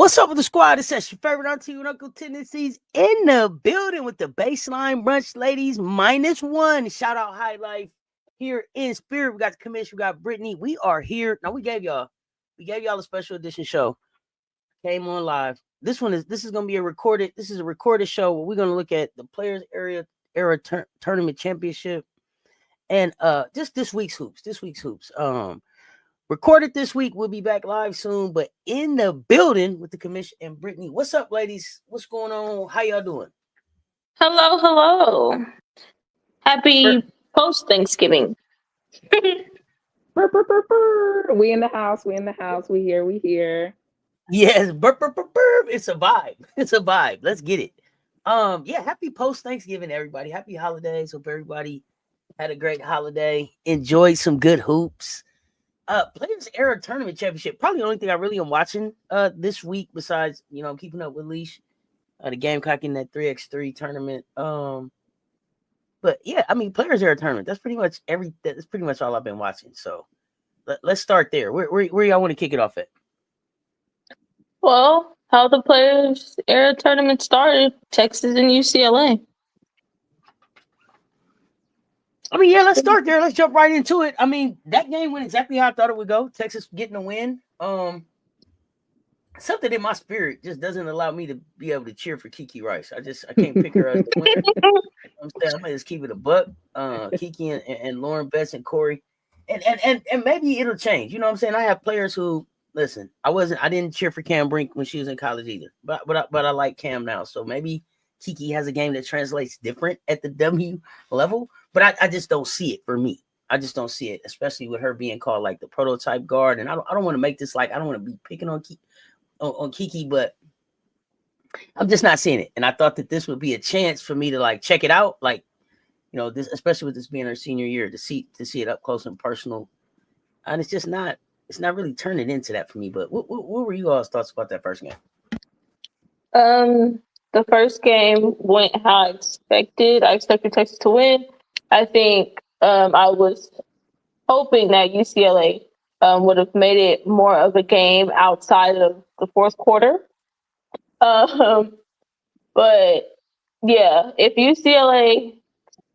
What's up with the squad? It's your favorite auntie and uncle tendencies in the building with the Baseline Brunch ladies -1. Shout out High Life here in spirit. We got the Commish, we got Brittany. We are here. Now we gave y'all a special edition show. Came on live. This is gonna be a recorded. This is a recorded show where we're gonna look at the Players Era Tournament Championship and just this week's hoops. Recorded this week. We'll be back live soon, but in the building with the Commish and Brittany. What's up, ladies? What's going on? How y'all doing? Hello. Happy post-Thanksgiving. We in the house. We here. Yes, it's a vibe. Let's get it. Happy post-Thanksgiving, everybody. Happy holidays. Hope everybody had a great holiday. Enjoyed some good hoops. Players Era Tournament Championship. Probably the only thing I really am watching this week besides, I'm keeping up with Leash, the Gamecock in that 3x3 tournament. But yeah, I mean, Players Era Tournament. That's pretty much all I've been watching. So let's start there. Where y'all want to kick it off at? Well, how the Players Era Tournament started, Texas and UCLA. I mean, yeah, let's start there. Let's jump right into it. I mean, that game went exactly how I thought it would go. Texas getting a win. Something in my spirit just doesn't allow me to be able to cheer for Kiki Rice. I can't pick her as the winner. I'm gonna just keep it a buck. Kiki and Lauren Betts and Corey, and maybe it'll change. You know what I'm saying? I have players who listen. I didn't cheer for Cam Brink when she was in college either, but I like Cam now. So maybe Kiki has a game that translates different at the W level. But I just don't see it for me. I just don't see it, especially with her being called like the prototype guard. And I don't want to make this like I don't want to be picking on Kiki, but I'm just not seeing it. And I thought that this would be a chance for me to like check it out, like this, especially with this being her senior year, to see it up close and personal. And it's not really turning into that for me. But what were you all's thoughts about that first game? The first game went how I expected. I expected Texas to win. I think I was hoping that UCLA would have made it more of a game outside of the fourth quarter. But yeah, if UCLA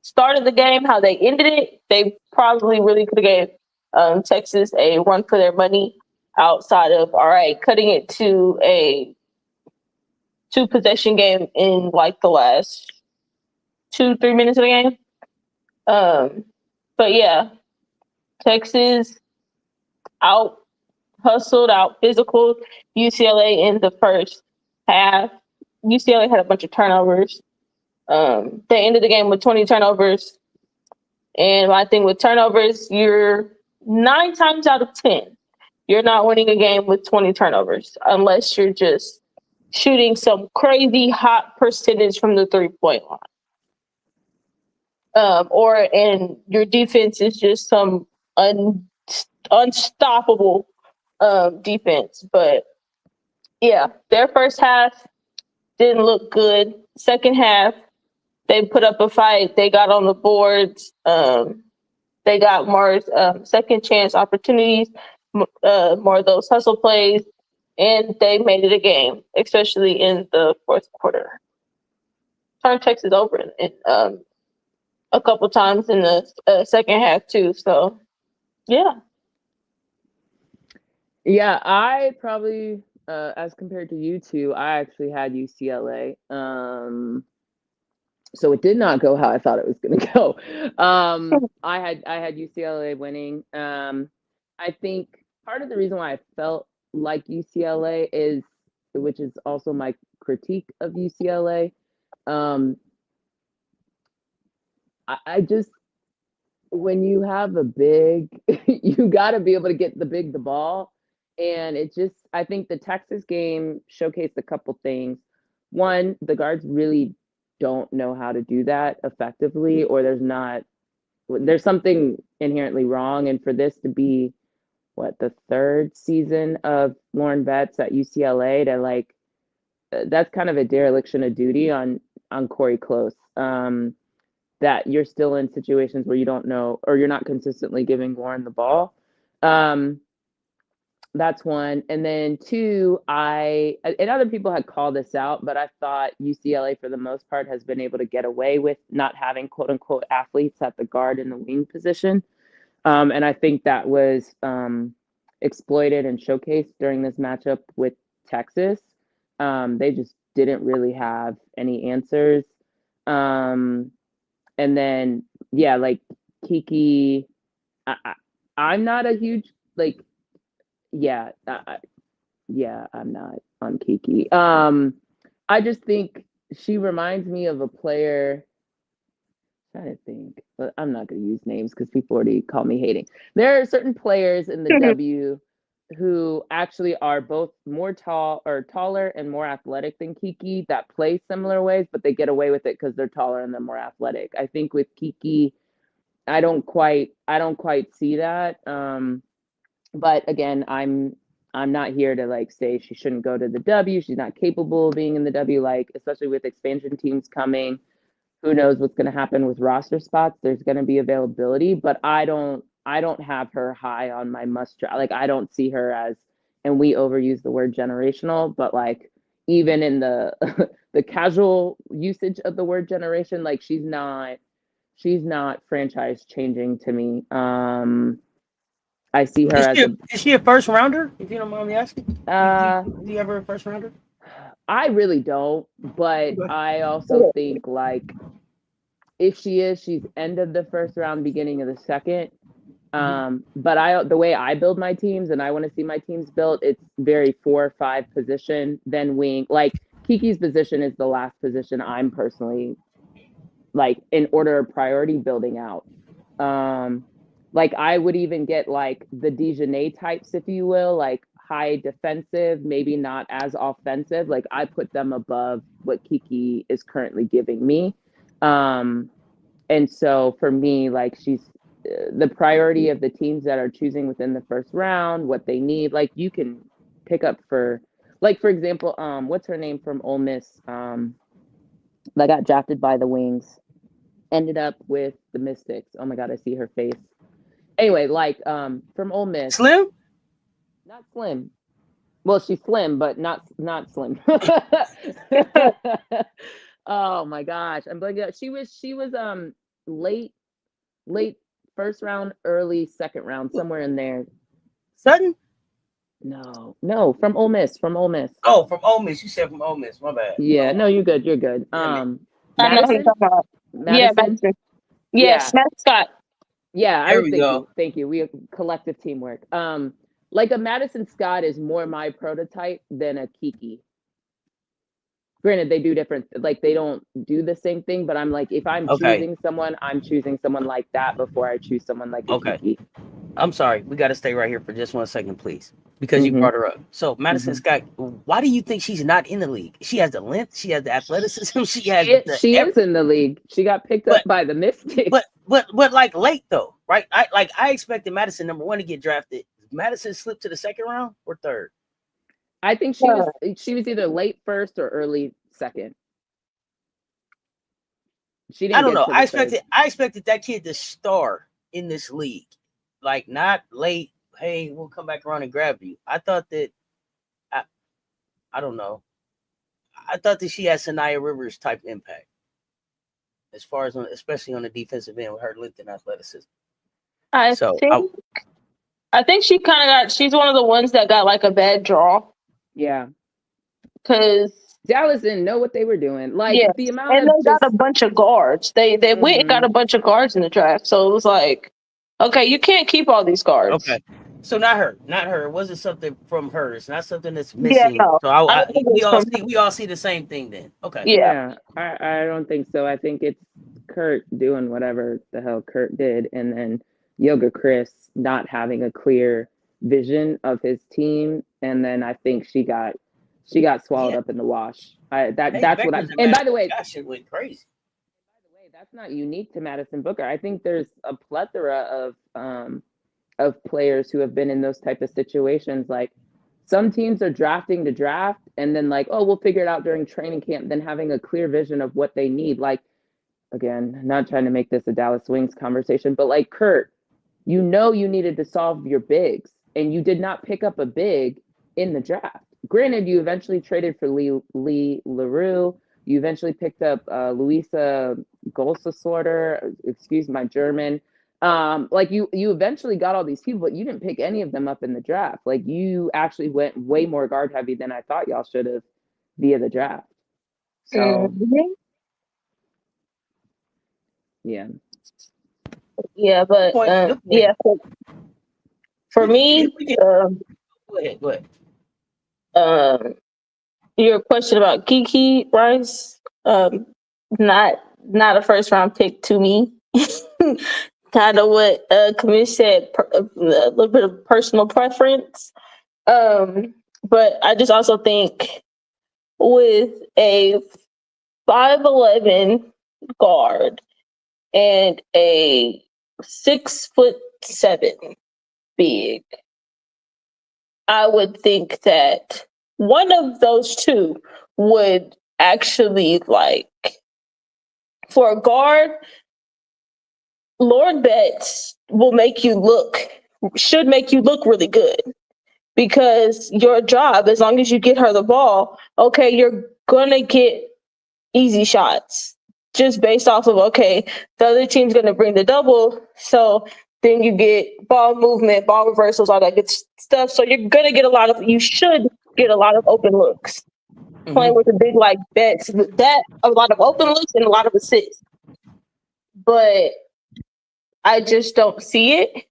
started the game how they ended it, they probably really could have gave Texas a run for their money outside of, all right, cutting it to a 2-possession game in like the last 2-3 minutes of the game. But yeah, Texas out hustled, out physical UCLA in the first half. UCLA had a bunch of turnovers. They ended the game with 20 turnovers. And I think with turnovers, you're 9 times out of 10, you're not winning a game with 20 turnovers unless you're just shooting some crazy hot percentage from the 3-point line. And your defense is just some unstoppable defense. But yeah, their first half didn't look good. Second half, they put up a fight. They got on the boards. They got more second chance opportunities, more of those hustle plays, and they made it a game, especially in the fourth quarter. Turned Texas over in a couple times in the second half too. So, yeah. Yeah, I probably, as compared to you two, I actually had UCLA. So it did not go how I thought it was going to go. I had UCLA winning. I think part of the reason why I felt like UCLA is, which is also my critique of UCLA. I just, when you have a big, you got to be able to get the ball. And I think the Texas game showcased a couple things. One, the guards really don't know how to do that effectively, or there's something inherently wrong. And for this to be the third season of Lauren Betts at UCLA, to that's kind of a dereliction of duty on Corey Close. That you're still in situations where you don't know, or you're not consistently giving Lauren the ball. That's one. And then two, and other people had called this out, but I thought UCLA for the most part has been able to get away with not having quote unquote athletes at the guard and the wing position. And I think that was exploited and showcased during this matchup with Texas. They just didn't really have any answers. And then, yeah, like Kiki, I'm not a huge, like, yeah, I'm not on Kiki. I just think she reminds me of a player. I'm trying to think, but I'm not going to use names because people already call me hating. There are certain players in the W who actually are both taller and more athletic than Kiki that play similar ways, but they get away with it because they're taller and they're more athletic. I think with Kiki, I don't quite see that. But again, I'm not here to like say she shouldn't go to the W. She's not capable of being in the W, like especially with expansion teams coming. Who knows what's going to happen with roster spots? There's going to be availability, but I don't have her high on my must try. Like I don't see her as, and we overuse the word generational, but like even in the the casual usage of the word generation, like she's not franchise changing to me. I see her is she a first rounder? If you don't mind me asking, is he ever a first rounder? I really don't, but I also think like if she is, she's end of the first round, beginning of the second. But the way I build my teams, and I want to see my teams built, it's very 4-5 position, then wing. Like Kiki's position is the last position I'm personally like in order of priority building out. Like I would even get like the Dijonay types, if you will, like high defensive, maybe not as offensive. Like I put them above what Kiki is currently giving me. And so for me, like she's the priority of the teams that are choosing within the first round, what they need. Like you can pick up for example, what's her name from Ole Miss? That got drafted by the Wings, ended up with the Mystics. Oh my God, I see her face. Anyway, like from Ole Miss. Slim? Not Slim. Well, she's slim, but not slim. Oh my gosh, I'm blanking out. She was late first round, early second round, somewhere in there. Sutton? No, from Ole Miss. Oh, from Ole Miss. You said from Ole Miss. My bad. Yeah, no, you're good. Madison? Yeah, Madison. Yes, Matt Scott. Yeah, thank you. We have collective teamwork. Like a Madison Scott is more my prototype than a Kiki. Granted, they do different, like they don't do the same thing, but I'm like, if I'm choosing someone, I'm choosing someone like that before I choose someone like a Kiki. I'm sorry, we got to stay right here for just 1 second, please, because you brought her up. So Madison Scott, why do you think she's not in the league? She has the length, she has the athleticism, she is in the league. She got picked up by the Mystics. But like late though, right? I expected Madison number 1 to get drafted. Madison slipped to the second round or third? I think she was either late first or early second. She didn't. I don't know. I expected that kid to star in this league, like not late. Hey, we'll come back around and grab you. I thought that. I don't know. I thought that she had Sanaya Rivers type impact, as far as especially on the defensive end with her length and athleticism. I think she kind of she's one of the ones that got like a bad draw. Yeah. Because Dallas didn't know what they were doing. Like the amount and they got a bunch of guards. They went and got a bunch of guards in the draft. So it was like, okay, you can't keep all these guards. Okay. So not her. It wasn't something from her. It's not something that's missing. Yeah, no. So we all see the same thing then. Okay. Yeah. I don't think so. I think it's Kurt doing whatever the hell Kurt did, and then Yoga Chris not having a clear vision of his team, and then I think she got swallowed up in the wash. And by the way, gosh, it went crazy. By the way, that's not unique to Madison Booker. I think there's a plethora of players who have been in those type of situations. Like some teams are drafting to draft, and then like, oh, we'll figure it out during training camp. Then having a clear vision of what they need. Like, again, not trying to make this a Dallas Wings conversation, but like Kurt, you needed to solve your bigs. and you did not pick up a big in the draft. Granted, you eventually traded for Lee LaRue. You eventually picked up Luisa Golsasorter, excuse my German. Like you eventually got all these people, but you didn't pick any of them up in the draft. Like you actually went way more guard heavy than I thought y'all should have via the draft. So yeah. Yeah, but Good point. yeah, for me, Go ahead. Your question about Kiki Rice, not a first round pick to me. Kind of what Commish said, a little bit of personal preference. But I just also think with a 5'11" guard and a 6'7" big, I would think that one of those two would actually, like, for a guard, Lord Betts should make you look really good, because your job, as long as you get her the ball, okay, you're gonna get easy shots just based off of, okay, the other team's gonna bring the double, so then you get ball movement, ball reversals, all that good stuff. So you should get a lot of open looks. Playing with a big like Betts, with that, a lot of open looks and a lot of assists. But I just don't see it.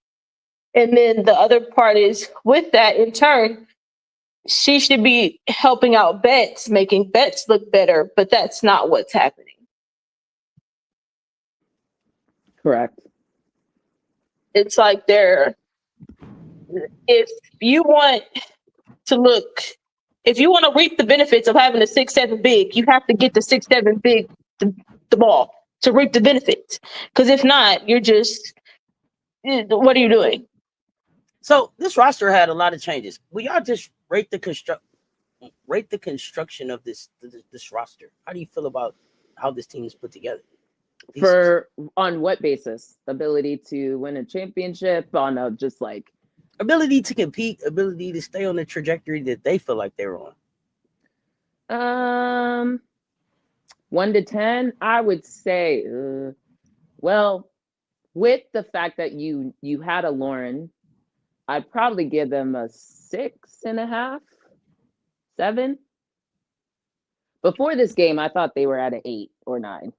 And then the other part is, with that, in turn, she should be helping out Betts, making Betts look better, but that's not what's happening. Correct. It's like if you want to reap the benefits of having a 6'7" big, you have to get the 6'7" big the ball to reap the benefits. Because if not, what are you doing? So this roster had a lot of changes. Will y'all just rate the construction of this roster? How do you feel about how this team is put together? On what basis? Ability to win a championship, on just like ability to compete, ability to stay on the trajectory that they feel like they're on. 1 to 10, I would say, well, with the fact that you had a Lauren, I'd probably give them a 6.5, 7. Before this game, I thought they were at an 8 or 9.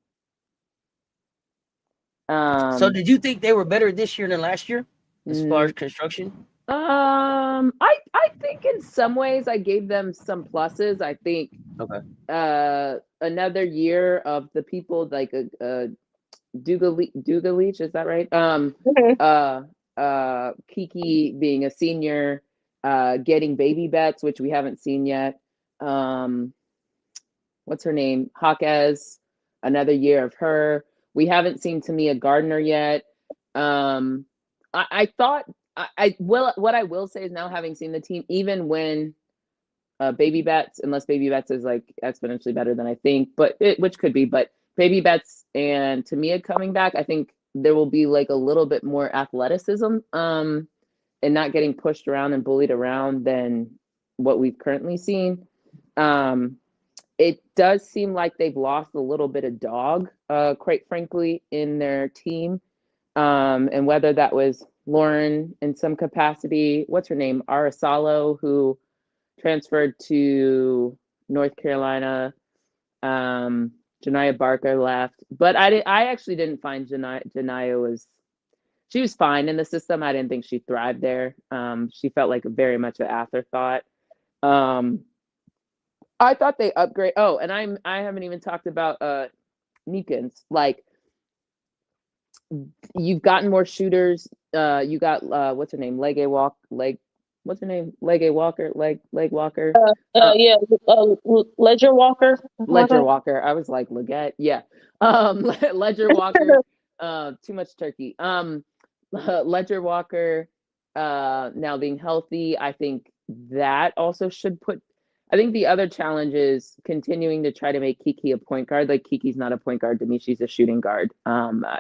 So did you think they were better this year than last year as far as construction? I think in some ways I gave them some pluses. I think another year of the people like Dugalich, is that right? Kiki being a senior, getting baby bets, which we haven't seen yet. What's her name? Hawkes, another year of her. We haven't seen Tamia Gardner yet. I thought what I will say is, now having seen the team, even when Baby Bets, unless Baby Bets is like exponentially better than I think, which could be, but Baby Bets and Tamia coming back, I think there will be like a little bit more athleticism and not getting pushed around and bullied around than what we've currently seen. It does seem like they've lost a little bit of dog, quite frankly, in their team. And whether that was Lauren in some capacity, what's her name? Arasalo, who transferred to North Carolina. Janiyah Barker left. But I actually didn't find Janiyah she was fine in the system. I didn't think she thrived there. She felt like very much an afterthought. I thought they upgrade. Oh, and I haven't even talked about Neekins. Like, you've gotten more shooters. You got what's her name? Leg Walker. Yeah, Ledger Walker. Ledger Walker. I was like Leggett. Yeah. Ledger Walker. Too much turkey. Ledger Walker now being healthy. I think that also should put. I think the other challenge is continuing to try to make Kiki a point guard. Like, Kiki's not a point guard to me; she's a shooting guard.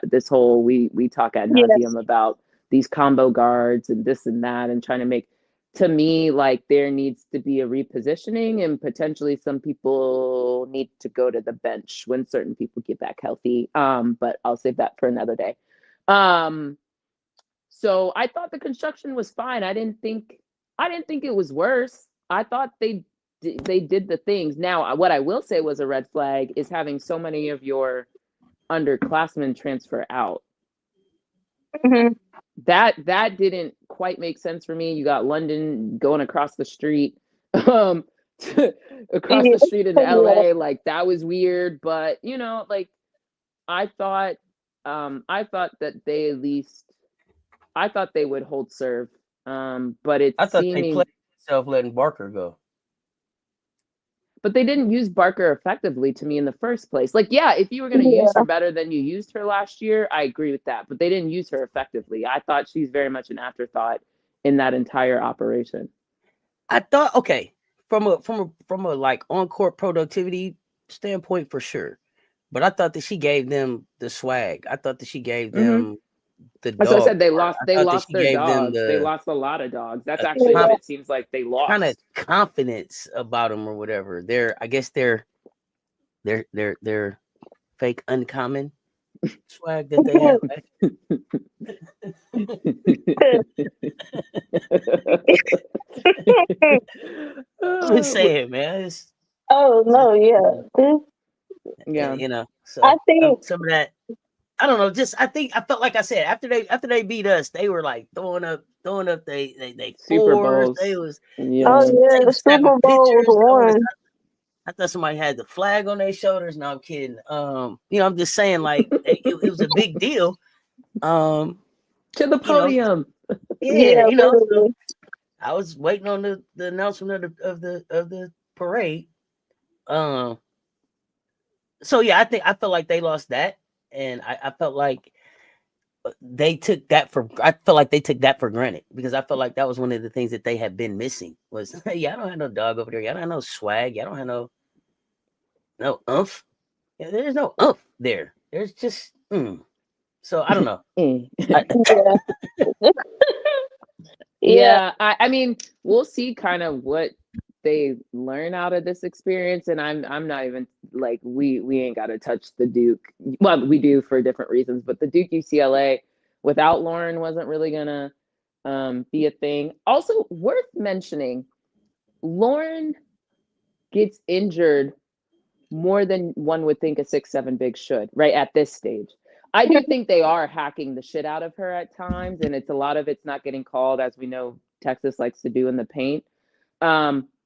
This whole we talk ad nauseum about these combo guards and this and that, and trying to make to me, like there needs to be a repositioning, and potentially some people need to go to the bench when certain people get back healthy. But I'll save that for another day. So I thought the construction was fine. I didn't think it was worse. I thought they did the things. Now, what I will say was a red flag is having so many of your underclassmen transfer out. Mm-hmm. That didn't quite make sense for me. You got London going across the street, across the street in LA. Like that was weird, but you know, like I thought that they at least, I thought they would hold serve. But it's I thought they played themselves letting Barker go. But they didn't use Barker effectively to me in the first place. Like, yeah, if you were going to use her better than you used her last year, I agree with that. But they didn't use her effectively. I thought she's very much an afterthought in that entire operation. I thought, okay, from a like on-court productivity standpoint, for sure. But I thought that she gave them the swag. I thought that she gave them the dog. As I said, they lost their dogs. They lost a lot of dogs. That's actually what it seems like they lost. Kind of confidence about them or whatever. I guess they're fake uncommon swag that they have. I'm just saying, man. Yeah. You know, so I think some of that. I don't know. Just I felt like I said after they beat us, they were like throwing up they Super fours. Bowls. They was the Super Bowl was won. I thought somebody had the flag on their shoulders. No, I'm kidding. You know, I'm just saying like it was a big deal. To the podium. You know, so I was waiting on the announcement of the parade. So yeah, I felt like they lost that. And I felt like they took that for granted because I felt like that was one of the things that they had been missing was, hey, y'all don't have no dog over there. Y'all don't have no swag. Y'all don't have no oomph. Yeah, there's no oomph there. There's just, So I don't know. Yeah. I mean, we'll see kind of what they learn out of this experience, and I'm not even like we ain't got to touch the Duke. Well, we do for different reasons, but the Duke UCLA without Lauren wasn't really gonna be a thing. Also worth mentioning, Lauren gets injured more than one would think a 6'7" big should, right at this stage. I do think they are hacking the shit out of her at times, and a lot of it's not getting called, as we know Texas likes to do in the paint.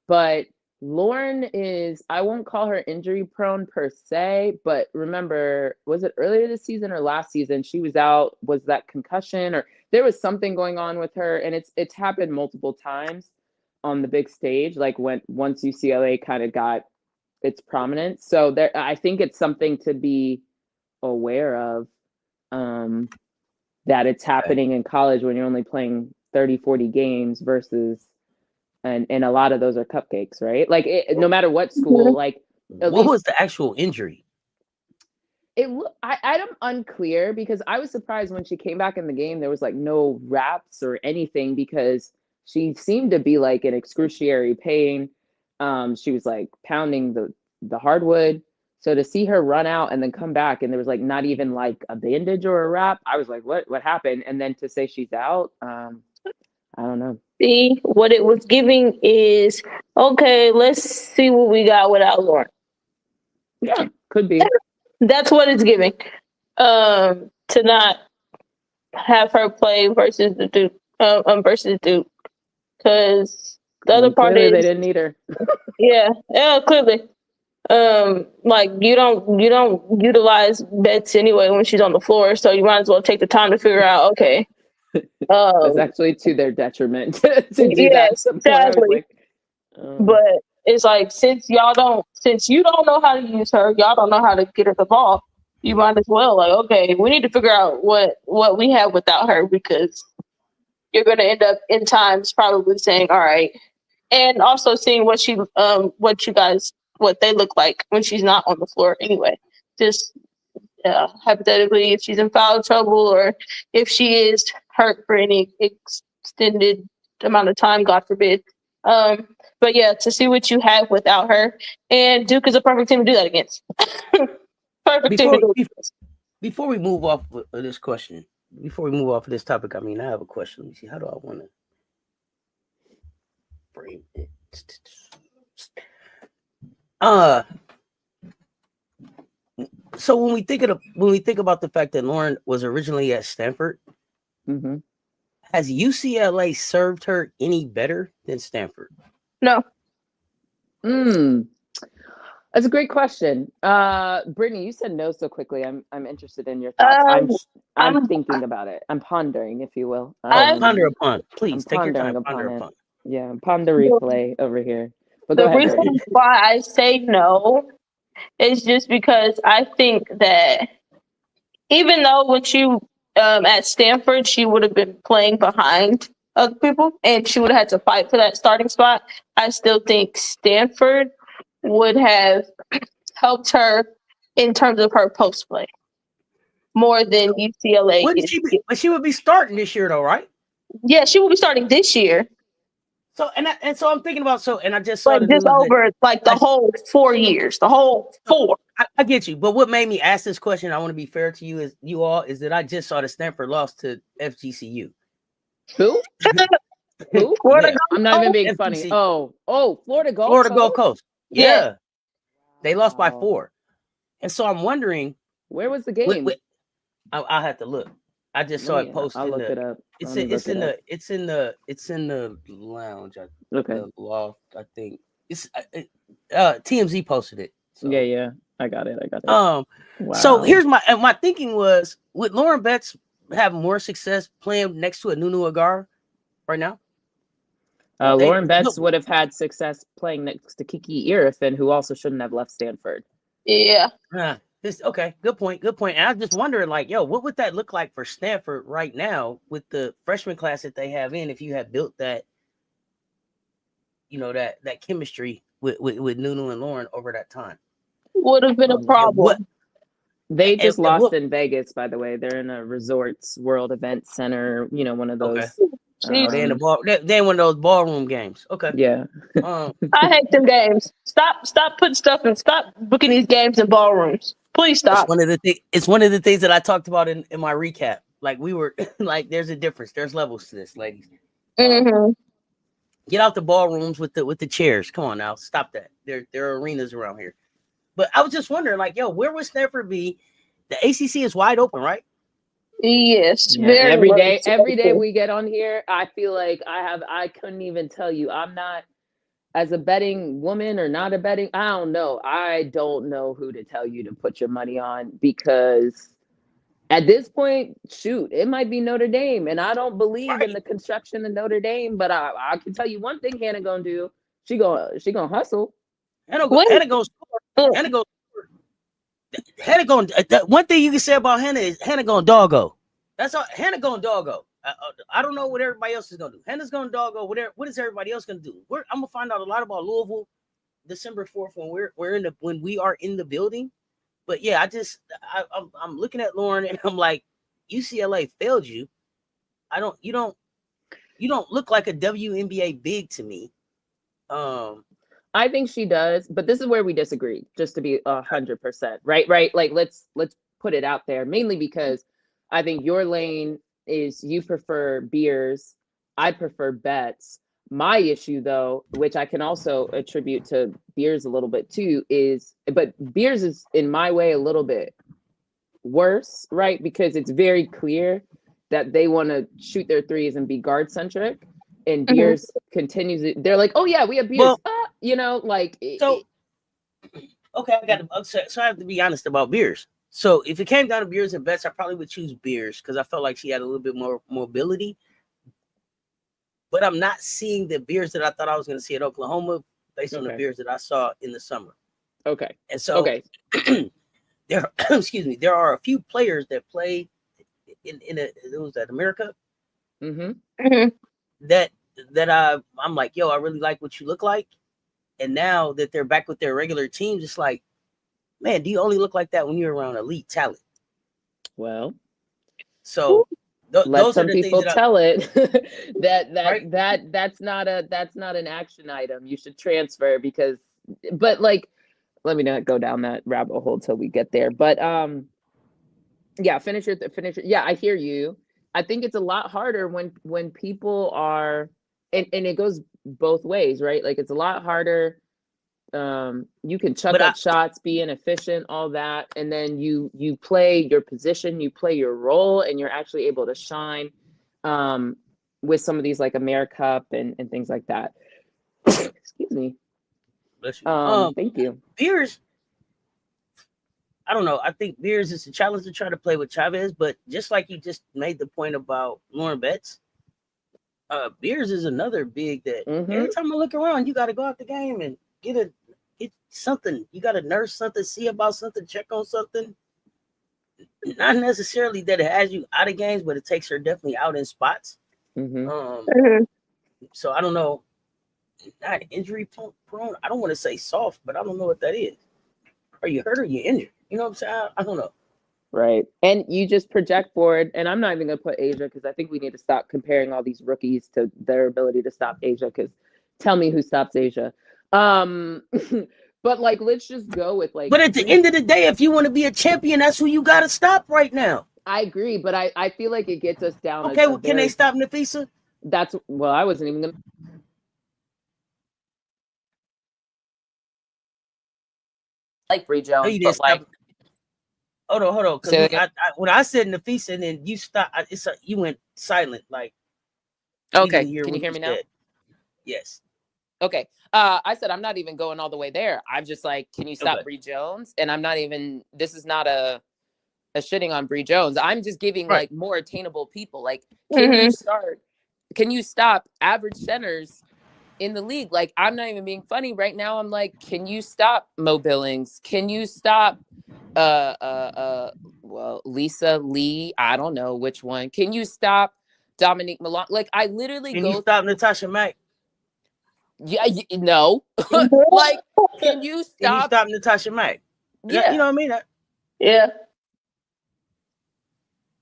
But Lauren is, I won't call her injury prone per se, but remember, was it earlier this season or last season? She was out, was that concussion or there was something going on with her, and it's happened multiple times on the big stage, like once UCLA kind of got its prominence. So there, I think it's something to be aware of, that it's happening in college when you're only playing 30, 40 games versus and a lot of those are cupcakes, right? Like no matter what school, like what was the actual injury? I'm unclear because I was surprised when she came back in the game. There was like no wraps or anything because she seemed to be like in excruciating pain. She was like pounding the hardwood. So to see her run out and then come back and there was like not even like a bandage or a wrap, I was like, what happened? And then to say she's out, I don't know. See, what it was giving is, okay, let's see what we got without Lauren. Yeah, could be. That's what it's giving. To not have her play versus the Duke, because the other part is they didn't need her. yeah, clearly. Like you don't utilize bets anyway when she's on the floor, so you might as well take the time to figure out. Okay, it's actually to their detriment to do that. Exactly. But it's like since you don't know how to use her, y'all don't know how to get her the ball. You might as well like, okay, we need to figure out what we have without her because you're going to end up in times probably saying, all right, and also seeing what they look like when she's not on the floor anyway. Just hypothetically, if she's in foul trouble or if she is hurt for any extended amount of time, God forbid. But yeah, to see what you have without her, and Duke is a perfect team to do that against. Perfect team to do it against. Before we move off of this question, before we move off of this topic, I mean, I have a question. Let me see. How do I want to frame it? So when we think about the fact that Lauren was originally at Stanford, Mm-hmm. has UCLA served her any better than Stanford? No. That's a great question. Brittany, you said no so quickly. I'm interested in your thoughts. I'm thinking about it. I'm pondering, if you will. Ponder upon. Please take your time. Ponder upon. Yeah, ponder replay over here. But go The ahead, reason Brittany. why I say no is just because I think that even though when she at Stanford, she would have been playing behind other people and she would have had to fight for that starting spot, I still think Stanford would have helped her in terms of her post play more than UCLA. But she would be starting this year, though, right? Yeah, she will be starting this year. So so I'm thinking about and I just saw like just over like the whole 4 years, the whole 4. I get you, but what made me ask this question? I want to be fair to you, is that I just saw the Stanford loss to FGCU. Who? Who? Florida I'm not even being FGC. funny. Oh, Florida Gulf Florida Coast? Gulf Coast. Yeah. They lost by Wow. 4, and so I'm wondering where was the game. I'll have to look. I just saw it posted. I'll look it up. It's in the lounge. Okay. The loft, I think. It's TMZ posted it. So. Yeah. I got it. Wow. So here's my thinking was, would Lauren Betts have more success playing next to a Nunu Agar right now? Lauren Betts would have had success playing next to Kiki Irifin, who also shouldn't have left Stanford. Yeah. Okay, good point. And I'm just wondering, what would that look like for Stanford right now with the freshman class that they have in? If you had built that, that chemistry with Nunu and Lauren over that time, would have been a problem. They just lost in Vegas, by the way. They're in a Resorts World Event Center. One of those. Okay. They in one of those ballroom games. Okay. Yeah. I hate them games. Stop putting stuff and stop booking these games in ballrooms. Please stop. It's one of the things that I talked about in my recap. Like we were there's a difference. There's levels to this, ladies. Mm-hmm. Get out the ballrooms with the chairs. Come on now, stop that. There are arenas around here. But I was just wondering, where would Stanford be? The ACC is wide open, right? Yes. Yeah, every day we get on here, I feel like I couldn't even tell you. I'm not, as a betting woman or not a betting, I don't know. I don't know who to tell you to put your money on, because at this point, shoot, it might be Notre Dame. And I don't believe in the construction of Notre Dame, but I can tell you one thing Hannah gonna do. She gonna hustle. Hannah gonna score. Hannah gonna. One thing you can say about Hannah is Hannah gonna doggo. That's all. Hannah gonna doggo. I don't know what everybody else is gonna do. Hannah's gonna doggo. What is everybody else gonna do? I'm gonna find out a lot about Louisville December 4th when we are in the building. But yeah, I'm looking at Lauren and I'm like, UCLA failed you. You don't look like a WNBA big to me. I think she does, but this is where we disagree, just to be 100%, right? Like, let's put it out there, mainly because I think your lane is you prefer beers. I prefer bets. My issue, though, which I can also attribute to beers a little bit too, but beers is in my way a little bit worse, right? Because it's very clear that they want to shoot their threes and be guard centric. And beers continues it. They're like, oh yeah, we have beers. Well, okay, so I have to be honest about beers. So if it came down to beers and bets, I probably would choose beers because I felt like she had a little bit more mobility. But I'm not seeing the beers that I thought I was going to see at Oklahoma based on the beers that I saw in the summer. Okay. And so there are a few players that played it was at America. That I'm like, yo, I really like what you look like. And now that they're back with their regular teams, it's like, man, do you only look like that when you're around elite talent? Well, so let those are some the things people that tell it Right. that's not an action item. You should transfer because, but like, let me not go down that rabbit hole till we get there. But yeah, finish it. Yeah, I hear you. I think it's a lot harder when people are, and it goes both ways, right? Like it's a lot harder. You can chuck but I up shots, be inefficient, all that, and then you play your position, you play your role, and you're actually able to shine with some of these like AmeriCup and things like that. Excuse me. bless you. Thank you. Beers, I don't know. I think Beers is a challenge to try to play with Chavez, but just like you just made the point about Lauren Betts, Beers is another big that every time I look around, you got to go out the game and get something. You got to nurse something, see about something, check on something. Not necessarily that it has you out of games, but it takes her definitely out in spots. So I don't know. Not injury prone. I don't want to say soft, but I don't know what that is. Are you hurt or you injured? You know what I'm saying? I don't know. Right. And you just project forward. And I'm not even going to put Asia because I think we need to stop comparing all these rookies to their ability to stop Asia, because tell me who stops Asia. But like, let's just go with like. But at the end of the day, if you want to be a champion, that's who you got to stop right now. I agree, but I feel like it gets us down. Okay, well, can they stop Nafisa? That's, well, I wasn't even going to. Like Bree Jones, but like. Hold on. Because when I said Nafisa, and then you stopped, you went silent. Like, okay, can you hear me now? Yes. Okay. I said I'm not even going all the way there. I'm just like, can you stop Bree Jones? And I'm not even. This is not a shitting on Bree Jones. I'm just giving like more attainable people. Like, can you stop average centers in the league? Like, I'm not even being funny right now. I'm like, can you stop Mo Billings? Can you stop well, Lisa Lee? I don't know which one. Can you stop Dominique Malone? Like, I literally Can you stop Natasha Mack? Yeah, no. Like, can you stop? Can you stop Natasha Mack? Yeah. You know what I mean? Yeah.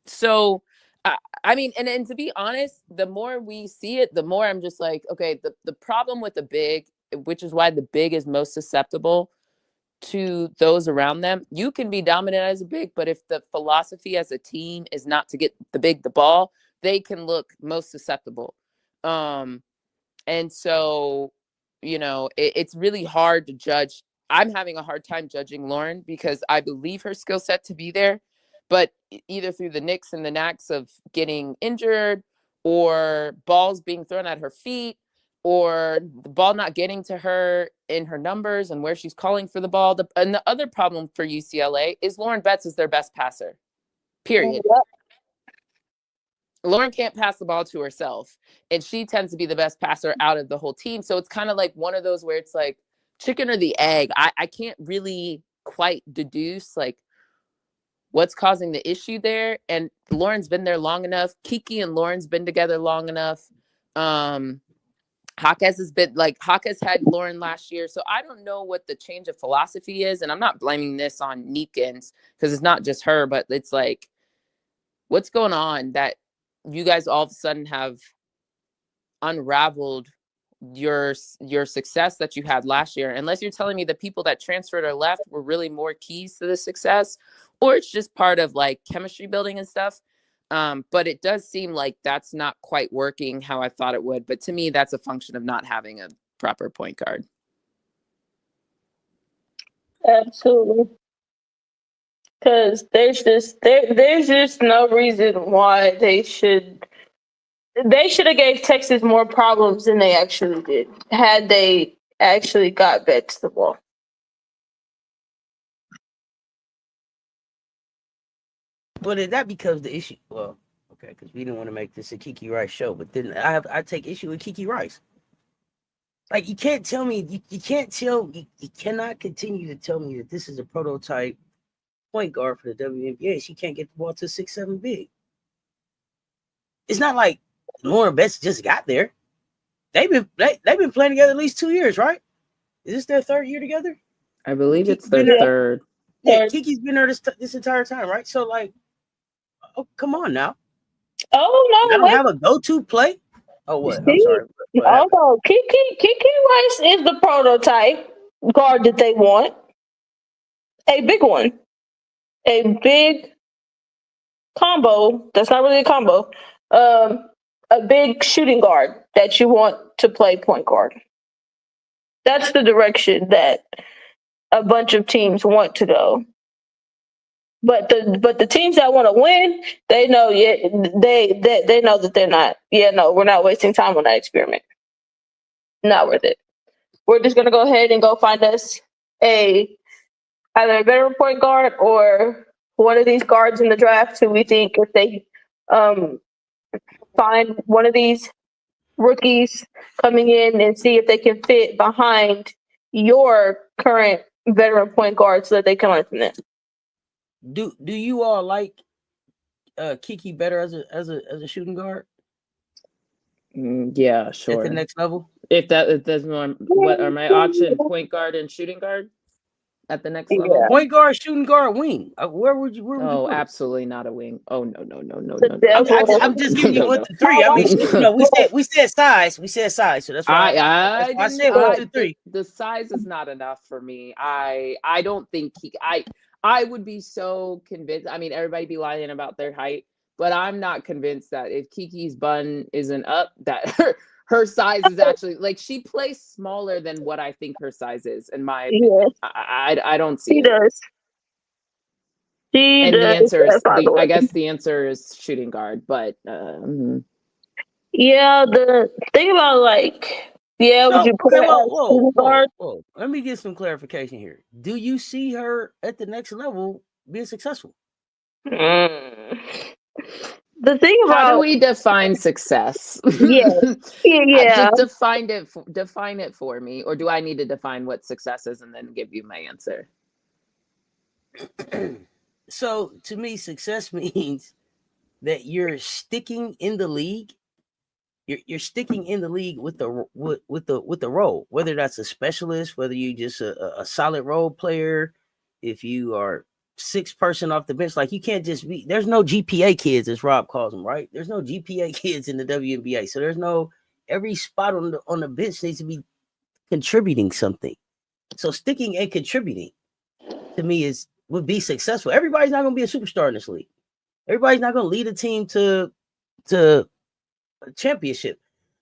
So, I mean, and to be honest, the more we see it, the more I'm just like, okay, the problem with the big, which is why the big is most susceptible to those around them. You can be dominant as a big, but if the philosophy as a team is not to get the big the ball, they can look most susceptible. And so, you know, it's really hard to judge. I'm having a hard time judging Lauren because I believe her skill set to be there, but either through the nicks and the knacks of getting injured or balls being thrown at her feet or the ball not getting to her in her numbers and where she's calling for the ball. And the other problem for UCLA is Lauren Betts is their best passer, period. Yep. Lauren can't pass the ball to herself, and she tends to be the best passer out of the whole team. So it's kind of like one of those where it's like chicken or the egg. I can't really quite deduce like what's causing the issue there. And Lauren's been there long enough. Kiki and Lauren's been together long enough. Jaquez has been like Jaquez had Lauren last year. So I don't know what the change of philosophy is. And I'm not blaming this on Neekins because it's not just her, but it's like, what's going on that you guys all of a sudden have unraveled your success that you had last year, unless you're telling me the people that transferred or left were really more keys to the success, or it's just part of like chemistry building and stuff. But it does seem like that's not quite working how I thought it would. But to me, that's a function of not having a proper point guard. Absolutely. Because there's just no reason why they should have gave Texas more problems than they actually did had they actually got Betts the ball. But that becomes the issue. Well, okay, because we didn't want to make this a Kiki Rice show, but then I take issue with Kiki Rice. Like, you can't tell me you cannot continue to tell me that this is a prototype point guard for the WNBA. She can't get the ball to 6'7" big. It's not like Lauren Betts just got there. They've been playing together at least 2 years, right? Is this their third year together? I believe it's their third. Yeah, Kiki's been there this entire time, right? So, like, oh, come on now. Oh I no, don't wait. have a go-to play. Oh, what? I'm See? sorry. What Oh happened? no, Kiki Rice is the prototype guard that they want. A big one. A big combo. That's not really a combo. Um, a big shooting guard that you want to play point guard. That's the direction that a bunch of teams want to go. But the teams that want to win, they know they know that they're not. Yeah, no, we're not wasting time on that experiment. Not worth it. We're just gonna go ahead and go find us a either a veteran point guard or one of these guards in the draft who we think if they um, find one of these rookies coming in and see if they can fit behind your current veteran point guard so that they can learn from them. Do you all like Kiki better as a shooting guard Yeah, at sure. the next level? If that's what are my option? Point guard and shooting guard at the next level? Yeah. Point guard, shooting guard, wing. Where would you Oh, put it? absolutely not a wing. Oh no. The devil. I'm just giving you No, one no. through three. I mean, No. we said size. We said size, so that's why I said one through three. The size is not enough for me. I don't think I would be so convinced. I mean, everybody be lying about their height, but I'm not convinced that if Kiki's bun isn't up, that her size is actually like she plays smaller than what I think her size is. In my opinion, Yes, I don't see she it. does. She And the does. answer is By the way. I guess the answer is shooting guard, but Yeah, the thing about So, would you put okay, her at shooting guard? whoa. Let me get some clarification here. Do you see her at the next level being successful? Mm. The thing how do about we define success? yeah. Just define it for me, or do I need to define what success is and then give you my answer? So, to me, success means that you're sticking in the league. You're sticking in the league with the role, whether that's a specialist, whether you just a solid role player, if you are sixth person off the bench, like you can't just be. There's no GPA kids, as Rob calls them, right? There's no GPA kids in the WNBA, so there's no every spot on the bench needs to be contributing something. So sticking and contributing to me would be successful. Everybody's not going to be a superstar in this league. Everybody's not going to lead a team to a championship.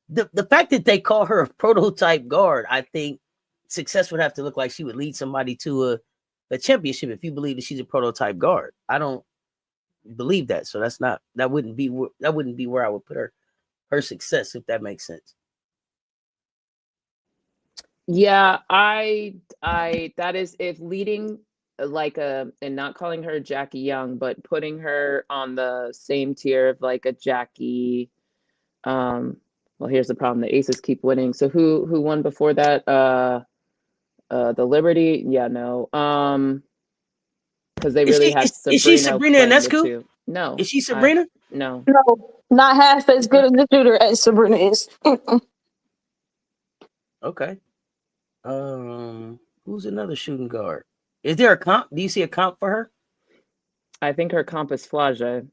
The fact that they call her a prototype guard, I think success would have to look like she would lead somebody to a championship if you believe that she's a prototype guard. I don't believe that, so that wouldn't be where I would put her success, if that makes sense. Yeah, I that is if leading and not calling her Jackie Young, but putting her on the same tier of like a Jackie. Well, here's the problem: the Aces keep winning. So who won before that? The Liberty. Yeah, no. Because they really had Sabrina. Is she Sabrina Ionescu? No. Is she Sabrina? No. No, not half as good of a shooter as Sabrina is. Okay. Who's another shooting guard? Is there a comp? Do you see a comp for her? I think her comp is Flage.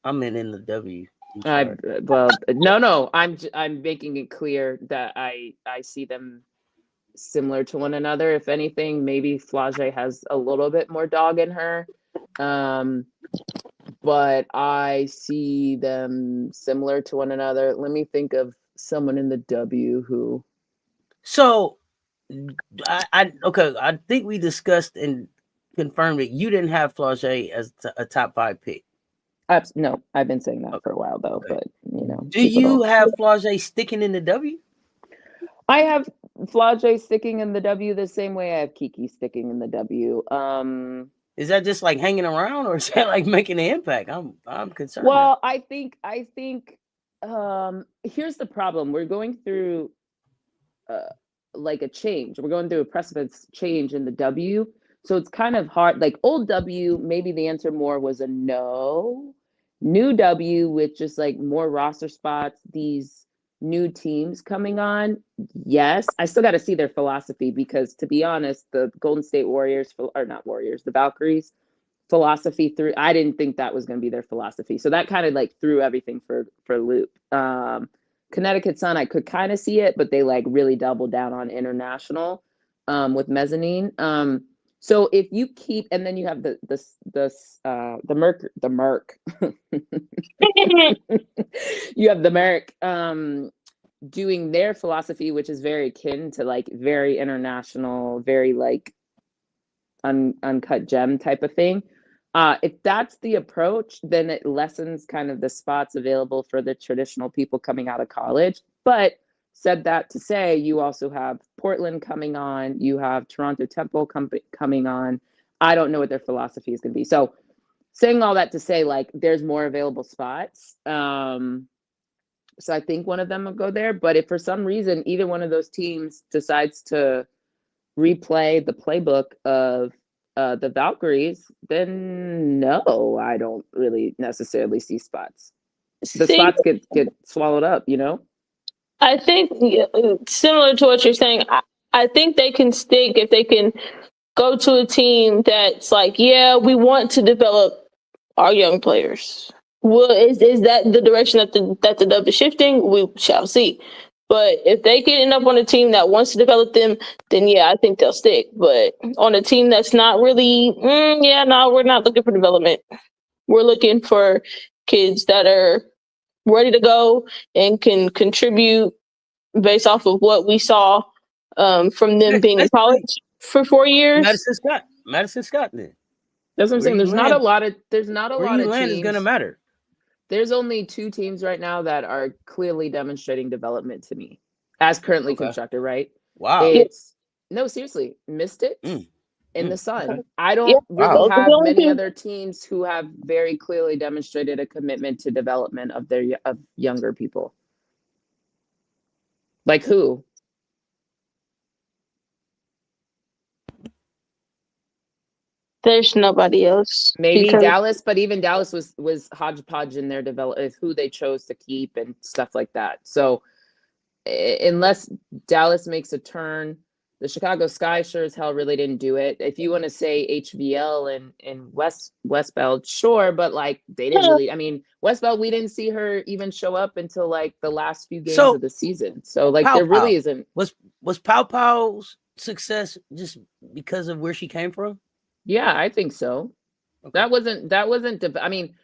I'm in the W. No. I'm making it clear that I see them similar to one another. If anything, maybe Flage has a little bit more dog in her. But I see them similar to one another. Let me think of someone in the W who. So, I think we discussed and confirmed that you didn't have Flage as a top 5 pick. No, I've been saying that for a while though. Okay. But do you have Flage sticking in the W? I have Flage sticking in the W the same way I have Kiki sticking in the W. Is that just like hanging around, or is that like making an impact? I'm concerned. Well, I think here's the problem. We're going through like a change. We're going through a precipice change in the W. So it's kind of hard. Like old W, maybe the answer more was a no. New W with just like more roster spots, these new teams coming on. Yes, I still got to see their philosophy because to be honest, the Golden State Warriors, or not Warriors, the Valkyries philosophy through. I didn't think that was going to be their philosophy. So that kind of like threw everything for loop. Connecticut Sun, I could kind of see it, but they like really doubled down on international with mezzanine. So if you keep, and then you have the Merc, you have the Merc doing their philosophy, which is very akin to like very international, very like uncut gem type of thing. If that's the approach, then it lessens kind of the spots available for the traditional people coming out of college. But said that to say, you also have Portland coming on, you have Toronto Temple coming on. I don't know what their philosophy is going to be. So saying all that to say, like, there's more available spots. So I think one of them will go there. But if for some reason either one of those teams decides to replay the playbook of the Valkyries, then no, I don't really necessarily see spots. The spots get swallowed up, you know? I think similar to what you're saying, I think they can stick if they can go to a team that's like, yeah, we want to develop our young players. Well, is that the direction that the Dub is shifting? We shall see. But if they can end up on a team that wants to develop them, then yeah, I think they'll stick. But on a team that's not really, we're not looking for development. We're looking for kids that are ready to go and can contribute based off of what we saw from them being in college for 4 years. Madison Scott. Then that's what I'm saying. There's not a lot of teams. Is going to matter. There's only 2 teams right now that are clearly demonstrating development to me, as currently constructed. Right? Wow. No, seriously, Mystics in the Sun. Okay. I don't really have many other teams who have very clearly demonstrated a commitment to development of younger people. Like who? There's nobody else. Maybe Dallas, but even Dallas was hodgepodge in their development, who they chose to keep and stuff like that. So unless Dallas makes a turn, the Chicago Sky sure as hell really didn't do it. If you want to say HVL and Westbeld, sure, but like they didn't really. I mean, Westbeld, we didn't see her even show up until like the last few games of the season. So like there really isn't. Was Pow Pow's success just because of where she came from? Yeah, I think so. Okay. That wasn't. I mean,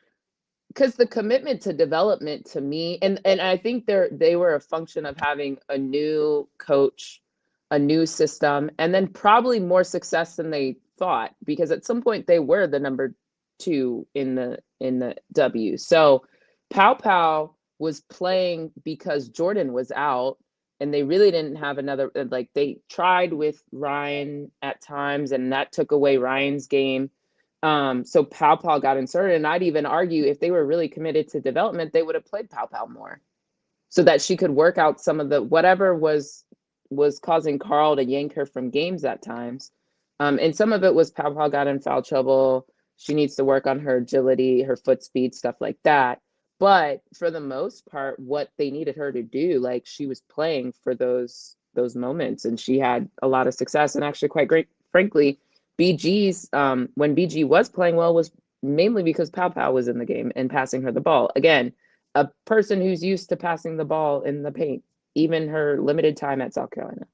because the commitment to development to me, and I think they were a function of having a new coach, a new system, and then probably more success than they thought, because at some point they were the number 2 in the W. So Pow Pow was playing because Jordan was out, and they really didn't have another, like they tried with Ryan at times, and that took away Ryan's game. So Pow Pow got inserted, and I'd even argue if they were really committed to development, they would have played Pow Pow more so that she could work out some of the whatever was causing Carl to yank her from games at times. And some of it was Pow Pow got in foul trouble. She needs to work on her agility, her foot speed, stuff like that. But for the most part, what they needed her to do, like she was playing for those moments, and she had a lot of success, and actually quite great, frankly. BG's when BG was playing well was mainly because Pow Pow was in the game and passing her the ball. Again, a person who's used to passing the ball in the paint, even her limited time at South Carolina.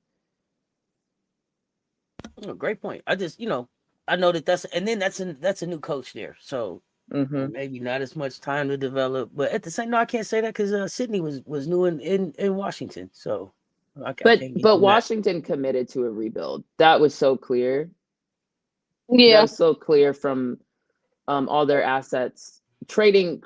Oh, great point. I just, I know that's a new coach there, so maybe not as much time to develop. But at the same, no, I can't say that because Sydney was new in Washington, so. But Washington committed to a rebuild. That was so clear. Yeah, that was so clear from all their assets. Trading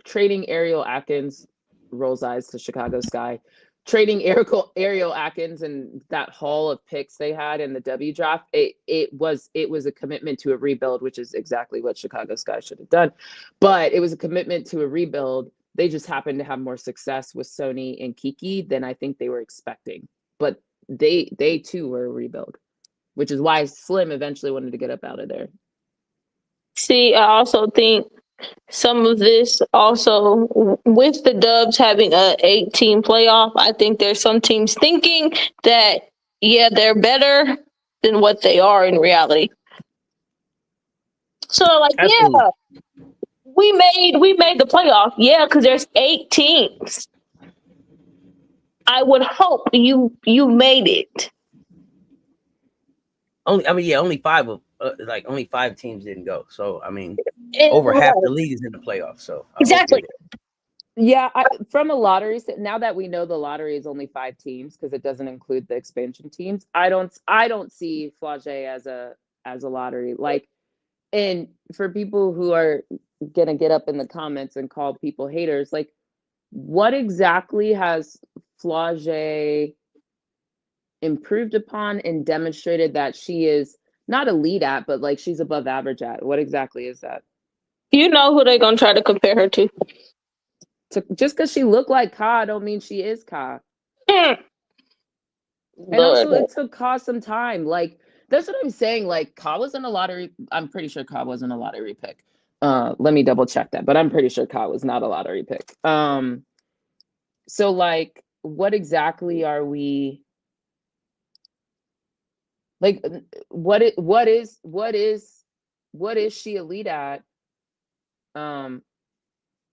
Ariel Atkins, rolls eyes to Chicago Sky. Trading Ariel Atkins and that haul of picks they had in the W draft, it was a commitment to a rebuild, which is exactly what Chicago Sky should have done. But it was a commitment to a rebuild. They just happened to have more success with Sony and Kiki than I think they were expecting. But they too were a rebuild, which is why Slim eventually wanted to get up out of there. See, I also think some of this also with the Dubs having a 8-team playoff, I think there's some teams thinking that, yeah, they're better than what they are in reality. So like, Absolutely. yeah, we made the playoff. Yeah, because there's 8 teams. I would hope you made it. Only 5 of only 5 teams didn't go. So I mean, And, over half the league is in the playoffs. So I hope exactly. Yeah, from a lottery, now that we know the lottery is only 5 teams because it doesn't include the expansion teams, I don't see Flage as a lottery. Like, and for people who are gonna get up in the comments and call people haters, like, what exactly has Flage improved upon and demonstrated that she is not elite at, but like she's above average at? What exactly is that? You know who they're gonna try to compare her to? Just because she looked like Ka, don't mean she is Ka. Mm. And also, it took Ka some time. Like, that's what I'm saying. Like, Ka wasn't a lottery. I'm pretty sure Ka wasn't a lottery pick. Let me double check that. But I'm pretty sure Ka was not a lottery pick. So like, what exactly are we? Like, what is she elite at?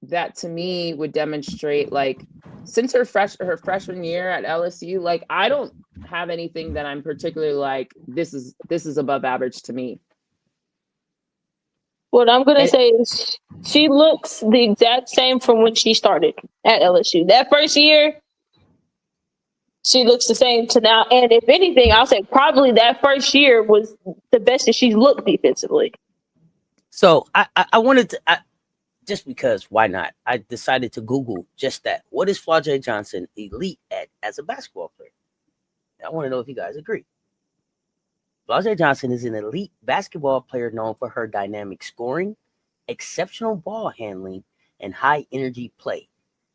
That to me would demonstrate, like, since her freshman year at LSU, like, I don't have anything that I'm particularly like, this is above average to me. What I'm gonna say is she looks the exact same from when she started at LSU. That first year, she looks the same to now. And if anything, I'll say probably that first year was the best that she's looked defensively. So I wanted to, just because, why not? I decided to Google just that. What is Flage Johnson elite at as a basketball player? I want to know if you guys agree. Flage Johnson is an elite basketball player known for her dynamic scoring, exceptional ball handling, and high energy play.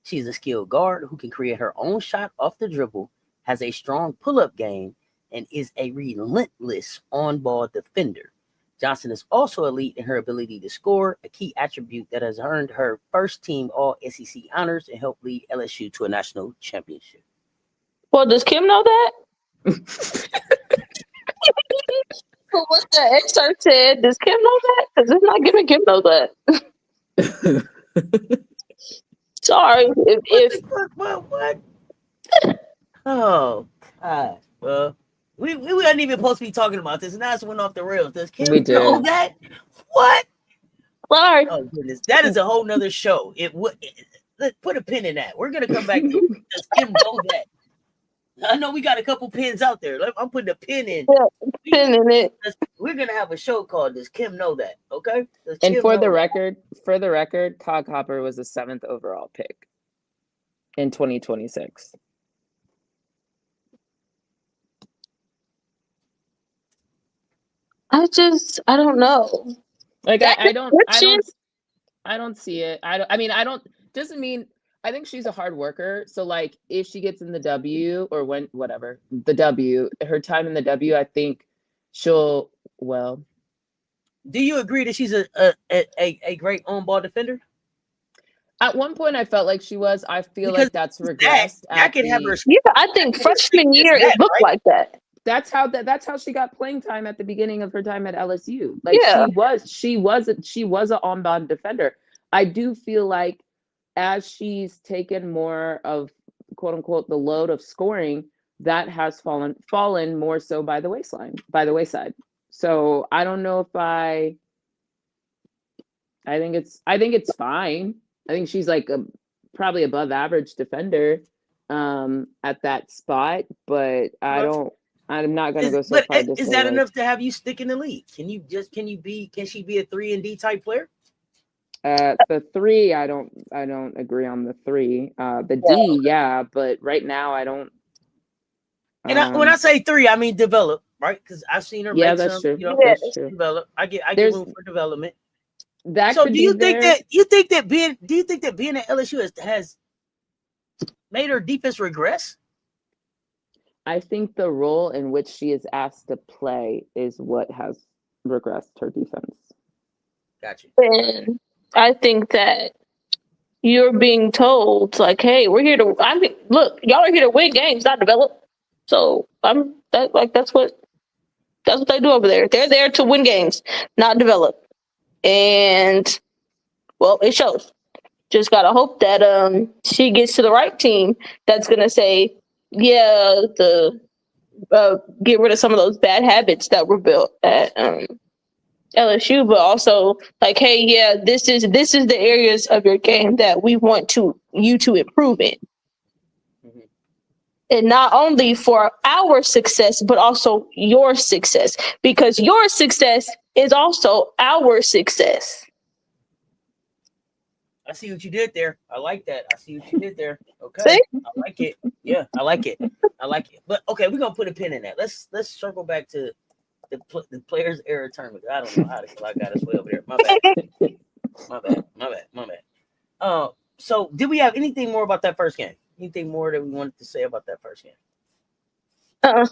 She is a skilled guard who can create her own shot off the dribble, has a strong pull-up game, and is a relentless on-ball defender. Johnson is also elite in her ability to score, a key attribute that has earned her first team All-SEC honors and helped lead LSU to a national championship. Well, does Kim know that? What the excerpt said, does Kim know that? Because it's not giving Kim know that. Sorry. What? Oh, God. Well, we weren't even supposed to be talking about this, and now it's went off the rails. Does Kim know that? What? Sorry. Oh, goodness. That is a whole nother show. Let's put a pin in that. We're going to come back to does Kim know that? I know we got a couple pins out there. I'm putting a pin in. Yeah, pin in it. We're going to have a show called Does Kim Know That? Okay? And for the record, Cog Hopper was the 7th overall pick in 2026. I don't know. Like, I don't see it. Doesn't mean, I think she's a hard worker. So like, if she gets in the W or her time in the W, I think she'll, well. Do you agree that she's a great on-ball defender? At one point, I felt like she was. I feel like that's regressed. That could have her. Yeah, I think freshman year it looked like that. That's how she got playing time at the beginning of her time at LSU. Like, yeah. she was an on-ball defender. I do feel like as she's taken more of, quote unquote, the load of scoring, that has fallen more so by the wayside. So I don't know if I think it's fine. I think she's like probably above average defender at that spot, but I'm not going to go so far. Is that enough to have you stick in the league? Can she be a 3-and-D type player? The 3, I don't agree on the 3. The D, yeah, but right now I don't. And when I say 3, I mean develop, right? Because I've seen her. Yeah, that's true. That's true. Develop. I give room for development. Do you think that being at LSU has made her defense regress? I think the role in which she is asked to play is what has regressed her defense. Gotcha. And I think that you're being told, like, hey, we're here to. Look, y'all are here to win games, not develop. So that's what they do over there. They're there to win games, not develop. and well, it shows. Just gotta hope that she gets to the right team that's gonna say, yeah, get rid of some of those bad habits that were built at LSU, but also like, hey, yeah, this is the areas of your game that we want you to improve in. Mhm. And not only for our success, but also your success, because your success is also our success. I see what you did there. I like that. I see what you did there. Okay, See? I like it. Yeah, I like it. I like it. But okay, we're gonna put a pin in that. Let's circle back to the players' era tournament. I don't know how the hell I got us way over there. My bad. My bad. So did we have anything more about that first game? Anything more that we wanted to say about that first game? I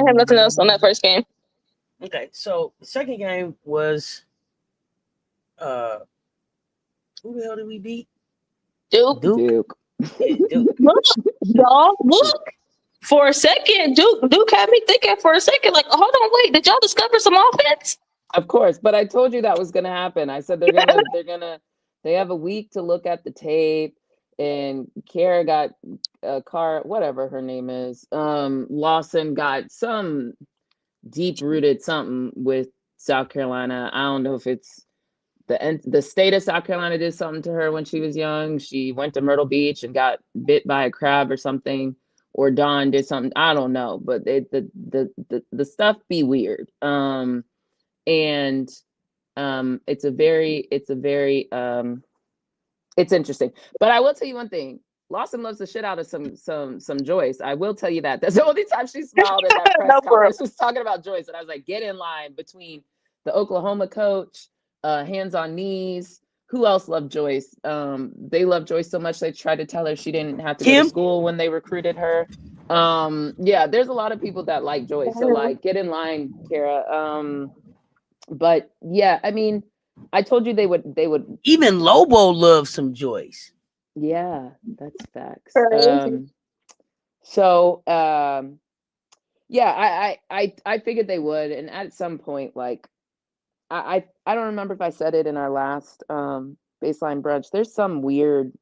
have nothing else on that first game. Okay, so the second game was who the hell did we beat? Duke. Yeah, Duke. Look, y'all, look. For a second, Duke had me thinking for a second, like, hold on, wait, did y'all discover some offense? Of course, but I told you that was gonna happen. I said they have a week to look at the tape, and Kara got whatever her name is. Lawson got some deep-rooted something with South Carolina. I don't know if it's the state of South Carolina did something to her when she was young. She went to Myrtle Beach and got bit by a crab or something, or Dawn did something. I don't know, but the stuff be weird. And it's interesting. But I will tell you one thing. Lawson loves the shit out of some Joyce. I will tell you that. That's the only time she smiled in that press conference. Was talking about Joyce, and I was like, get in line between the Oklahoma coach, hands on knees. Who else loved Joyce? They loved Joyce so much they tried to tell her she didn't have to go to school when they recruited her. Yeah, there's a lot of people that like Joyce. So like, get in line, Kara. But yeah, I mean, I told you they would. Even Lobo loves some Joyce. Yeah, that's facts. Yeah, I figured they would, and at some point, like, I don't remember if I said it in our last baseline brunch. There's some weirdness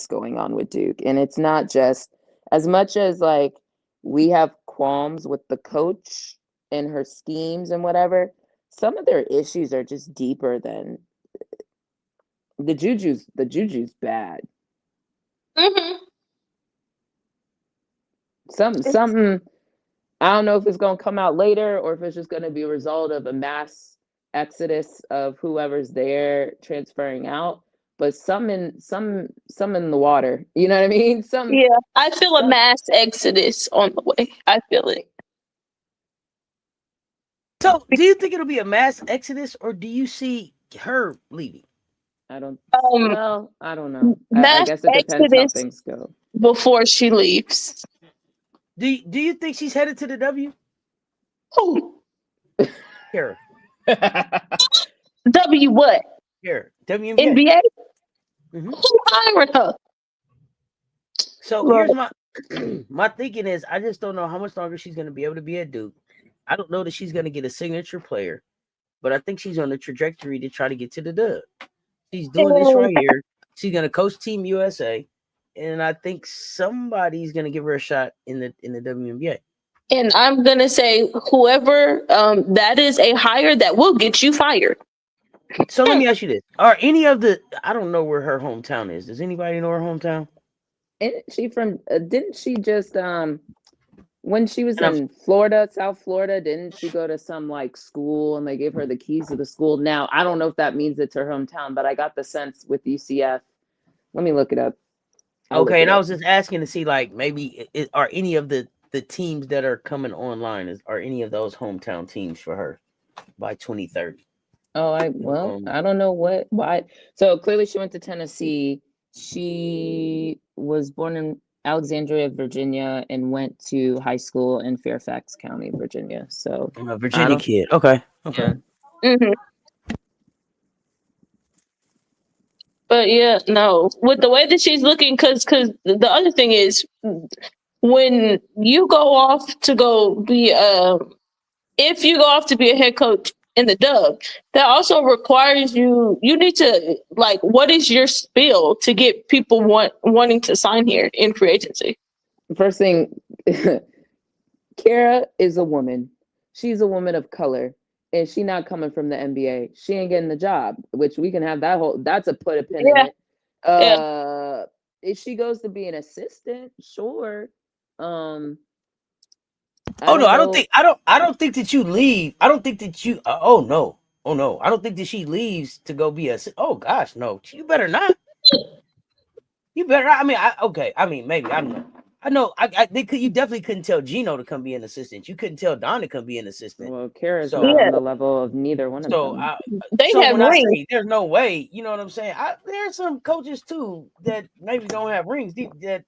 going on with Duke, and it's not just as much as like we have qualms with the coach and her schemes and whatever. Some of their issues are just deeper than the juju's bad. Mm-hmm. Something. I don't know if it's gonna come out later or if it's just gonna be a result of a mass exodus of whoever's there transferring out. But some in the water. You know what I mean? Yeah, I feel a mass exodus on the way. I feel it. So, do you think it'll be a mass exodus, or do you see her leaving? I don't. Well, I don't know. I guess it depends how things go before she leaves. Do you think she's headed to the W? Who? Here. W what? Here. WNBA. NBA? Mm-hmm. Who hired her? So here's my thinking is I just don't know how much longer she's going to be able to be at Duke. I don't know that she's going to get a signature player, but I think she's on the trajectory to try to get to the dub. She's doing this right here. She's going to coach Team USA, and I think somebody's going to give her a shot in the WNBA. And I'm going to say whoever that is a hire that will get you fired. So let me ask you this. Are any of I don't know where her hometown is. Does anybody know her hometown? Isn't she from, didn't she just, when she was in Florida, South Florida, didn't she go to some like school and they gave her the keys to the school? Now, I don't know if that means it's her hometown, but I got the sense with UCF. Let me look it up. Okay, and I was just asking to see like maybe are any of the teams that are coming online, are any of those hometown teams for her by 2030? Oh, I don't know why. So clearly she went to Tennessee. She was born in Alexandria, Virginia, and went to high school in Fairfax County, Virginia. So Virginia kid. Okay. Yeah. Mm-hmm. But yeah, no, with the way that she's looking, because the other thing is when you go off to go be if you go off to be a head coach in the dub. That also requires you need to, like, what is your spill to get people wanting to sign here in free agency? First thing, Kara is a woman. She's a woman of color, and she not coming from the NBA. She ain't getting the job, which we can have that's a put a pin in it. Yeah. If she goes to be an assistant, sure. I don't think that you leave. I don't think that you. Oh no. I don't think that she leaves to go be a. Oh gosh, no. You better not. You better not. I mean, okay. I mean, maybe I don't know. I know. You definitely couldn't tell Gino to come be an assistant. You couldn't tell Don to come be an assistant. Well, Kara's not on the level of neither one of them. They have when rings. I say there's no way, you know what I'm saying? There's some coaches too that maybe don't have rings.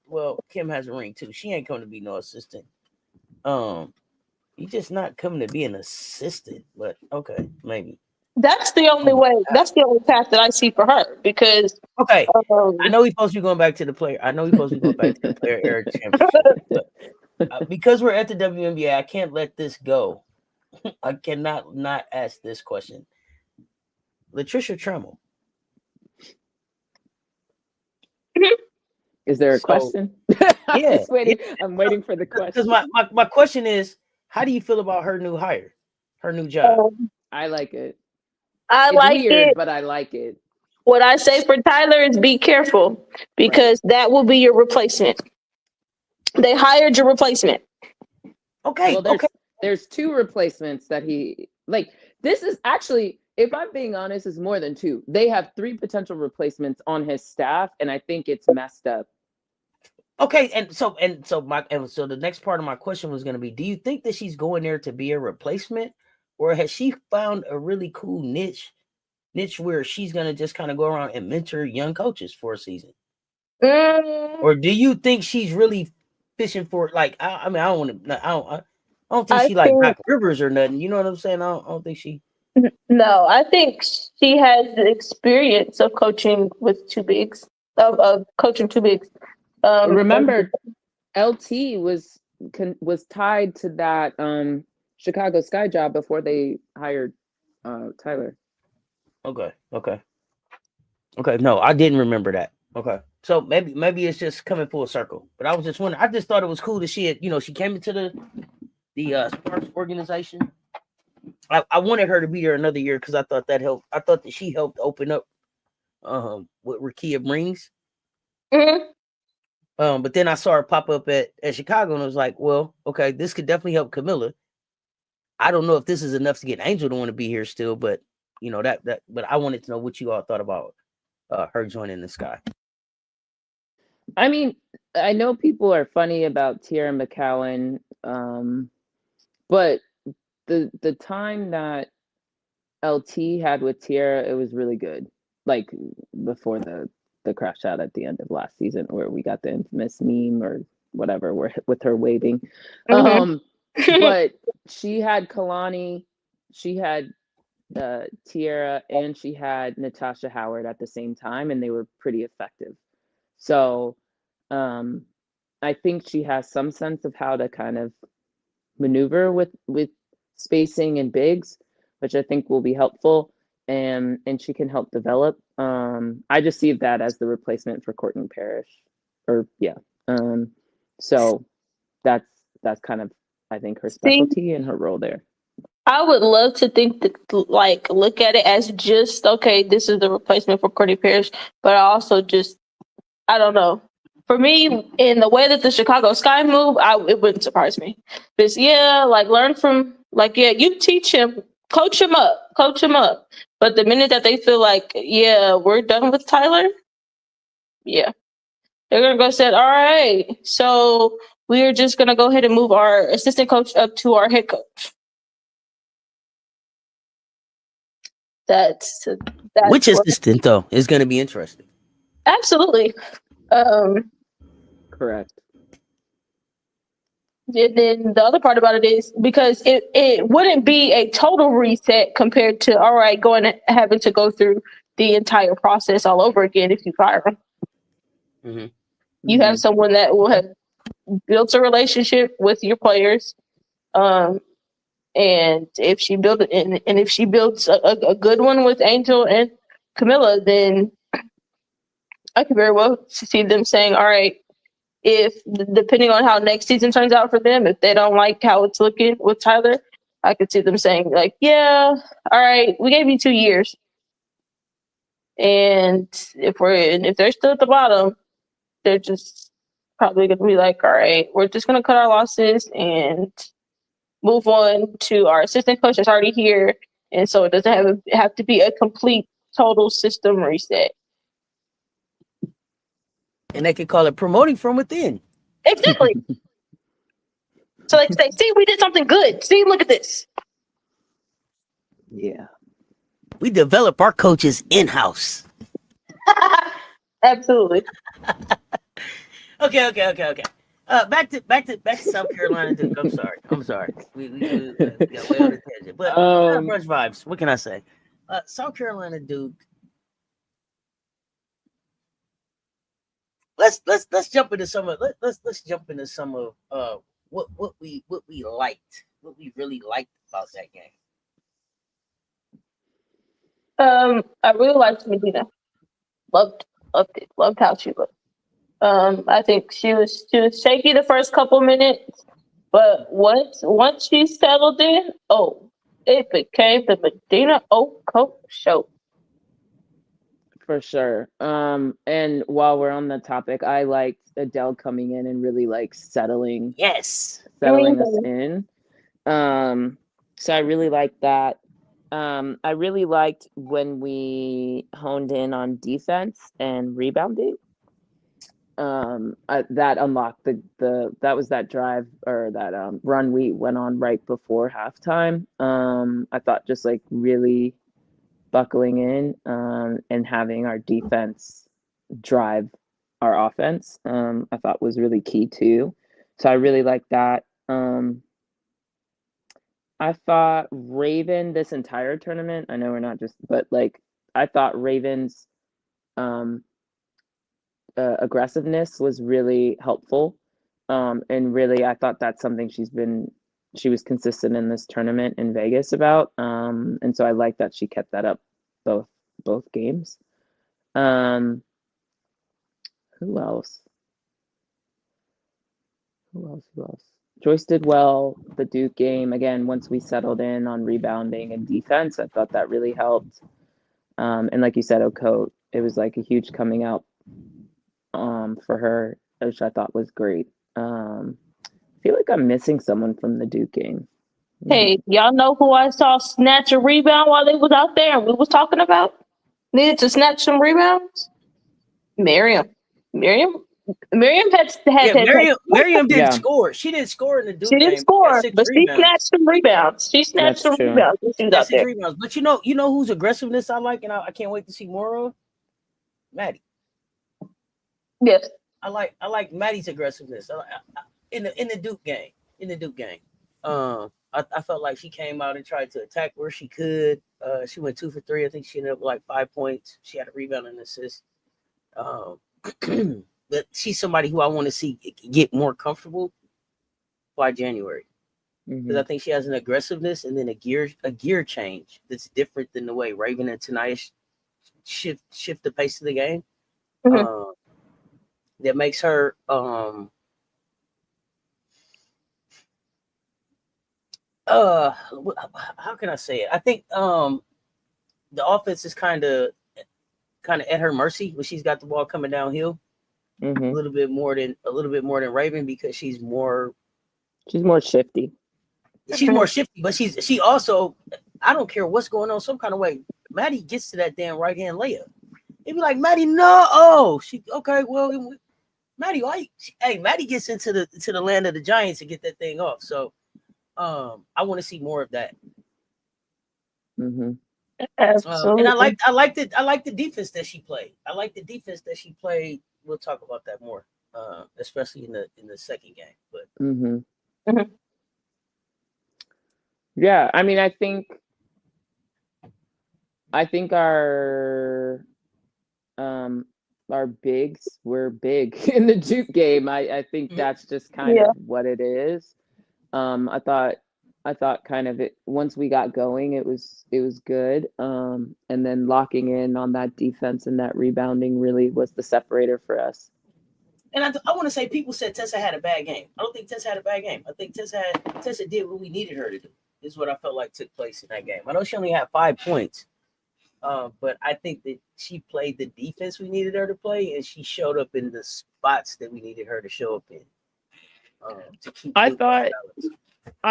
Well, Kim has a ring too. She ain't coming to be no assistant. He's just not coming to be an assistant. But okay, maybe. That's the only way. That's the only path that I see for her because. Okay, I know he's supposed to be going back to the player. I know he's supposed to be going back to the player era championship. But, because we're at the WNBA, I can't let this go. I cannot not ask this question. Latricia Trammell. Is there a question? Yeah, I'm waiting for the question. Because my question is, how do you feel about her new hire, her new job? I like it. It's like weird, it, but I like it. What I say for Tyler is be careful because that will be your replacement. They hired your replacement. Okay. Well, there's two replacements that he like. This is actually, if I'm being honest, is more than two. They have 3 potential replacements on his staff, and I think it's messed up. Okay, so the next part of my question was going to be: do you think that she's going there to be a replacement, or has she found a really cool niche where she's going to just kind of go around and mentor young coaches for a season? Or do you think she's really fishing for like? I don't think she like Doc Rivers or nothing. You know what I'm saying? I don't think she. No, I think she has the experience of coaching with two bigs, of coaching two bigs. Remember, LT was tied to that Chicago Sky job before they hired Tyler. Okay. No, I didn't remember that. Okay, so maybe it's just coming full circle. But I was just wondering. I just thought it was cool that she had, she came into the Sparks organization. I wanted her to be there another year because I thought that helped. I thought that she helped open up what Rakia brings. But then I saw her pop up at Chicago, and I was like, well, okay, this could definitely help Camilla. I don't know if this is enough to get Angel to want to be here still, but but I wanted to know what you all thought about her joining the Sky. I mean, I know people are funny about Tiara McCowan, but the time that LT had with Tiara, it was really good. Like before the crash out at the end of last season, where we got the infamous meme or whatever, with her waving. But she had Kalani, she had Tiara, and she had Natasha Howard at the same time, and they were pretty effective. So I think she has some sense of how to kind of maneuver with spacing and bigs, which I think will be helpful, and she can help develop. I just see that as the replacement for Courtney Parrish, so that's kind of, I think, her specialty and her role there. I would love to think that, like, look at it as just, okay, this is the replacement for Courtney Parrish, but I also just, I don't know. For me, in the way that the Chicago Sky move, it wouldn't surprise me. Because, learn from, you teach him, coach him up. But the minute that they feel like, we're done with Tyler, they're going to go say, all right, so we're just going to go ahead and move our assistant coach up to our head coach. That's which assistant though is going to be interesting. Absolutely. Correct. And then the other part about it is because it wouldn't be a total reset compared to having to go through the entire process all over again if you fire them. Mm-hmm. You have someone that will have built a relationship with your players, and And if she builds a good one with Angel and Camilla, then I could very well see them saying, all right, if depending on how next season turns out for them, if they don't like how it's looking with Tyler, I could see them saying like, yeah, all right, we gave you 2 years. And if they're still at the bottom, they're just probably going to be like, all right, we're just going to cut our losses and move on to our assistant coach that's already here. And so it doesn't have to be a complete total system reset. And they could call it promoting from within. Exactly. So like say, see, we did something good. See, look at this. Yeah. We develop our coaches in-house. Absolutely. Okay. Back to South Carolina Duke. I'm sorry. We got way on the tangent. But brunch vibes. What can I say? South Carolina Duke. Let's jump into some of what we liked, what we really liked about that game. I really liked Medina. Loved it. Loved how she looked. I think she was shaky the first couple minutes, but once she settled in, it became the Medina Coach show. For sure. And while we're on the topic, I liked Adele coming in and really like settling us in. So I really liked that. I really liked when we honed in on defense and rebounding. That unlocked that was that drive or that run we went on right before halftime. I thought just like really buckling in and having our defense drive our offense, I thought was really key too. So I really like that. I thought Raven this entire tournament, I know we're not just, but like I thought Raven's aggressiveness was really helpful. And really I thought that's something she was consistent in this tournament in Vegas about. And so I like that she kept that up both games. Who else? Joyce did well the Duke game. Again, once we settled in on rebounding and defense, I thought that really helped. And like you said, Okote, it was like a huge coming out for her, which I thought was great. I feel like I'm missing someone from the Duke game. Hey, y'all know who I saw snatch a rebound while they was out there and we was talking about? Needed to snatch some rebounds? Miriam Miriam didn't score. She didn't score in the Duke game. She didn't score, but she snatched some rebounds. She snatched some rebounds. But you know whose aggressiveness I like, and I can't wait to see more of? Maddie. Yes. I like Maddie's aggressiveness in the Duke game. I felt like she came out and tried to attack where she could. She went 2 for 3. I think she ended up with like 5 points. She had a rebound and assist. But she's somebody who I want to see get more comfortable by January, because I think she has an aggressiveness and then a gear change that's different than the way Raven and Tanaya shift the pace of the game. That makes her how can I say it? I think the offense is kind of at her mercy when she's got the ball coming downhill. A little bit more than Raven, because she's more shifty. She's more shifty, but she also, I don't care what's going on, some kind of way, Maddie gets to that damn right hand layup. It'd be like, Maddie, no. She okay, well, Maddie, Maddie gets into the land of the giants and get that thing off. So I want to see more of that. Absolutely. And I like the defense that she played. We'll talk about that more, especially in the second game. But yeah, I mean, I think our bigs were big in the Duke game. I think that's just kind of what it is. I thought I thought kind of it once we got going, it was good. And then locking in on that defense and that rebounding really was the separator for us. And I want to say people said Tessa had a bad game. I don't think Tessa had a bad game. I think Tessa did what we needed her to do. Is what I felt like took place in that game. I know she only had 5 points, but I think that she played the defense we needed her to play, and she showed up in the spots that we needed her to show up in. To keep I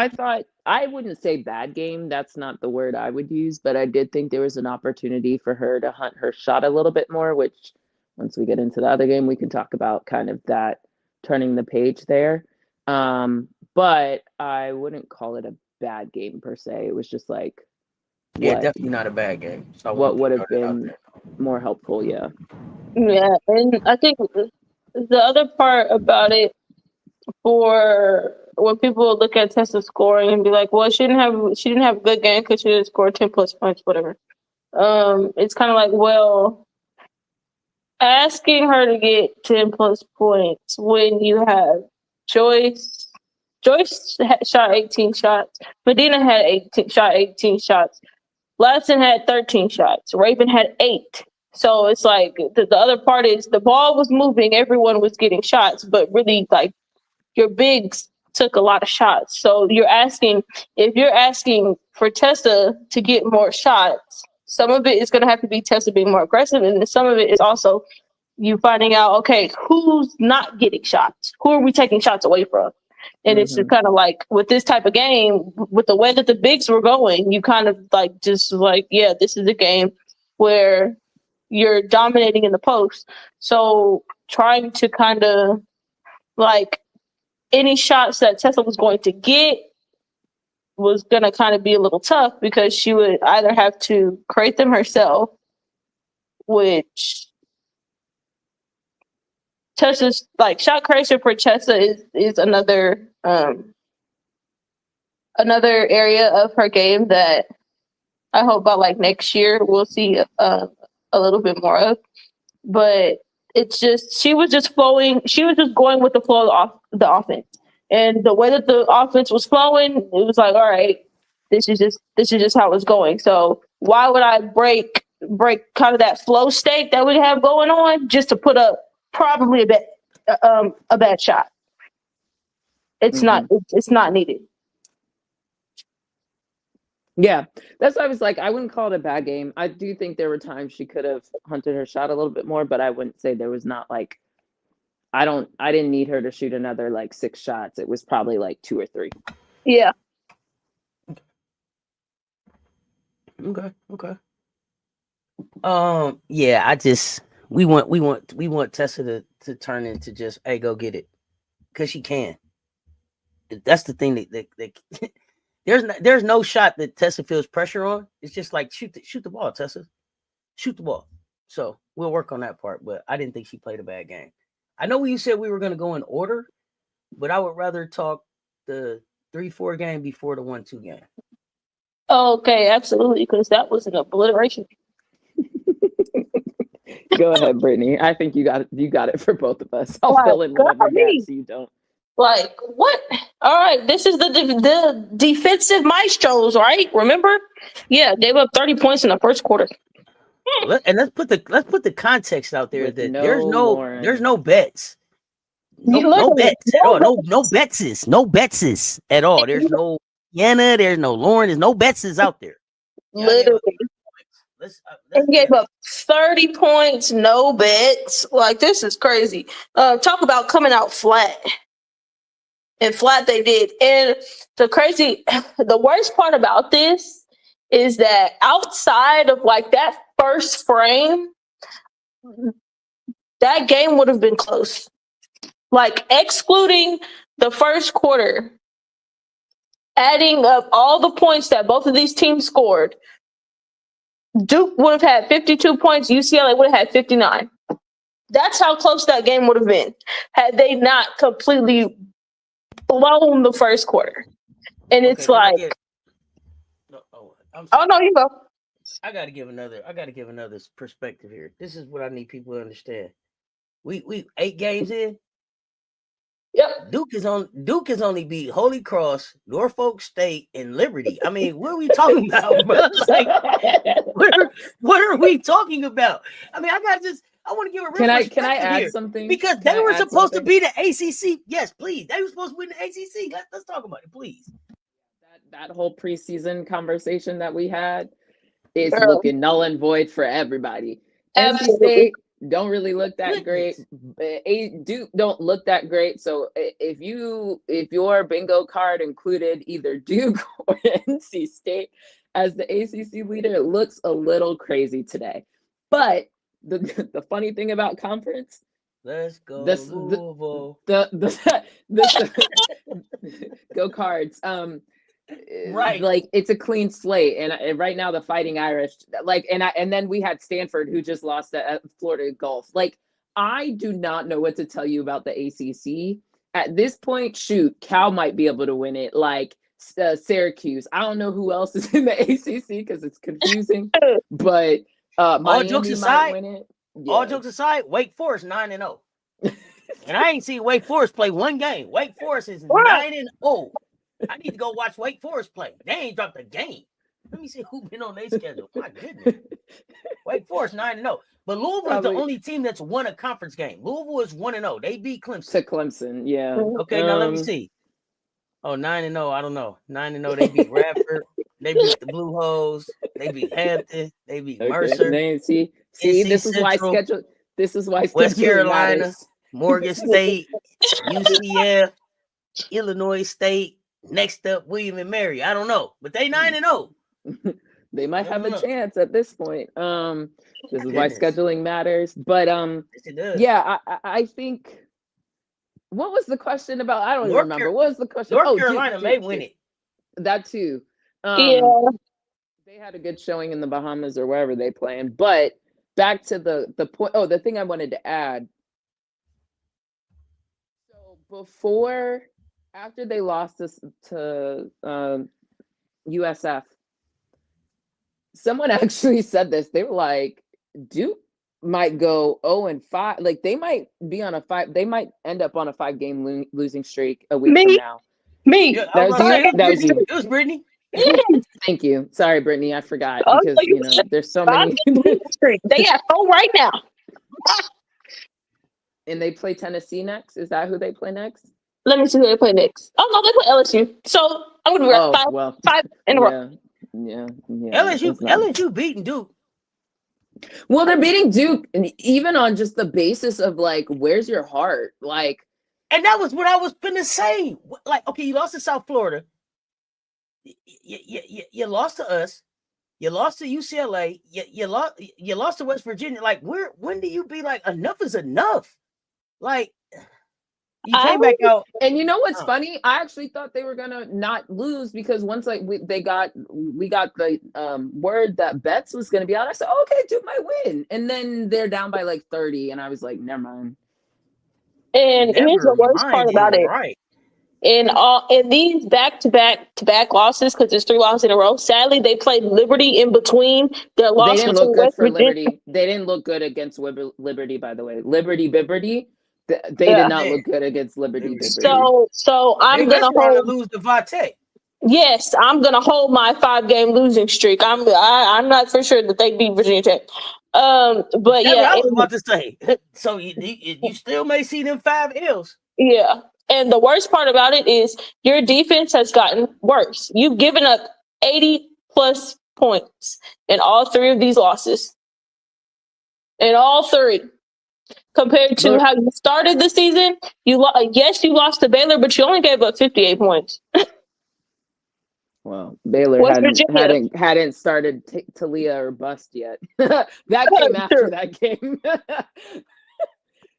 thought I wouldn't say bad game. That's not the word I would use, but I did think there was an opportunity for her to hunt her shot a little bit more, which once we get into the other game, we can talk about kind of that turning the page there. But I wouldn't call it a bad game per se. It was just like, definitely not a bad game. So what would have been more helpful? Yeah. Yeah, and I think the other part about it, for when people look at Tessa's scoring and be like, well, she didn't have a good game because she didn't score 10 plus points, whatever. It's kind of like, well, asking her to get 10 plus points when you have Joyce shot 18 shots, Medina had 18 shots, Latson had 13 shots, Raven had 8. So it's like the other part is the ball was moving, everyone was getting shots, but really like your bigs took a lot of shots. So if you're asking for Tessa to get more shots, some of it is going to have to be Tessa being more aggressive, and then some of it is also you finding out, okay, who's not getting shots? Who are we taking shots away from? And it's kind of like with this type of game, with the way that the bigs were going, you kind of like just like, yeah, this is a game where you're dominating in the post. So trying to kind of like any shots that Tessa was going to get was going to kind of be a little tough because she would either have to create them herself, which Tessa's like shot creation for Tessa is another area of her game that I hope by like next year we'll see a little bit more of. But it's just she was just flowing. She was just going with the flow of the offense, and the way that the offense was flowing, it was like, all right, this is just how it's going. So why would I break kind of that flow state that we have going on just to put up probably a bad shot? It's not needed. Yeah, that's why I was like, I wouldn't call it a bad game. I do think there were times she could have hunted her shot a little bit more, but I wouldn't say there was not like, I didn't need her to shoot another like 6 shots. It was probably like 2 or 3. Yeah. Okay. Yeah, we want Tessa to turn into just, hey, go get it, because she can. That's the thing that there's no shot that Tessa feels pressure on. It's just like shoot the ball, Tessa, shoot the ball. So we'll work on that part. But I didn't think she played a bad game. I know you said we were going to go in order, but I would rather talk the 3-4 game before the 1-2 game. Okay, absolutely, because that was an obliteration. Go ahead, Brittany. I think you got it for both of us. I'll fill in whatever gaps you don't. Like, what? All right, this is the defensive maestros, right? Remember? Yeah, gave up 30 points in the first quarter. And let's put the context out there. With that there's no bets. No bets at all. No betses at all. There's no Yana, there's no Lauren, there's no betses out there. Literally. And gave up 30 points, no bets. Like, this is crazy. Talk about coming out flat. And flat they did. And the worst part about this is that outside of like that first frame, that game would have been close. Like, excluding the first quarter, adding up all the points that both of these teams scored, Duke would have had 52 points, UCLA would have had 59. That's how close that game would have been had they not completely blown the first quarter. And it's like, no, you go. I gotta give another perspective here. This is what I need people to understand. We 8 games in. Yep. Duke has only beat Holy Cross, Norfolk State, and Liberty. I mean, what are we talking about, bro? Like, what are we talking about? I mean, I want to give a real Can I add here something? because they were supposed to be the ACC. Yes, please. They were supposed to win the ACC. Let's talk about it, please. That whole preseason conversation that we had is looking null and void for everybody. NC State don't really look that great. Duke don't look that great. So if your bingo card included either Duke or NC State as the ACC leader, it looks a little crazy today. But the funny thing about conference, let's go Louisville. Go Cards. Right, like it's a clean slate, and right now the Fighting Irish, and then we had Stanford who just lost at Florida Gulf. Like, I do not know what to tell you about the ACC at this point. Shoot, Cal might be able to win it. Like Syracuse, I don't know who else is in the ACC because it's confusing. But Miami might win it. Yeah. All jokes aside, Wake Forest 9-0, and I ain't seen Wake Forest play one game. Wake Forest is 9-0. I need to go watch Wake Forest play. They ain't dropped a game. Let me see who been on their schedule. My goodness. Wake Forest 9-0. But Louisville is the only team that's won a conference game. Louisville is 1-0. They beat Clemson. To Clemson, yeah. Okay, now let me see. Oh, 9-0. I don't know. 9-0. They beat Radford. They beat the Blue Hose. They beat Hampton. They beat Mercer. See, this is why schedule. This is why West Carolina, matters. Morgan State, UCF, Illinois State. Next up, William and Mary. I don't know, but they 9-0. They might have a chance at this point. This is why scheduling matters. But yeah, I think. What was the question about? I don't even remember. What was the question? North Carolina may win it. That too. Yeah. They had a good showing in the Bahamas or wherever they playing. But back to the point. Oh, the thing I wanted to add. So after they lost this to USF, someone actually said this. They were like, Duke might go 0-5. Like, they might be on they might end up on a 5-game losing streak a week from now. Yeah, that was you. It was Brittany. Thank you. Sorry, Brittany. I forgot because there's so many. They have 4 right now. And they play Tennessee next. Is that who they play next? Let me see who they play next. Oh no, they play LSU. So I'm gonna be 5 in a row. Yeah. LSU beating Duke. Well, they're beating Duke, and even on just the basis of like, where's your heart? Like, and that was what I was gonna say. Like, okay, you lost to South Florida. You lost to us. You lost to UCLA. You lost to West Virginia. Like, when do you be like, enough is enough? Like, you came back out. And you know what's funny? I actually thought they were gonna not lose because once we got the word that Betts was gonna be out, I said, oh, okay, Duke might win. And then they're down by like 30, and I was like, never mind. And here's the worst part about it. Right. In these back-to-back losses, because there's 3 losses in a row. Sadly, they played Liberty in between their loss. They didn't look good for Liberty. They didn't look good against Liberty, by the way. Liberty Bibberty. They did not look good against Liberty. So I'm gonna lose to Vate. Yes, I'm gonna hold my 5-game losing streak. I'm not for sure that they beat Virginia Tech. But yeah, I was about to say. So you still may see them 5 L's. Yeah, and the worst part about it is your defense has gotten worse. You've given up 80+ points in all 3 of these losses. In all 3. Compared to how you started the season, you lost to Baylor, but you only gave up 58 points. Well, Baylor hadn't started Talia or bust yet. That came after that game.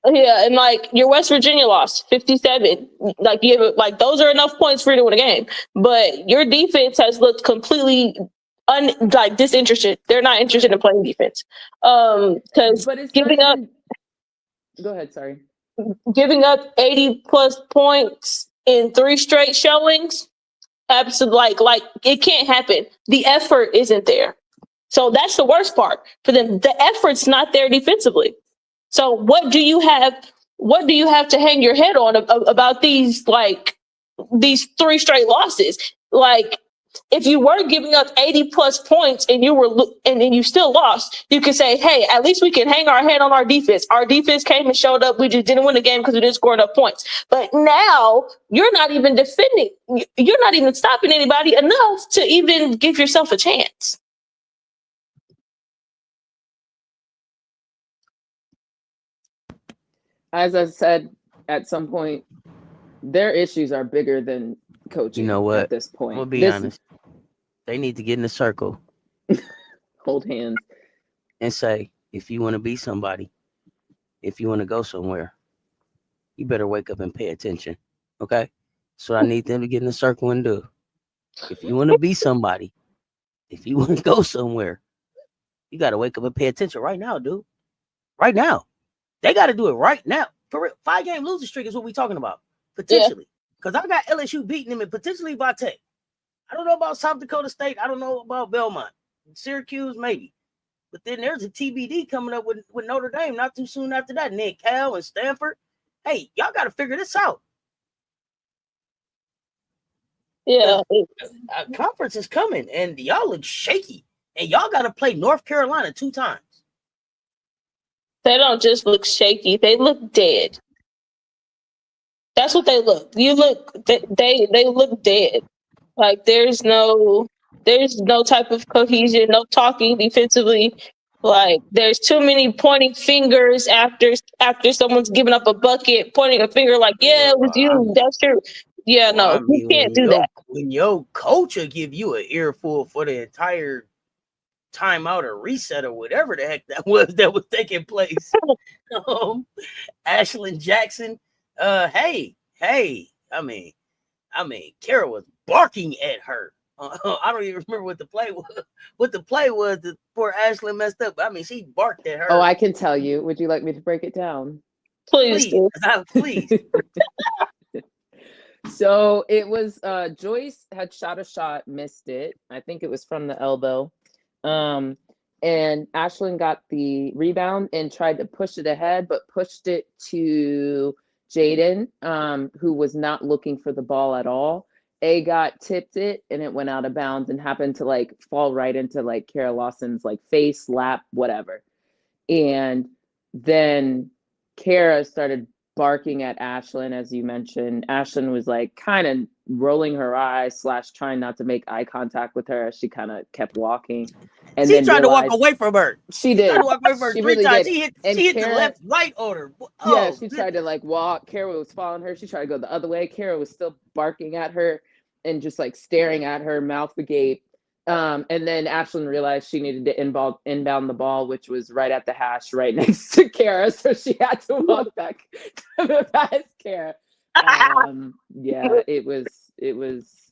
Yeah, and like your West Virginia lost 57. Like those are enough points for you to win a game. But your defense has looked completely disinterested. They're not interested in playing defense. Because giving up. Go ahead, sorry. Giving up 80+ points in 3 straight showings, absolutely, like it can't happen. The effort isn't there. So that's the worst part for them. The effort's not there defensively. So what do you have? what do you have to hang your head on about these 3 straight losses? Like, if you were giving up 80 plus points and then you still lost, you could say, hey, at least we can hang our head on our defense. Our defense came and showed up. We just didn't win the game because we didn't score enough points. But now you're not even defending. You're not even stopping anybody enough to even give yourself a chance. As I said, at some point, their issues are bigger than coaching. You know what? At this point, I'm gonna be honest. They need to get in a circle, hold hands, and say, if you want to be somebody, if you want to go somewhere, you better wake up and pay attention. Okay? So I need them to get in a circle and do. If you want to be somebody, if you want to go somewhere, you got to wake up and pay attention right now, dude. Right now. They got to do it right now. For real, 5-game losing streak is what we're talking about. Potentially. Because I got LSU beating them and potentially by Tech. I don't know about South Dakota State. I don't know about Belmont. Syracuse, maybe. But then there's a TBD coming up with Notre Dame not too soon after that. And then Cal and Stanford. Hey, y'all got to figure this out. Yeah. Conference is coming, and y'all look shaky. And y'all got to play North Carolina 2 times. They don't just look shaky. They look dead. That's what they look. They look dead. Like there's no type of cohesion, no talking defensively. Like there's too many pointing fingers after someone's giving up a bucket, pointing a finger like, yeah, it was you. That's true. Yeah, no, you can't do that. When your coach will give you an earful for the entire timeout or reset or whatever the heck that was taking place. Ashlyn Jackson. Hey. I mean, Kara was barking at her. I don't even remember what the play was. What the play was before Ashlyn messed up. I mean, she barked at her. Oh, I can tell you. Would you like me to break it down? Please. Please. So it was Joyce had shot a shot, missed it. I think it was from the elbow. And Ashlyn got the rebound and tried to push it ahead, but pushed it to Jaden, who was not looking for the ball at all. Tipped it and it went out of bounds and happened to fall right into Kara Lawson's face, lap, whatever. And then Kara started barking at Ashlyn, as you mentioned. Ashlyn was kind of rolling her eyes / trying not to make eye contact with her as she kind of kept walking. And she tried to walk away from her. She did. She tried to walk away from her she 3 really times. Did. She hit Kara, the left, right on her. Oh, yeah, she tried to walk. Kara was following her. She tried to go the other way. Kara was still barking at her and just staring at her, mouth agape. And then Ashlyn realized she needed to inbound the ball, which was right at the hash, right next to Kara. So she had to walk back past Kara. Yeah, it was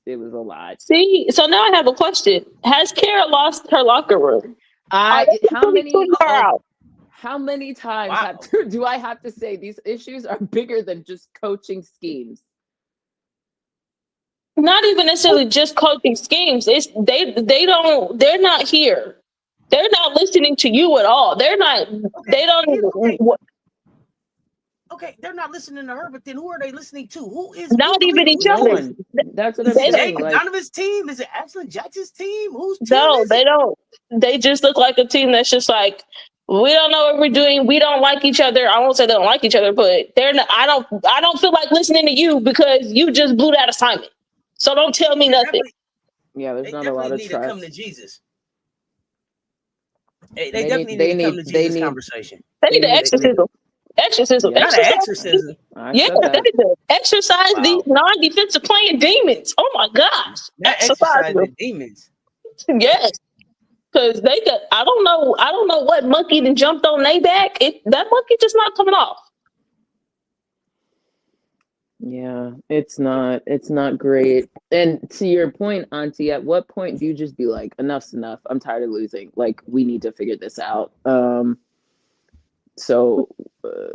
a lot. See, so now I have a question. Has Kara lost her locker room? How many times do I have to say these issues are bigger than just coaching schemes? Not even necessarily just coaching schemes. It's they're not here. They're not listening to you at all. They're not. Okay, they're not listening to her, but then who are they listening to? Who is not even each other? That's what I'm saying. Donovan's team? Is it Ashlyn Jackson's team? Whose team? No, they don't. They just look like a team that's just we don't know what we're doing. We don't like each other. I won't say they don't like each other, but they're not. I don't feel like listening to you because you just blew that assignment. So don't tell me nothing. There's not a lot of trust. They definitely need to come to Jesus. They definitely need to come to Jesus conversation. They need the exorcism. Exorcism. Not an exorcism. Yeah, they need to exercise these non-defensive playing demons. Oh my gosh. Exercise the demons. Yes. Because they got, I don't know what monkey then jumped on their back. That monkey just not coming off. Yeah, it's not great. And to your point, Auntie, at what point do you just be like, enough's enough? I'm tired of losing. We need to figure this out. So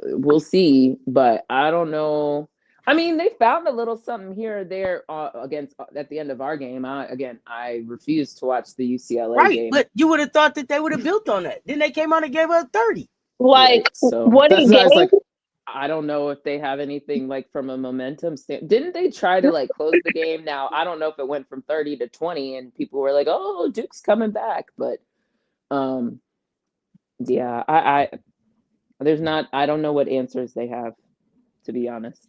we'll see, but I don't know. I mean, they found a little something here or there at the end of our game. I refuse to watch the UCLA game. But you would have thought that they would have built on that. Then they came out and gave us 30. What he gave? I don't know if they have anything like from a momentum stand. Didn't they try to like close the game? Now, I don't know if it went from 30 to 20 and people were like, "Oh, Duke's coming back." But yeah, I don't know what answers they have, to be honest.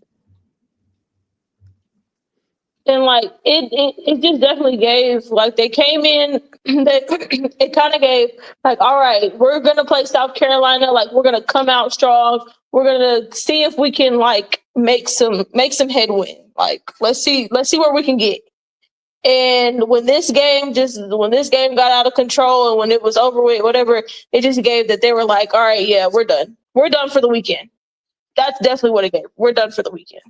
And like it just definitely gave, like, they came in, it kind of gave like, all right, we're gonna play South Carolina, like we're gonna come out strong, we're gonna see if we can like make some headwind, like let's see where we can get. And when this game got out of control and when it was over with, whatever, it just gave that they were like, all right, yeah, we're done for the weekend. That's definitely what it gave. We're done for the weekend.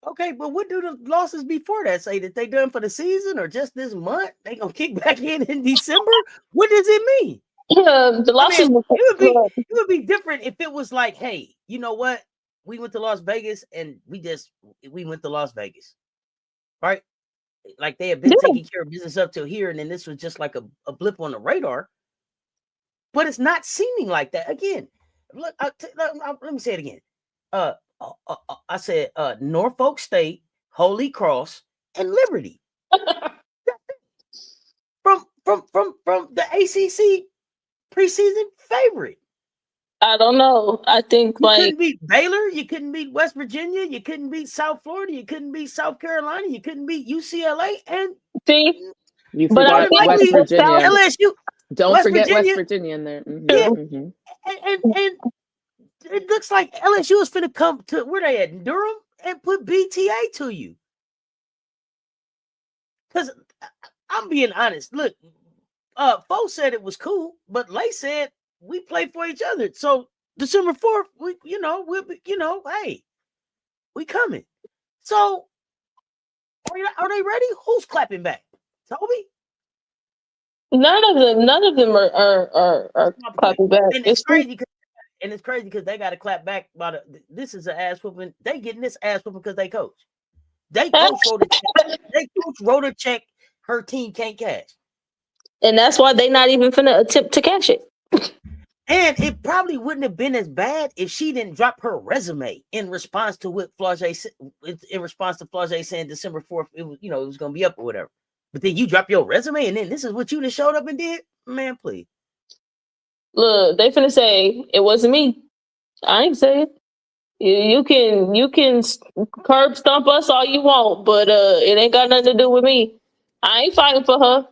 Okay, but what do the losses before that say? That they done for the season or just this month? They gonna kick back in December? What does it mean? The losses. It would be different if it was like, hey, you know what? We went to Las Vegas and we went to Las Vegas, right? Like they have been taking care of business up till here, and then this was just like a blip on the radar. But it's not seeming like that. Again, look, let me say it again. I said Norfolk State, Holy Cross, and Liberty. from the ACC preseason favorite. I don't know. I think you couldn't beat Baylor, you couldn't beat West Virginia, you couldn't beat South Florida, you couldn't beat South Carolina, you couldn't beat UCLA, and you forgot West Virginia. LSU. Don't forget West Virginia in there. Mm-hmm. Yeah. Mm-hmm. And it looks like LSU is finna come to where they at, Durham, and put BTA to you. Because I'm being honest. Look, Fo said it was cool, but Lay said we play for each other. So December 4th, we'll be, hey, we coming. So are they ready? Who's clapping back? Toby? None of them are clapping back. And it's crazy because they got to clap back about it. This is an ass whooping. They getting this ass whooping because they coach. They coach wrote a check her team can't cash. And that's why they not even finna attempt to cash it. And it probably wouldn't have been as bad if she didn't drop her resume in response to what Flage saying December 4th, it was gonna be up or whatever. But then you drop your resume and then this is what you just showed up and did? Man, please. Look, they finna say it wasn't me. I ain't say it. You can curb stomp us all you want, but it ain't got nothing to do with me. I ain't fighting for her.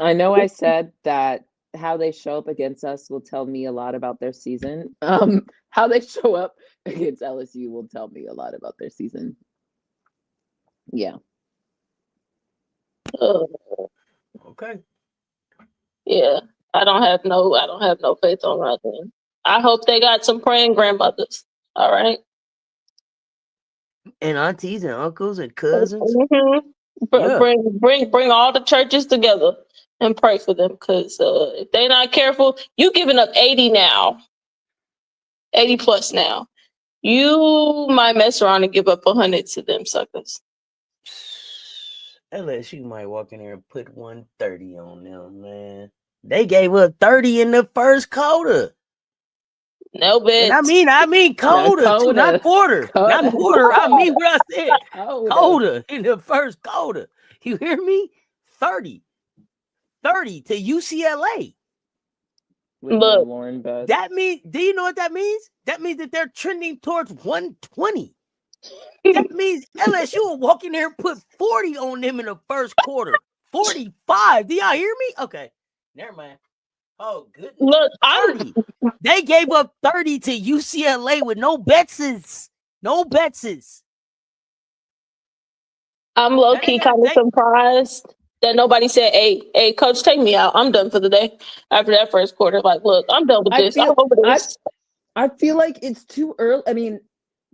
I know I said that how they show up against us will tell me a lot about their season. How they show up against LSU will tell me a lot about their season. Yeah. Okay. Yeah. I don't have no faith on right then. I hope they got some praying grandmothers. All right. And aunties and uncles and cousins. Mm-hmm. Bring all the churches together and pray for them, because if they're not careful, you giving up 80 now, 80 plus now. You might mess around and give up 100 to them suckers. LSU might walk in there and put 130 on them, man. They gave up 30 in the first quarter. No bet. And I mean quarter, too, not quarter. Not quarter. I mean what I said. Quarter in the first quarter. You hear me? 30 to UCLA. Look, Lauren Beth. That means, do you know what that means? That means that they're trending towards 120. That means LSU will walk in there and put 40 on them in the first quarter. 45. Do y'all hear me? Okay. Never mind. Oh, goodness. Look, 30. They gave up 30 to UCLA with no betses. No betses. I'm low-key kind of surprised that nobody said, hey, coach, take me out. I'm done for the day after that first quarter. Like, look, I'm done with this. I'm over this. I feel like it's too early. I mean,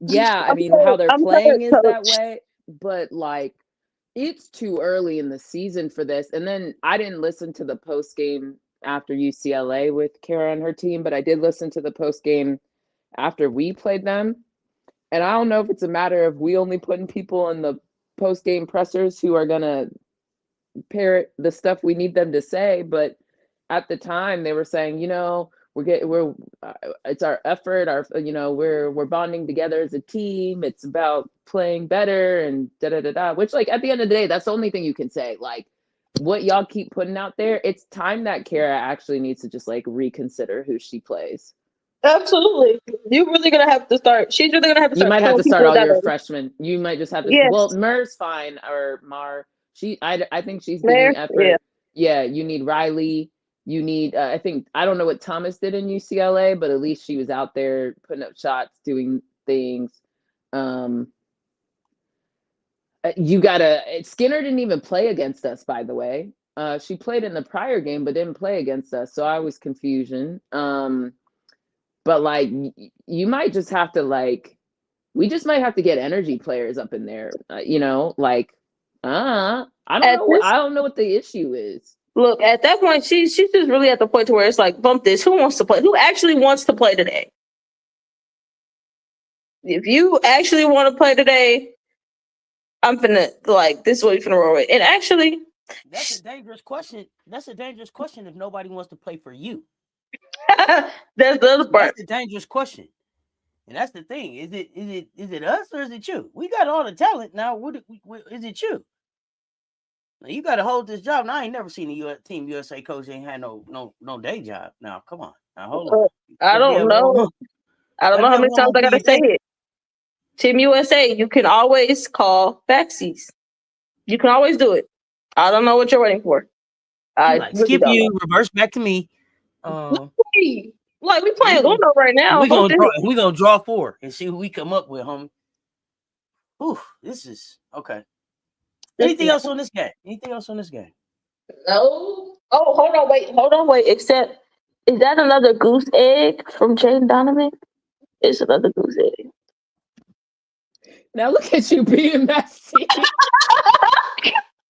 yeah, how they're playing is that way, but like it's too early in the season for this. And then I didn't listen to the post game after UCLA with Kara and her team, but I did listen to the post game after we played them. And I don't know if it's a matter of we only putting people in the post game pressers who are gonna parrot the stuff we need them to say, but at the time they were saying, it's our effort, we're bonding together as a team. It's about playing better and da da da da. Which, like, at the end of the day, that's the only thing you can say. Like, what y'all keep putting out there, it's time that Kara actually needs to just like reconsider who she plays. Absolutely. You're really gonna have to start. She's really gonna have to start. You might have to start all your way. freshmen. You might just have to. Yes. Well, Mer's fine, or Mar. I think she's giving effort. Yeah. You need Riley. You need. I don't know what Thomas did in UCLA, but at least she was out there putting up shots, doing things. You gotta. Skinner didn't even play against us, by the way. She played in the prior game, but didn't play against us, so I was confusion. But like, you might just have to we just might have to get energy players up in there. I don't know what the issue is. Look, at that point, she's just really at the point to where it's like, bump this. Who wants to play? Who actually wants to play today? If you actually want to play today, I'm finna, this is what you're finna roll with. And actually, that's a dangerous question. That's a dangerous question if nobody wants to play for you. that's the other part. That's a dangerous question. And that's the thing. Is it us or is it you? We got all the talent now. What is it you? Now, you got to hold this job. Now, I ain't never seen a Team USA coach ain't had no day job. Now, come on. Now, hold on. I don't know. I don't know how many times I gotta say it. Team USA, you can always call backsies. You can always do it. I don't know what you're waiting for. Skip you, reverse back to me. We playing Uno right now. We gonna draw 4 and see who we come up with, homie. Ooh, this is okay. Anything else on this game? No. Oh, hold on, wait. Except, is that another goose egg from Jane Donovan? It's another goose egg. Now look at you being messy.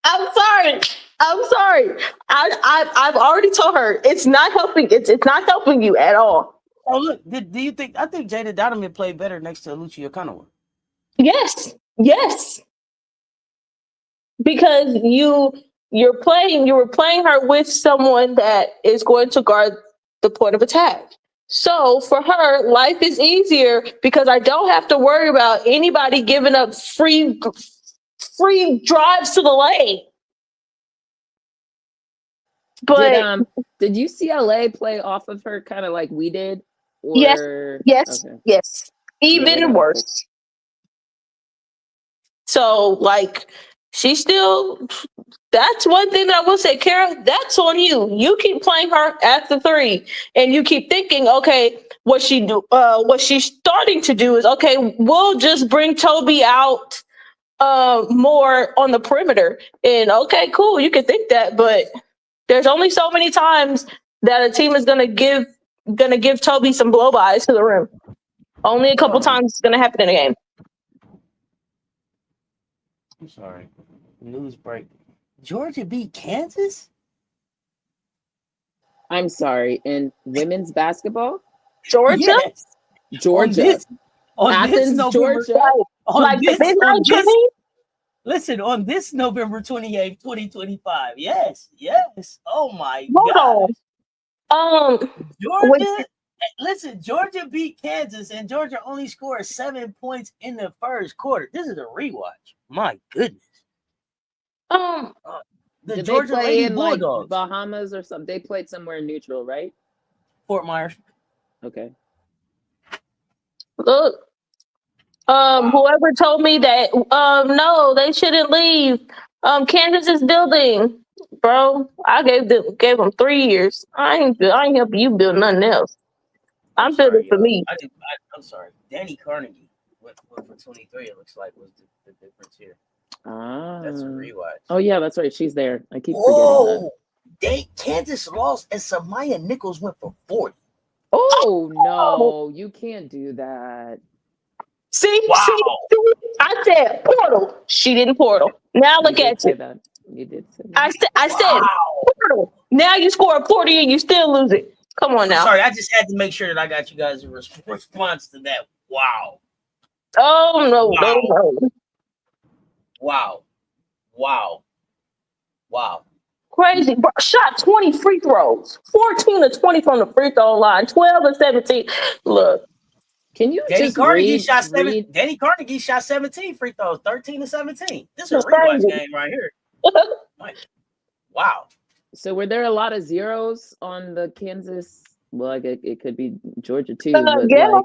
I'm sorry. I've already told her it's not helping. It's not helping you at all. Oh look, do you think? I think Jada Donovan played better next to Lucia Kanawa. Yes. Because you were playing her with someone that is going to guard the point of attack. So for her, life is easier because I don't have to worry about anybody giving up free drives to the lane. But did UCLA play off of her kind of like we did? Yes. Okay. Yes. Even worse. So she's still. That's one thing that I will say, Kara. That's on you. You keep playing her at the 3, and you keep thinking, okay, what she's starting to do is, okay, we'll just bring Toby out more on the perimeter. And okay, cool, you can think that, but there's only so many times that a team is gonna give Toby some blow-bys to the rim. Only a couple times it's gonna happen in a game. I'm sorry. News break. Georgia beat Kansas? I'm sorry. In women's basketball? Georgia? Yes. Georgia. Athens, Georgia. Listen, on this November 28th, 2025. Yes. Oh my God. Georgia. Listen, Georgia beat Kansas, and Georgia only scored 7 points in the first quarter. This is a rewatch. My goodness. The Georgia Lady Bulldogs, Bahamas or something. They played somewhere neutral, right? Fort Myers. Okay. Look, whoever told me that, no, they shouldn't leave. Kansas is building, bro. I gave them 3 years. I ain't helping you build nothing else. I'm building for me. I'm sorry. Danny Carnegie went for 23. It looks like was the difference here. That's a rewatch. Oh yeah, that's right. She's there. I keep forgetting that. Kansas lost and Samaya Nichols went for 40. Oh no, you can't do that. See, I said portal. She didn't portal. Now look at you. You did say that. I said portal. Now you score 40 and you still lose it. Come on now. Sorry, I just had to make sure that I got you guys a response to that. Wow. Oh no. Wow. Crazy. Bro, shot 20 free throws. 14 to 20 from the free throw line. 12 and 17. Look. Can you Danny just Carnegie read? Danny Carnegie shot 17 free throws, 13 to 17. This is a That's rewatch crazy. game right here. Wow. So were there a lot of zeros on the Kansas? Well, like it could be Georgia too, but yeah.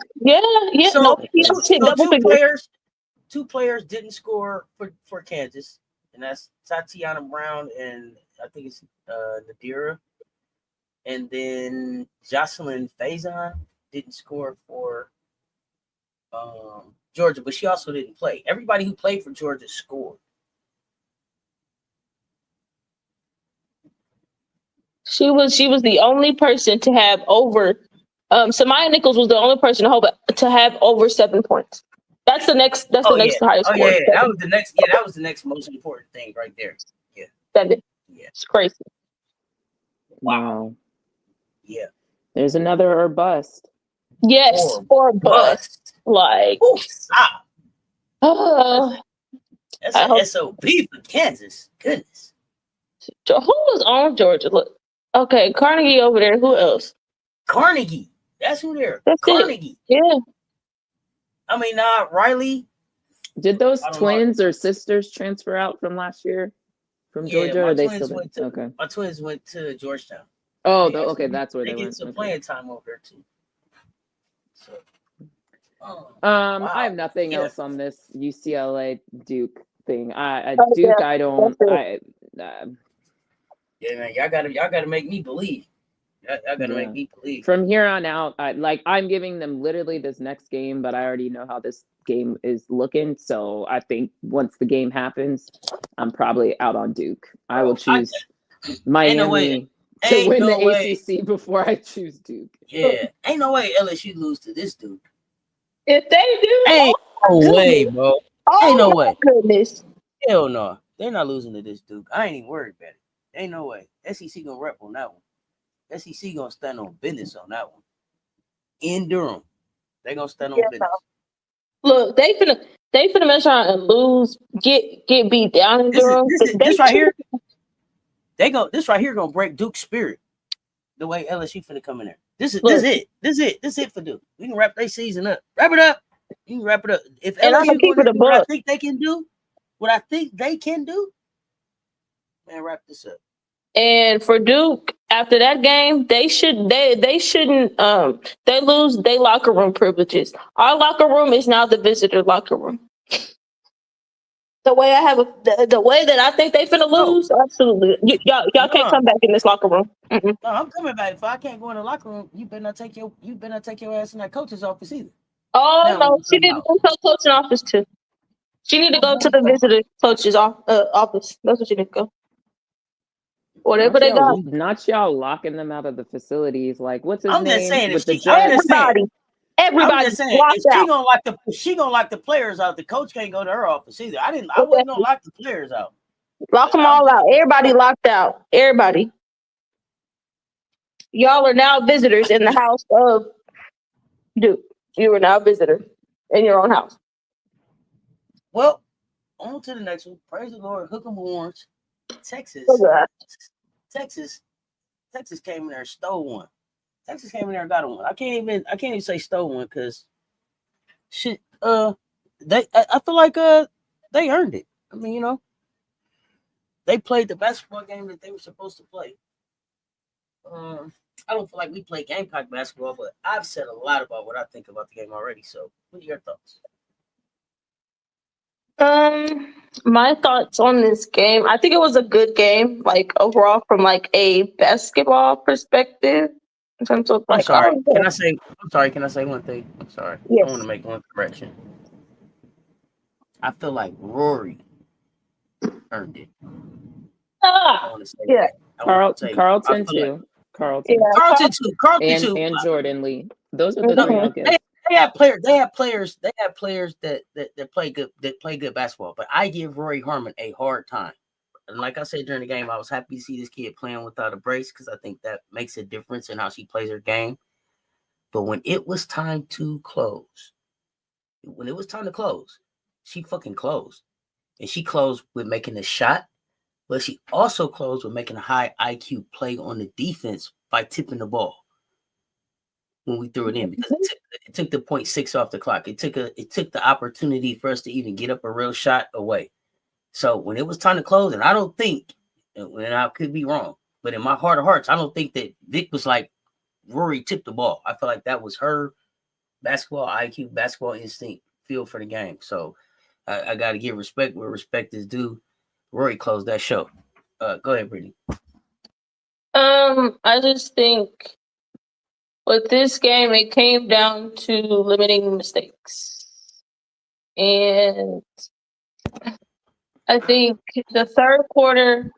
So, No, he hit double figures. two players didn't score for Kansas, and that's Tatiana Brown and I think it's Nadira. And then Jocelyn Faison didn't score for Georgia, but she also didn't play. Everybody who played for Georgia scored. She was the only person to have over. Samaya Nichols was the only person to have over 7 points. That's the next. That's the next highest score. Yeah. That was the next. Yeah, that was the next most important thing right there. Yeah. 7. Yeah. It's crazy. Wow. Yeah. There's another or bust. Yes, or bust. Like. Ooh, stop. That's an SOB for Kansas. Goodness. Who was on Georgia? Look. Okay, Carnegie over there. Who else? Carnegie. That's who they're. That's Carnegie. It. Yeah. I mean, Riley. Did those twins or sisters transfer out from last year from Georgia? Or they still did? Okay. My twins went to Georgetown. Oh, okay. That's where they went. Get some playing time over there too. So, wow. I have nothing else on this UCLA Duke thing. Duke. I don't. Yeah, man, y'all gotta make me believe. Y'all gotta make me believe. From here on out, I'm giving them literally this next game, but I already know how this game is looking. So I think once the game happens, I'm probably out on Duke. I will choose Miami to win the ACC before I choose Duke. Yeah, ain't no way LSU lose to this Duke. If they do, ain't no way, bro. Ain't no way. Goodness. Hell no, they're not losing to this Duke. I ain't even worried about it. Ain't no way. SEC gonna rep on that one. SEC gonna stand on business on that one. In Durham, they gonna stand on business. Look, they finna mess around and lose, get beat down in Durham. This right here, this right here gonna break Duke's spirit. The way LSU finna come in there. This is it for Duke. We can wrap their season up. Wrap it up. You can wrap it up. If LSU do what I think they can do, man, wrap this up. And for Duke, after that game, they shouldn't they lose their locker room privileges. Our locker room is now the visitor locker room. The way the way that I think they finna lose, absolutely. Y'all can't come back in this locker room. No, I'm coming back. If I can't go in the locker room, you better not take your ass in that coach's office either. Oh no, she didn't go to the coaching office too. She need to go to the visitor coach's office. That's what she need to go. Whatever they got. Not y'all locking them out of the facilities. Like, what's his name? I'm just saying, everybody. She gonna lock the players out. The coach can't go to her office either. I wasn't gonna lock the players out. Lock them all out. Everybody locked out. Everybody. Y'all are now visitors in the house of Duke. You are now a visitor in your own house. Well, on to the next one. Praise the Lord. Hook 'em horns. Texas came in there and stole one. Texas came in there and got one. I can't even say stole one because shit. I feel like they earned it. I mean, they played the basketball game that they were supposed to play. I don't feel like we play Gamecock basketball, but I've said a lot about what I think about the game already. So, what are your thoughts? My thoughts on this game. I think it was a good game, like overall from like a basketball perspective. In terms of like, I'm sorry. Can I say one thing? I'm sorry. Yes. I want to make one correction. I feel like Rory earned it. I want to say that. Carlton too. Carlton too. And Jordan Lee. Those are the three I'll give. They have players that play good basketball, but I give Rory Harmon a hard time. And like I said during the game, I was happy to see this kid playing without a brace because I think that makes a difference in how she plays her game. But when it was time to close, she fucking closed. And she closed with making a shot, but she also closed with making a high IQ play on the defense by tipping the ball when we threw it in, because it took the 0.6 off the clock. It took the opportunity for us to even get up a real shot away. So when it was time to close, and I don't think, and I could be wrong, but in my heart of hearts, I don't think that Vic was like, Rory tipped the ball. I feel like that was her basketball IQ, basketball instinct, feel for the game. So I got to give respect where respect is due. Rory closed that show. Go ahead, Brittany. I just think with this game, it came down to limiting mistakes. And I think the third quarter,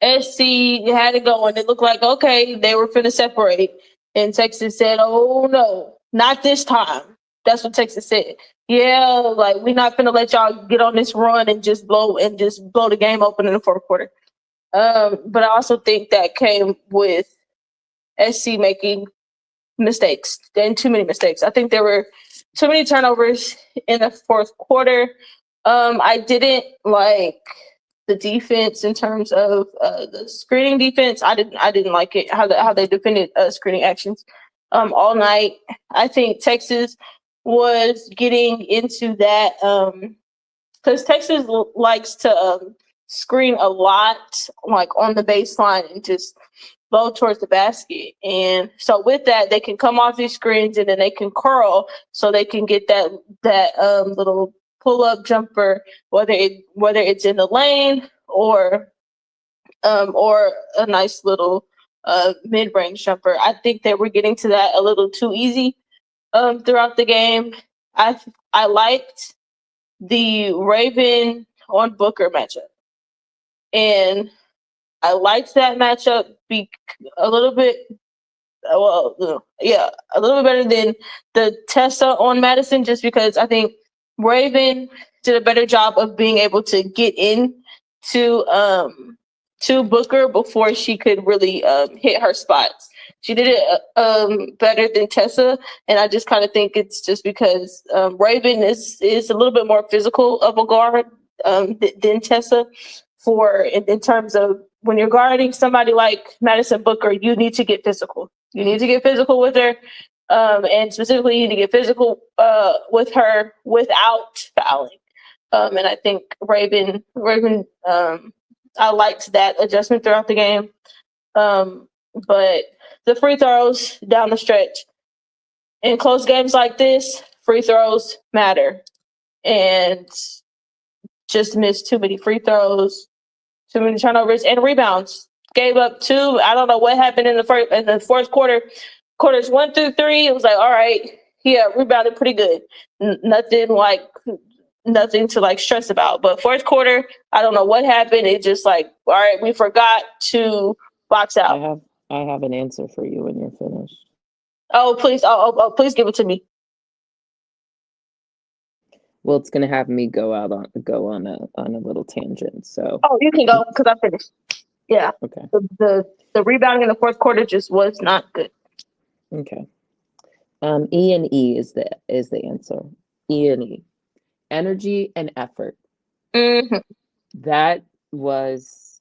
SC had it going. It looked like, okay, they were finna separate. And Texas said, oh, no, not this time. That's what Texas said. Yeah, like, we're not finna let y'all get on this run and just blow the game open in the fourth quarter. But I also think that came with SC making mistakes and too many mistakes. I think there were too many turnovers in the fourth quarter. I didn't like the defense in terms of the screening defense. I didn't like it how they defended screening actions all night. I think Texas was getting into that because Texas likes to screen a lot, like on the baseline and just blow towards the basket. And so with that, they can come off these screens and then they can curl so they can get that little pull-up jumper, whether it's in the lane or a nice little mid-range jumper. I think that we're getting to that a little too easy throughout the game. I liked the Raven on Booker matchup, and I liked that matchup a little bit better than the Tessa on Madison, just because I think Raven did a better job of being able to get in to Booker before she could really hit her spots. She did it better than Tessa, and I just kind of think it's just because Raven is a little bit more physical of a guard than Tessa. In terms of when you're guarding somebody like Madison Booker, you need to get physical. You need to get physical with her, and specifically, you need to get physical with her without fouling. And I think Raven, I liked that adjustment throughout the game. But the free throws down the stretch in close games like this, free throws matter, and just missed too many free throws, too many turnovers, and rebounds. Gave up 2. I don't know what happened in the fourth quarter. Quarters 1 through 3, it was like, all right, yeah, rebounded pretty good. Nothing to like stress about. But fourth quarter, I don't know what happened. It just like, all right, we forgot to box out. I have an answer for you when you're finished. Oh, please. Oh, please give it to me. Well, it's gonna have me go on a little tangent. So. Oh, you can go because I finished. Yeah. Okay. The rebounding in the fourth quarter just was not good. Okay. E&E is the answer. E&E. Energy and effort. Mm-hmm. That was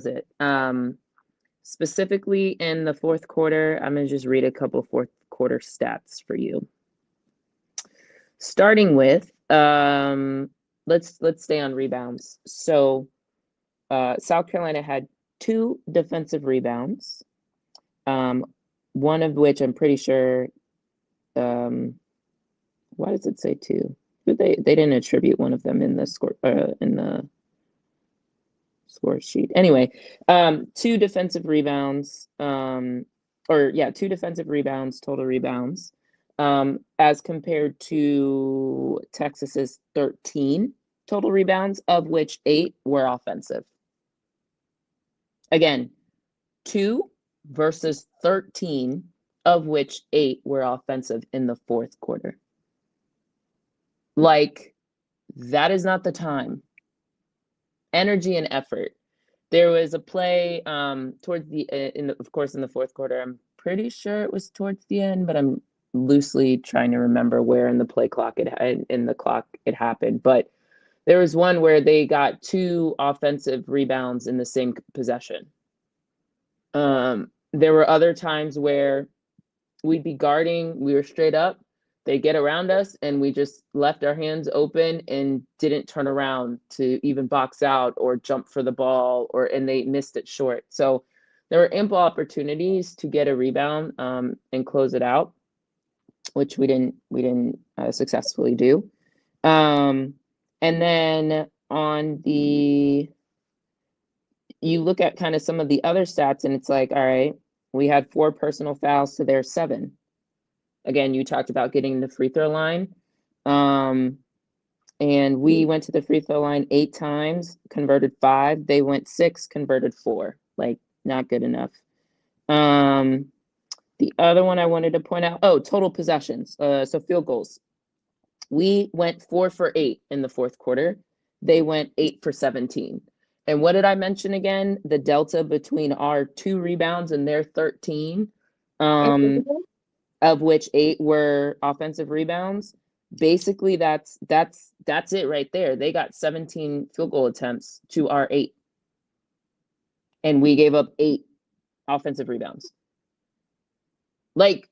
it. Specifically in the fourth quarter, I'm gonna just read a couple fourth quarter stats for you. Starting with let's stay on rebounds. So South Carolina had 2 defensive rebounds, one of which I'm pretty sure. Why does it say 2? They didn't attribute one of them in the score sheet. Anyway, 2 defensive rebounds, 2 defensive rebounds, total rebounds, as compared to Texas's 13 total rebounds, of which 8 were offensive. Again, 2 versus 13, of which 8 were offensive in the fourth quarter. Like, that is not the time. Energy and effort. There was a play towards in the fourth quarter. I'm pretty sure it was towards the end, but I'm loosely trying to remember where in the play clock it happened. But There was one where they got 2 offensive rebounds in the same possession. There were other times where we'd be guarding, we were straight up, they get around us, and we just left our hands open and didn't turn around to even box out or jump for the ball, and they missed it short. So there were ample opportunities to get a rebound and close it out, which we didn't successfully do. And then you look at kind of some of the other stats, and it's like, all right, we had 4 personal fouls to their 7. Again, you talked about getting the free throw line. And we went to the free throw line 8 times, converted 5. They went 6, converted 4. Like, not good enough. The other one I wanted to point out, total possessions. So field goals. We went 4 for 8 in the fourth quarter. They went 8 for 17. And what did I mention again? The delta between our 2 rebounds and their 13, of which 8 were offensive rebounds. Basically, that's it right there. They got 17 field goal attempts to our 8. And we gave up 8 offensive rebounds. Like,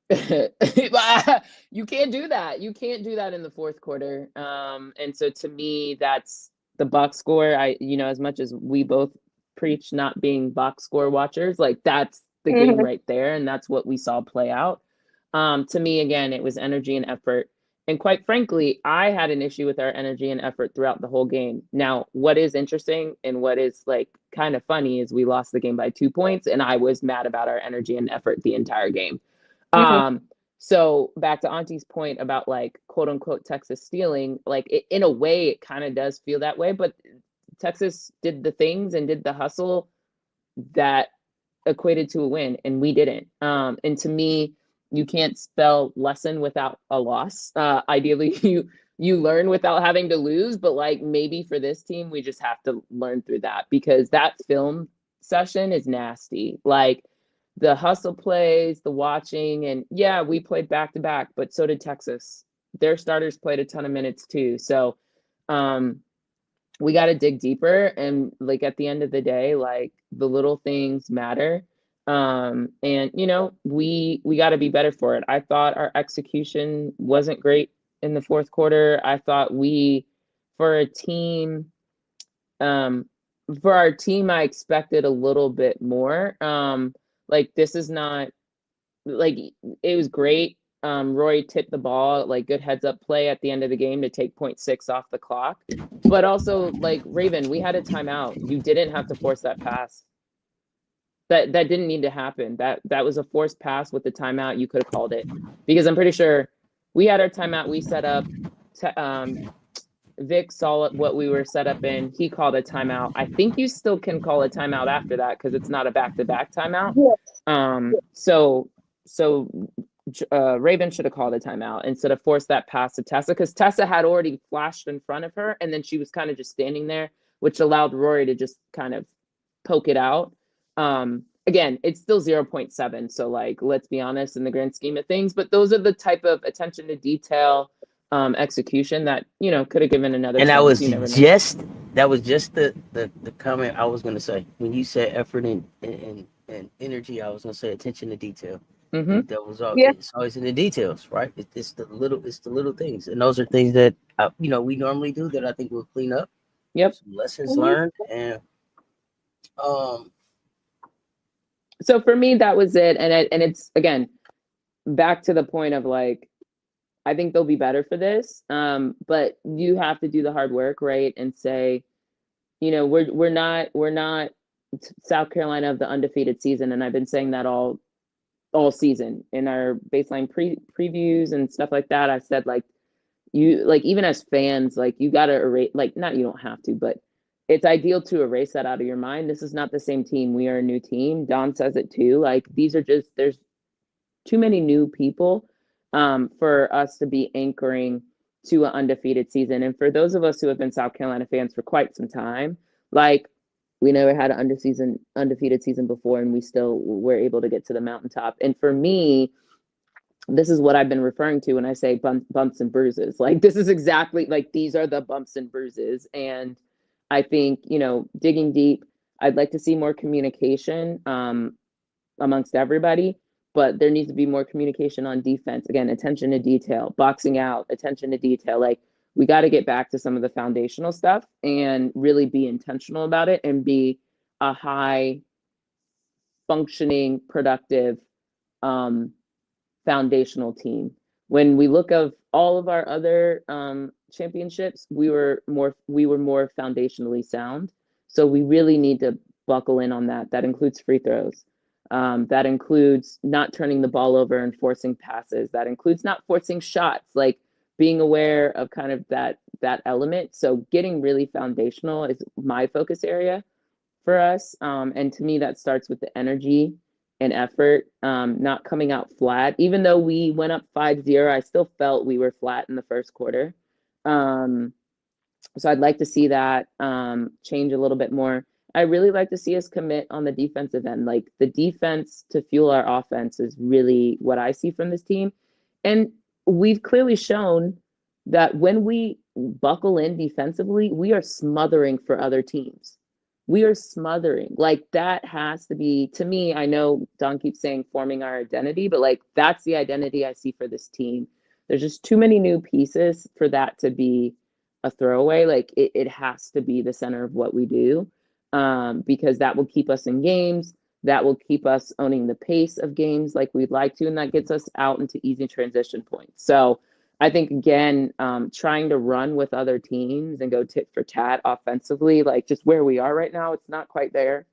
you can't do that. You can't do that in the fourth quarter. And so to me, that's the box score. As much as we both preach not being box score watchers, like, that's the game right there. And that's what we saw play out. To me, again, it was energy and effort. And quite frankly, I had an issue with our energy and effort throughout the whole game. Now, what is interesting and what is like kind of funny is we lost the game by 2 points, and I was mad about our energy and effort the entire game. So back to Auntie's point about, like, quote unquote Texas stealing, like, in a way it kind of does feel that way, but Texas did the things and did the hustle that equated to a win, and we didn't. And to me, you can't spell lesson without a loss. Ideally, you learn without having to lose, but, like, maybe for this team, we just have to learn through that, because that film session is nasty. Like, the hustle plays, the watching, and yeah, we played back to back, but so did Texas. Their starters played a ton of minutes too. So we got to dig deeper, and, like, at the end of the day, like, the little things matter. And we got to be better for it. I thought our execution wasn't great in the fourth quarter. I thought for our team, I expected a little bit more. Like, this is not, like, it was great. Roy tipped the ball, like, good heads up play at the end of the game to take 0.6 off the clock. But also, like, Raven, we had a timeout. You didn't have to force that pass. That didn't need to happen. That was a forced pass with the timeout. You could have called it, because I'm pretty sure we had our timeout. We set up. Vic saw what we were set up in. He called a timeout. I think you still can call a timeout after that, because it's not a back-to-back timeout. So Raven should have called a timeout instead of force that pass to Tessa, because Tessa had already flashed in front of her, and then she was kind of just standing there, which allowed Rory to just kind of poke it out. Again, it's still 0.7. So, like, let's be honest in the grand scheme of things, but those are the type of attention to detail, execution that, could have given another. And chance. that was just the comment I was going to say. When you said effort and energy, I was going to say attention to detail. That was all. Yeah. It's always in the details, right? It's the little things, and those are things that we normally do that I think we'll clean up. Yep. Some lessons learned, and So for me, that was it, and it's, again, back to the point of, like, I think they'll be better for this, but you have to do the hard work, right? And say, we're not South Carolina of the undefeated season, and I've been saying that all season in our baseline previews and stuff like that. I've said, like, even as fans, like, you got to erase, like, not, you don't have to, but it's ideal to erase that out of your mind. This is not the same team. We are a new team. Don says it too. Like, there's too many new people for us to be anchoring to an undefeated season. And for those of us who have been South Carolina fans for quite some time, like, we never had an undefeated season before, and we still were able to get to the mountaintop. And for me, this is what I've been referring to when I say bumps and bruises. Like, this is exactly like, these are the bumps and bruises. And I think, digging deep, I'd like to see more communication amongst everybody, but there needs to be more communication on defense. Again, attention to detail, boxing out, attention to detail. Like, we got to get back to some of the foundational stuff and really be intentional about it and be a high functioning, productive, foundational team. When we look of all of our other championships, we were more foundationally sound. So we really need to buckle in on that. That includes free throws. That includes not turning the ball over and forcing passes. That includes not forcing shots, like being aware of kind of that element. So getting really foundational is my focus area for us. And to me, that starts with the energy and effort, not coming out flat. Even though we went up 5-0, I still felt we were flat in the first quarter. So I'd like to see that change a little bit more. I really like to see us commit on the defensive end. Like, the defense to fuel our offense is really what I see from this team. And we've clearly shown that when we buckle in defensively, we are smothering for other teams. We are smothering. Like, that has to be, to me, I know Don keeps saying forming our identity, but like, that's the identity I see for this team. There's just too many new pieces for that to be a throwaway. Like, it has to be the center of what we do, because that will keep us in games. That will keep us owning the pace of games like we'd like to, and that gets us out into easy transition points. So I think, again, trying to run with other teams and go tit for tat offensively, like just where we are right now, it's not quite there.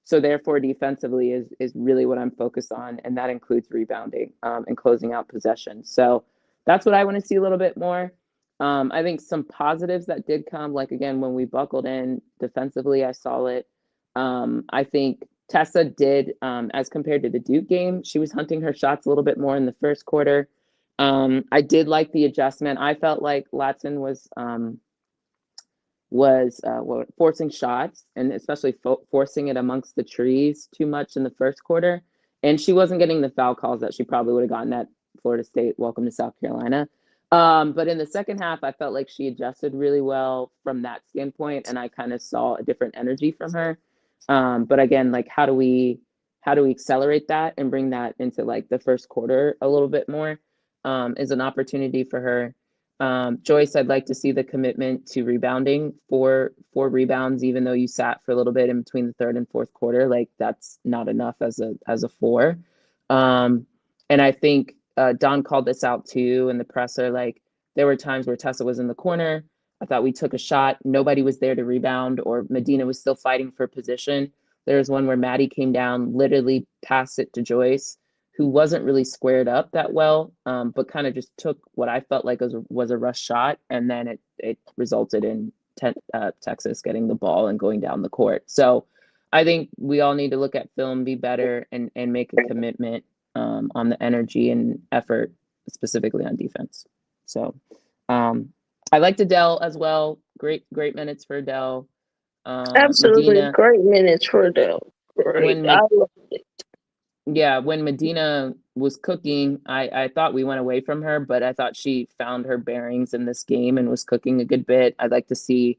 So therefore, defensively is really what I'm focused on, and that includes rebounding and closing out possessions. So that's what I want to see a little bit more. I think some positives that did come, like, again, when we buckled in defensively, I saw it. I think Tessa did, as compared to the Duke game, she was hunting her shots a little bit more in the first quarter. I did like the adjustment. I felt like Latson was forcing shots, and especially forcing it amongst the trees too much in the first quarter. And she wasn't getting the foul calls that she probably would have gotten at Florida State. Welcome to South Carolina. But in the second half, I felt like she adjusted really well from that standpoint, and I kind of saw a different energy from her. But again, like, how do we accelerate that and bring that into like the first quarter a little bit more? Is an opportunity for her. Joyce, I'd like to see the commitment to rebounding, four rebounds, even though you sat for a little bit in between the third and fourth quarter. Like, that's not enough as a 4. And I think Don called this out too in the presser. Like, there were times where Tessa was in the corner. I thought we took a shot. Nobody was there to rebound, or Medina was still fighting for position. There was one where Maddie came down, literally passed it to Joyce, who wasn't really squared up that well, but kind of just took what I felt like was a rush shot, and then it resulted in Texas getting the ball and going down the court. So I think we all need to look at film, be better, and make a commitment on the energy and effort, specifically on defense. So I liked Adele as well. Great minutes for Adele. Absolutely, Medina, great minutes for Adele. Great. I loved it. Yeah, when Medina was cooking, I thought we went away from her, but I thought she found her bearings in this game and was cooking a good bit. I'd like to see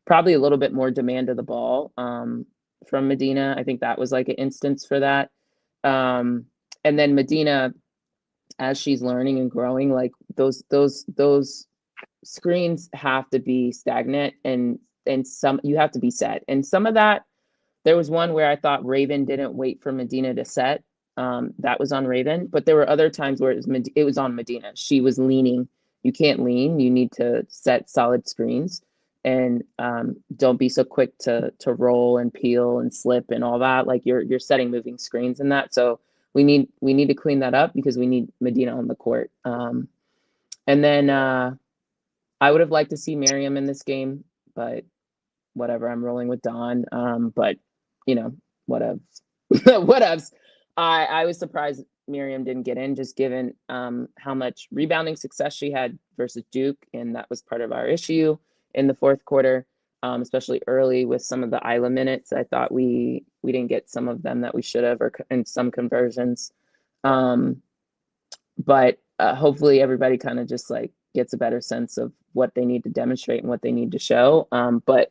probably a little bit more demand of the ball from Medina. I think that was like an instance for that. And then Medina, as she's learning and growing, like those screens have to be stagnant, and some you have to be set. And some of that, there was one where I thought Raven didn't wait for Medina to set. That was on Raven, but there were other times where it was on Medina. She was leaning. You can't lean. You need to set solid screens, and don't be so quick to roll and peel and slip and all that. Like, you're setting moving screens and that. So we need to clean that up, because we need Medina on the court. And then I would have liked to see Miriam in this game, but whatever. I'm rolling with Don. But whatevs. Whatevs. I was surprised Miriam didn't get in, just given how much rebounding success she had versus Duke, and that was part of our issue in the fourth quarter, especially early with some of the Isla minutes. I thought we didn't get some of them that we should have, or in some conversions. But hopefully everybody kind of just like gets a better sense of what they need to demonstrate and what they need to show. But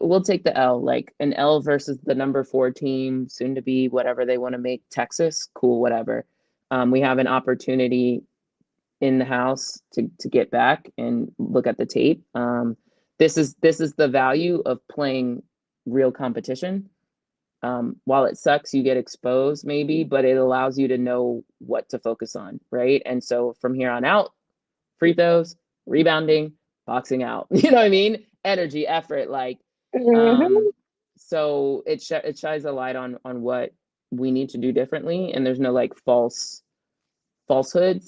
we'll take the L, like an L versus the number 4 team, soon to be whatever they want to make Texas. Cool, whatever. We have an opportunity in the house to get back and look at the tape. This is the value of playing real competition. While it sucks, you get exposed maybe, but it allows you to know what to focus on, right? And so from here on out, free throws, rebounding, boxing out. You know what I mean? Energy, effort, like. So it shines a light on what we need to do differently, and there's no like falsehoods.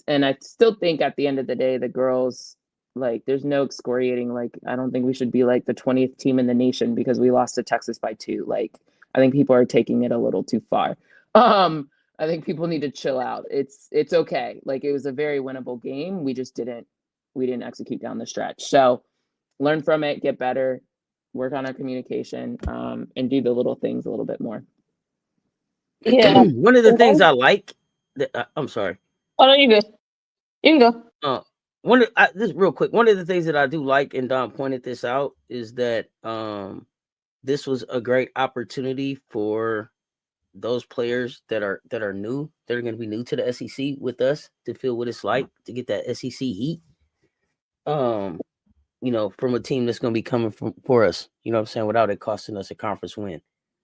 And I still think at the end of the day, the girls, like, there's no excoriating. Like, I don't think we should be like the 20th team in the nation because we lost to Texas by 2. Like, I think people are taking it a little too far. I think people need to chill out. It's okay. Like, it was a very winnable game. We just didn't execute down the stretch. So learn from it, get better, work on our communication, and do the little things a little bit more. Yeah. One of the things I like, I'm sorry. Oh no, you good. You can go. This real quick. One of the things that I do like, and Don pointed this out, is that this was a great opportunity for those players that are new, that are going to be new to the SEC with us, to feel what it's like to get that SEC heat. From a team that's going to be coming for us, you know what I'm saying, without it costing us a conference win.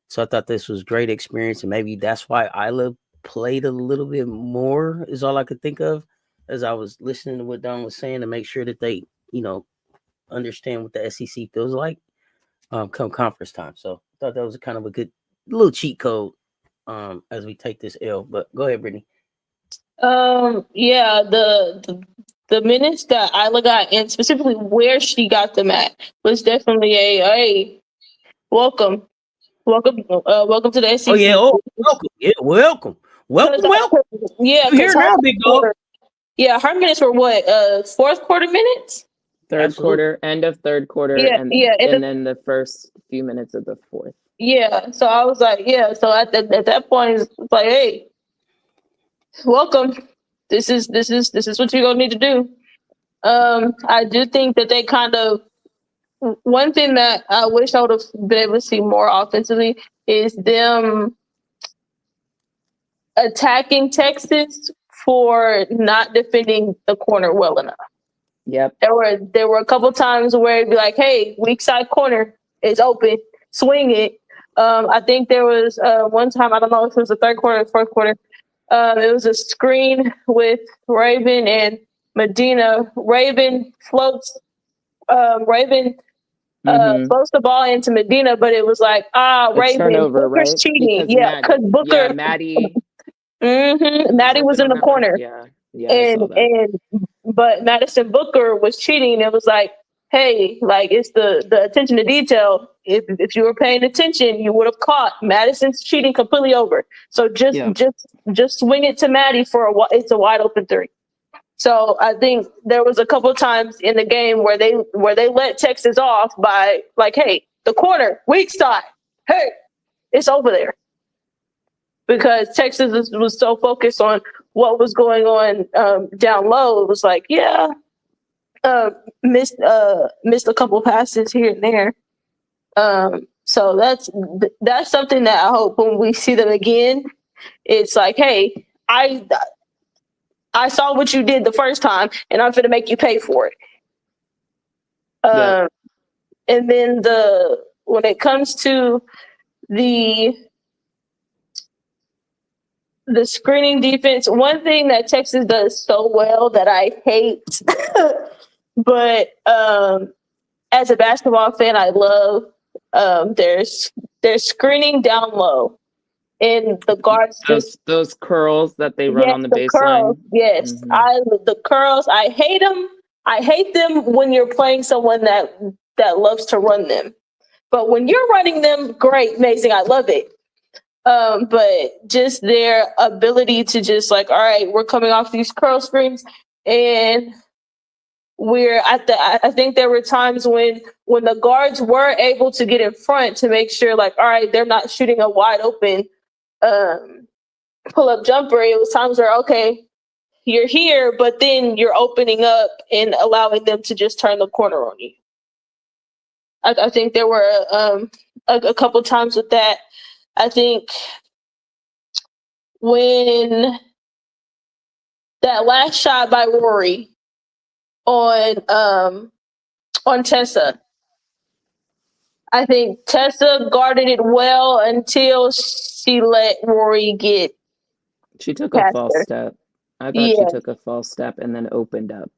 So I thought this was a great experience, and maybe that's why Isla played a little bit more, is all I could think of as I was listening to what Don was saying, to make sure that they, understand what the SEC feels like come conference time. So I thought that was kind of a good little cheat code as we take this L. But go ahead, Brittany. Yeah, the minutes that Isla got, and specifically where she got them at, was definitely a welcome to the SEC. Oh yeah, welcome. Yeah, welcome. Yeah, you here now, big dog. Yeah, her minutes were what? Fourth quarter minutes. Third quarter, end of third quarter, and then the first few minutes of the fourth. Yeah, so I was like, so at that point, it's like, hey, welcome. This is what you're gonna need to do. I do think that they kind of, one thing that I wish I would have been able to see more offensively is them attacking Texas for not defending the corner well enough. Yep. There were a couple times where it'd be like, hey, weak side corner is open, swing it. I think there was one time, I don't know if it was the third quarter or fourth quarter, it was a screen with Raven and Medina. Raven floats the ball into Medina, but it was like, Raven, turnover, Booker's right? cheating. Because Booker. Yeah, Maddie. Maddie was in the corner. Yeah. But Madison Booker was cheating. It was like, hey, like, it's the attention to detail. If you were paying attention, you would have caught Madison's cheating completely over. So just swing it to Maddie for it's a wide open 3. So I think there was a couple of times in the game where they let Texas off by like, hey, the corner, weak side, hey, it's over there. Because Texas was so focused on what was going on down low, it was like, missed a couple passes here and there. So that's something that I hope when we see them again, it's like, hey, I saw what you did the first time, and I'm going to make you pay for it. And then when it comes to the screening defense, one thing that Texas does so well that I hate, but as a basketball fan, I love their screening down low. And the guards those curls that they run on the baseline. Curls, yes. The curls, I hate them. I hate them when you're playing someone that loves to run them. But when you're running them, great, amazing, I love it. But just their ability to just like, all right, we're coming off these curl screens, and I think there were times when the guards were able to get in front to make sure, like, all right, they're not shooting a wide open pull-up jumper. It was times where, okay, you're here, but then you're opening up and allowing them to just turn the corner on you. I think there were a couple times with that. I think when that last shot by Rory on Tessa, I think Tessa guarded it well until she let Rory get. She took a false step. I thought she took a false step and then opened up.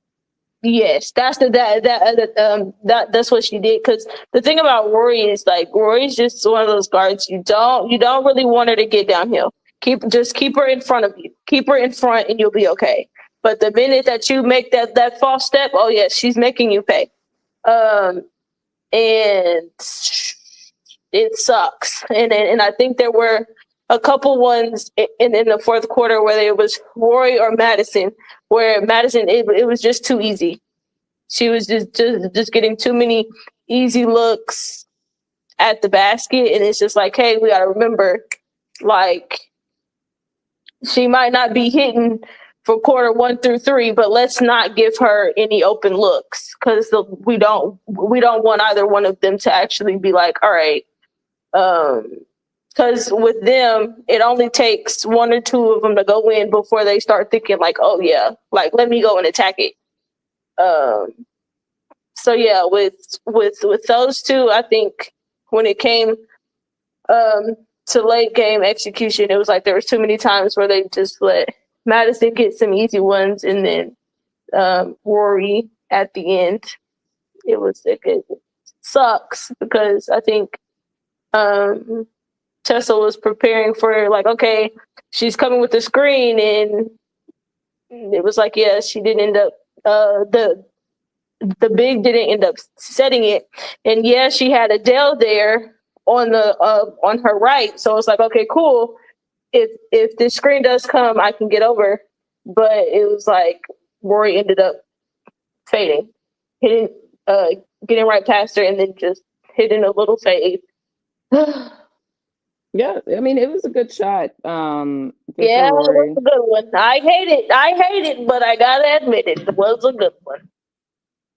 Yes, that's that's what she did. Because the thing about Rory is like Rory's just one of those guards you don't really want her to get downhill. Keep her in front of you. Keep her in front, and you'll be okay. But the minute that you make that false step, oh yes, she's making you pay. And it sucks. And I think there were a couple ones in the fourth quarter where it was Rory or Madison, where Madison it was just too easy. She was just getting too many easy looks at the basket, and it's just like, hey, we got to remember, like, she might not be hitting for quarter 1 through 3, but let's not give her any open looks because we don't want either one of them to actually be like, all right. Because with them, it only takes 1 or 2 of them to go in before they start thinking like, oh yeah, like let me go and attack it. So yeah, with those two, I think when it came to late game execution, it was like there was too many times where they just let Madison get some easy ones, and then Rory at the end. It sucks because I think Tessa was preparing for like, okay, she's coming with the screen, and it was like, yeah, she didn't end up the big didn't end up setting it, and yeah, she had Adele there on her right, so it's like, okay, cool. If this screen does come, I can get over, but it was like Rory ended up fading, hitting, getting right past her, and then just hitting a little fade. Yeah, I mean, it was a good shot. Yeah, it was a good one. I hate it, but I gotta admit it was a good one.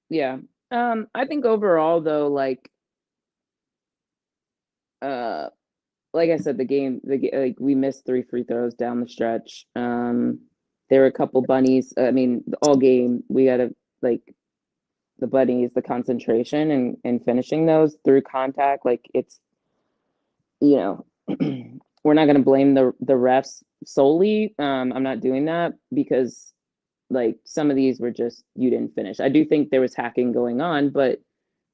Yeah. I think overall though, like I said, the game, like we missed 3 free throws down the stretch. There were a couple bunnies. I mean, all game we gotta like the bunnies, the concentration and finishing those through contact. Like it's, you know, we're not gonna blame the refs solely. I'm not doing that because like some of these were just you didn't finish. I do think there was hacking going on, but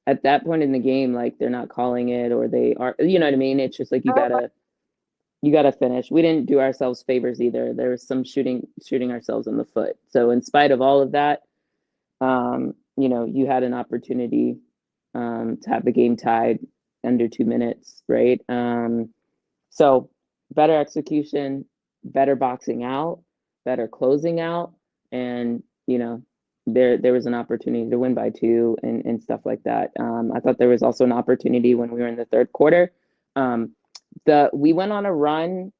at that point in the game, like they're not calling it or they are, you know what I mean? It's just like you gotta finish. We didn't do ourselves favors either. There was some shooting ourselves in the foot. So in spite of all of that, you know, you had an opportunity to have the game tied under 2 minutes, right? So better execution, better boxing out, better closing out, and you know, there was an opportunity to win by 2 and stuff like that. I thought there was also an opportunity when we were in the third quarter. We went on a run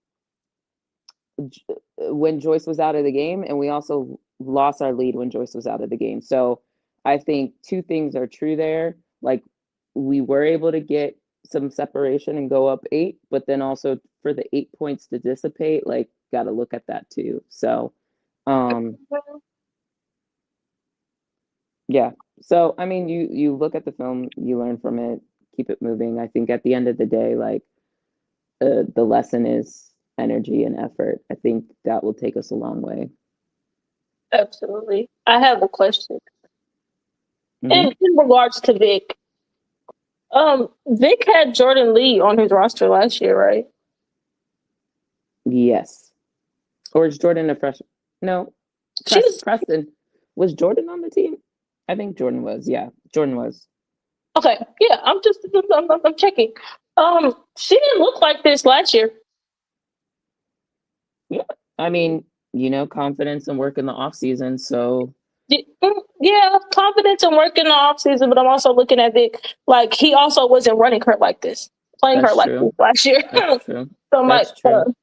when Joyce was out of the game, and we also lost our lead when Joyce was out of the game. So I think 2 things are true there. Like we were able to get some separation and go up 8, but then also for the 8 points to dissipate, like got to look at that too. So yeah. So, I mean, you look at the film, you learn from it, keep it moving. I think at the end of the day, like the lesson is energy and effort. I think that will take us a long way. Absolutely. I have a question. Mm-hmm. In regards to Vic, Vic had Jordan Lee on his roster last year, right? Yes. Or is Jordan a freshman? No. Preston. Was Jordan on the team? I think Jordan was. Yeah, Jordan was. Okay. Yeah, I'm checking. She didn't look like this last year. Yeah. I mean, you know, confidence and work in the off season. So yeah, confidence and work in the off season, but I'm also looking at Vic. Like he also wasn't running her like this, playing That's her like true. this last year. That's true. So That's true.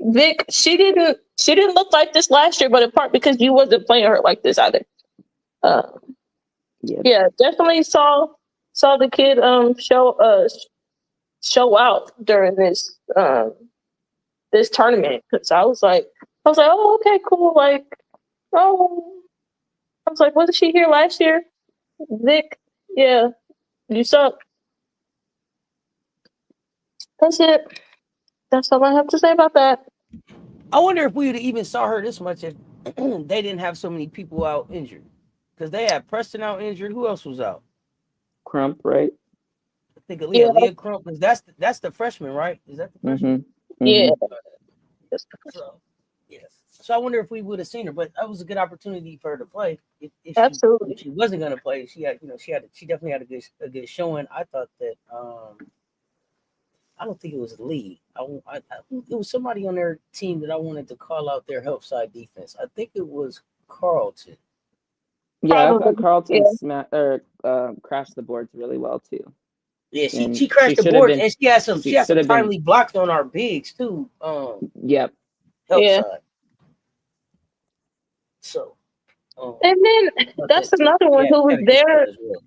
Vic, she didn't look like this last year, but in part because you wasn't playing her like this either. Yeah, definitely saw the kid show out during this this tournament, because I was like, oh, okay, cool. Like, oh, I was like, wasn't she here last year? Vic, yeah, you suck. That's it. That's all I have to say about that. I wonder if we would even saw her this much if they didn't have so many people out injured. Because they had Preston out injured. Who else was out? Crump, right? I think Leah Crump. Because that's the freshman, right? Is that the freshman? Yeah. So, yes. So I wonder if we would have seen her, but that was a good opportunity for her to play. If Absolutely. she wasn't going to play, she definitely had a good showing. I thought that I don't think it was Lee. It was somebody on their team that I wanted to call out their help side defense. I think it was Carlton. Yeah, I thought Carlton crashed the boards really well too. Yeah, she crashed the boards, and she had some timely blocks on our bigs too. Yep. Help side. So, and then that's another one who was there. Well.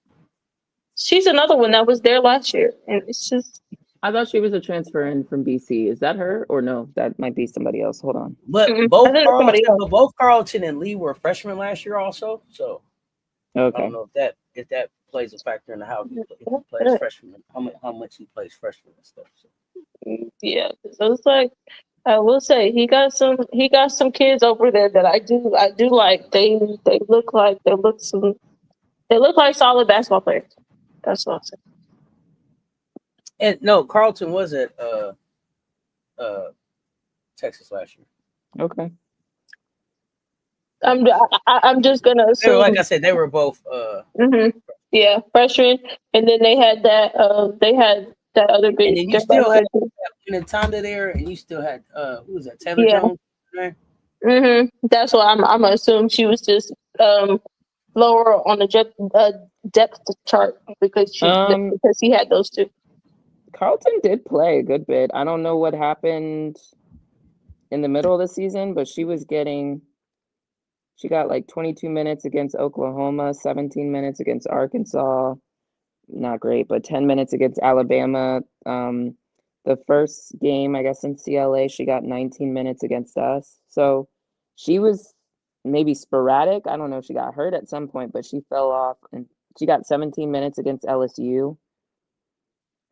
She's another one that was there last year, and it's just. I thought she was a transfer in from BC. Is that her or no? That might be somebody else. Hold on. But both Carlton and Lee were freshmen last year, also. So, okay. I don't know if that plays a factor in how he plays freshman, how much he plays freshman and stuff. So. Yeah, so it's like I will say he got some kids over there that I do like. They look like solid basketball players. That's what I'm saying. And no, Carlton was at Texas last year. Okay. I'm just gonna assume. Like I said, they were both. Yeah, freshmen, and then they had that other big. And then you still had Tonda there, and you still had who was that? Taylor Jones there. That's why I'm gonna assume she was just lower on the depth chart because he had those two. Carlton did play a good bit. I don't know what happened in the middle of the season, but she got like 22 minutes against Oklahoma, 17 minutes against Arkansas. Not great, but 10 minutes against Alabama. The first game, I guess, in CLA, she got 19 minutes against us. So she was maybe sporadic. I don't know if she got hurt at some point, but she fell off, and she got 17 minutes against LSU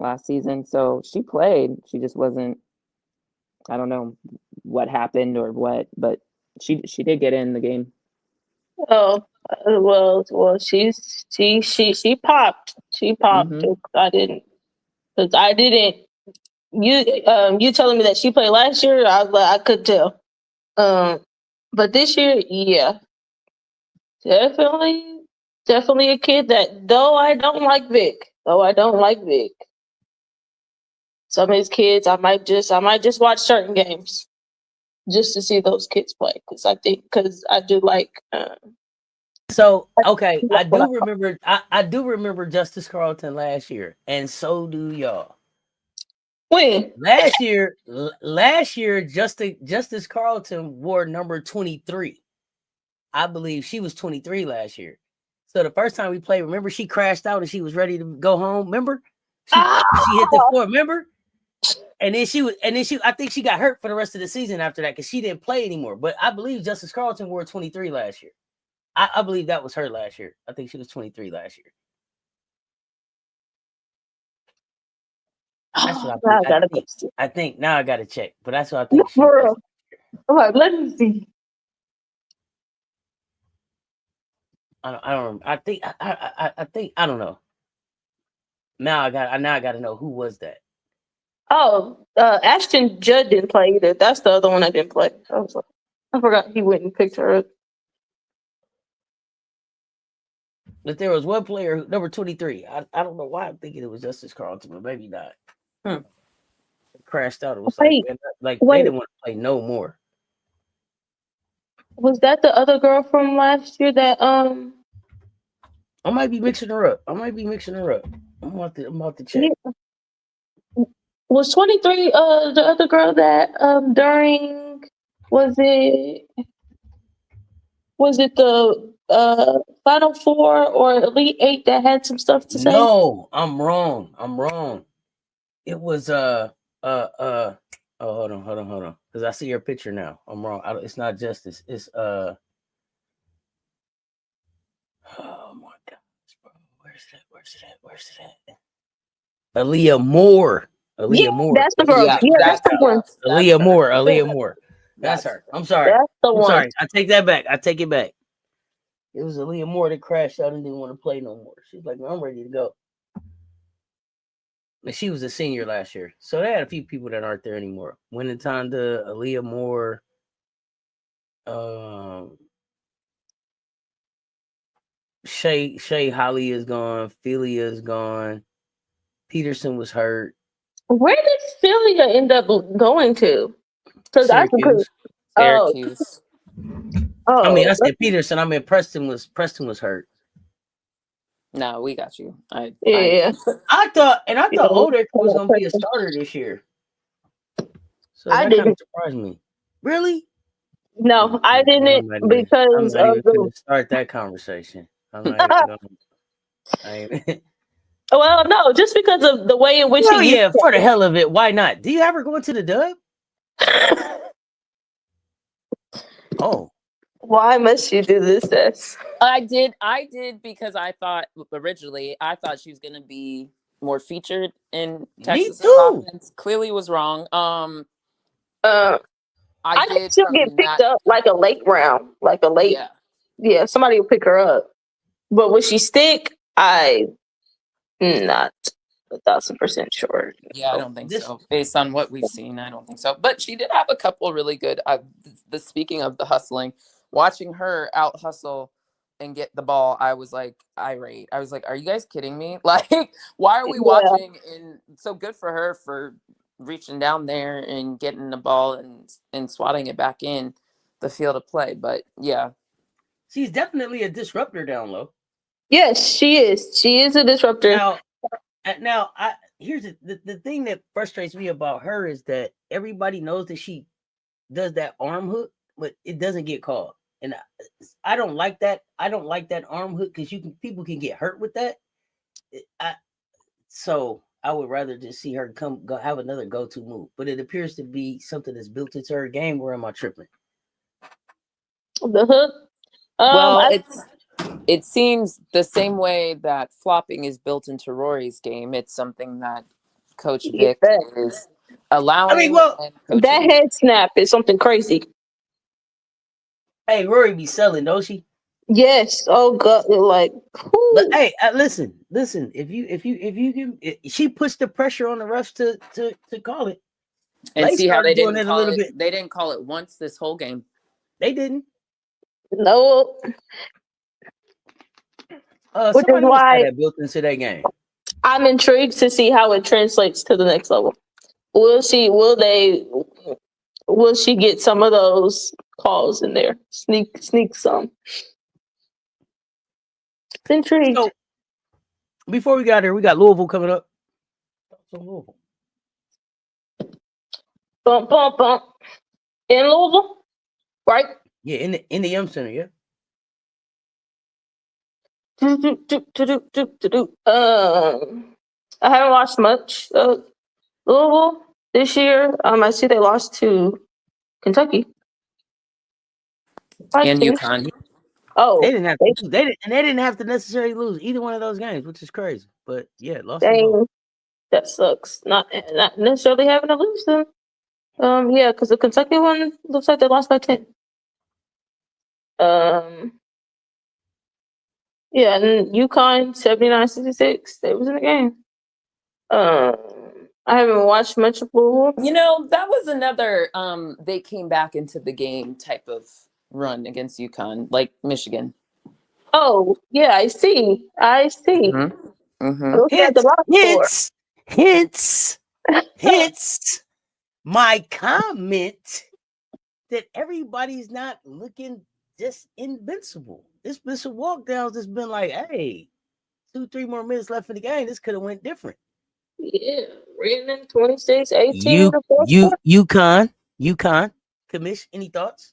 last season. So she played. She just wasn't, I don't know what happened or what, but she did get in the game. Oh, well, she popped. She popped. I didn't. You telling me that she played last year? I could tell. But this year, yeah, definitely a kid that though I don't like Vic. Some of his kids, I might just watch certain games just to see those kids play because I do like. So okay, I do remember Justice Carlton last year, and so do y'all. When last year, Justice Carlton wore number 23. I believe she was 23 last year. So the first time we played, remember she crashed out and she was ready to go home. Remember, she hit the floor. Remember, and then I think she got hurt for the rest of the season after that because she didn't play anymore. But I believe Justice Carlton wore 23 last year. I believe that was her last year. I think she was 23 last year. That's what I think. Now I gotta check, but that's what I think. All right, let me see. I don't. I think. I think. I don't know. Now I got to know who was that. Oh, Ashton Judd didn't play either. That's the other one I didn't play. I forgot he went and picked her up. But there was one player, number 23. I don't know why I'm thinking it was Justice Carlton, but maybe not. It crashed out. It was they didn't want to play no more. Was that the other girl from last year that I might be mixing her up. I'm about to check. Yeah. Was 23 the other girl that during was it the Final Four or Elite Eight that had some stuff to say? No, I'm wrong. It was oh, hold on. Because I see your picture now. I'm wrong. It's not Justice. It's oh my gosh, bro. Where's it at? Aaliyah Moore. That's the girl. Yeah, Yeah, that's the one. Aaliyah Moore. That's her. I'm sorry. That's the one. Sorry. I take that back. I take it back. It was Aaliyah Moore that crashed out and didn't want to play no more. She's like, I'm ready to go. And she was a senior last year. So they had a few people that aren't there anymore. Winning time to Aaliyah Moore. Shay Holly is gone. Philia is gone. Peterson was hurt. Where did Philia end up going to? Because Syracuse. Syracuse. Oh, I mean, I said Peterson. I mean, Preston was hurt. No, we got you. yeah. I thought Odeck was gonna be a starter this year. So that kind of surprised me. Really? No, I didn't because I'm not of even gonna start that conversation. I'm not even well, no, just because of the way in which for the hell of it, why not? Do you ever go into the dub? Oh. Why must you do this, Cess? I did because I thought originally she was gonna be more featured in Texas offense. Clearly was wrong. I think she'll get picked up like a late round. Yeah, somebody will pick her up. But will she stick? I'm not 1,000% sure. Yeah, I don't think so. Based on what we've seen, I don't think so. But she did have a couple really good. Speaking of the hustling, watching her out hustle and get the ball, I was like irate. I was like, "Are you guys kidding me? Like, why are we watching?" And so good for her for reaching down there and getting the ball and swatting it back in the field of play. But yeah, she's definitely a disruptor down low. Yes, she is. She is a disruptor. Now, here's the thing that frustrates me about her is that everybody knows that she does that arm hook, but it doesn't get called, and I don't like that. I don't like that arm hook because people can get hurt with that. So I would rather just see her go have another go-to move, but it appears to be something that's built into her game. Where am I tripping? The hook. Well, it seems the same way that flopping is built into Rory's game. It's something that Coach Vic is allowing. I mean, that head snap is something crazy. Hey, Rory be selling, don't she? Yes. Oh God, like. But hey, listen. If you can, she puts the pressure on the refs to call it. And see how they didn't call it. They didn't call it once this whole game. They didn't. No. Which is why that built into that game. I'm intrigued to see how it translates to the next level. Will she get some of those calls in there? Sneak some. It's intrigued. So, before we got here, we got Louisville coming up. Louisville. Bump. In Louisville? Right? Yeah, in the Yum Center, yeah. I haven't watched much of Louisville this year. I see they lost to Kentucky and UConn. Oh, they didn't have to. They didn't have to necessarily lose either one of those games, which is crazy. But yeah, lost. Dang, that sucks. Not necessarily having to lose them. Yeah, because the Kentucky one looks like they lost by 10. Yeah, and UConn 79-66. They was in the game. I haven't watched much of Louisville. You know, that was another they came back into the game type of run against UConn, like Michigan. Oh, yeah, I see. Mm-hmm. Hence my comment that everybody's not looking just invincible. It's been some walk downs. It's been like, hey, 2-3 more minutes left in the game. This could have went different. Yeah, Brandon, 26, 18 You, in the fourth quarter. UConn. Commish, any thoughts?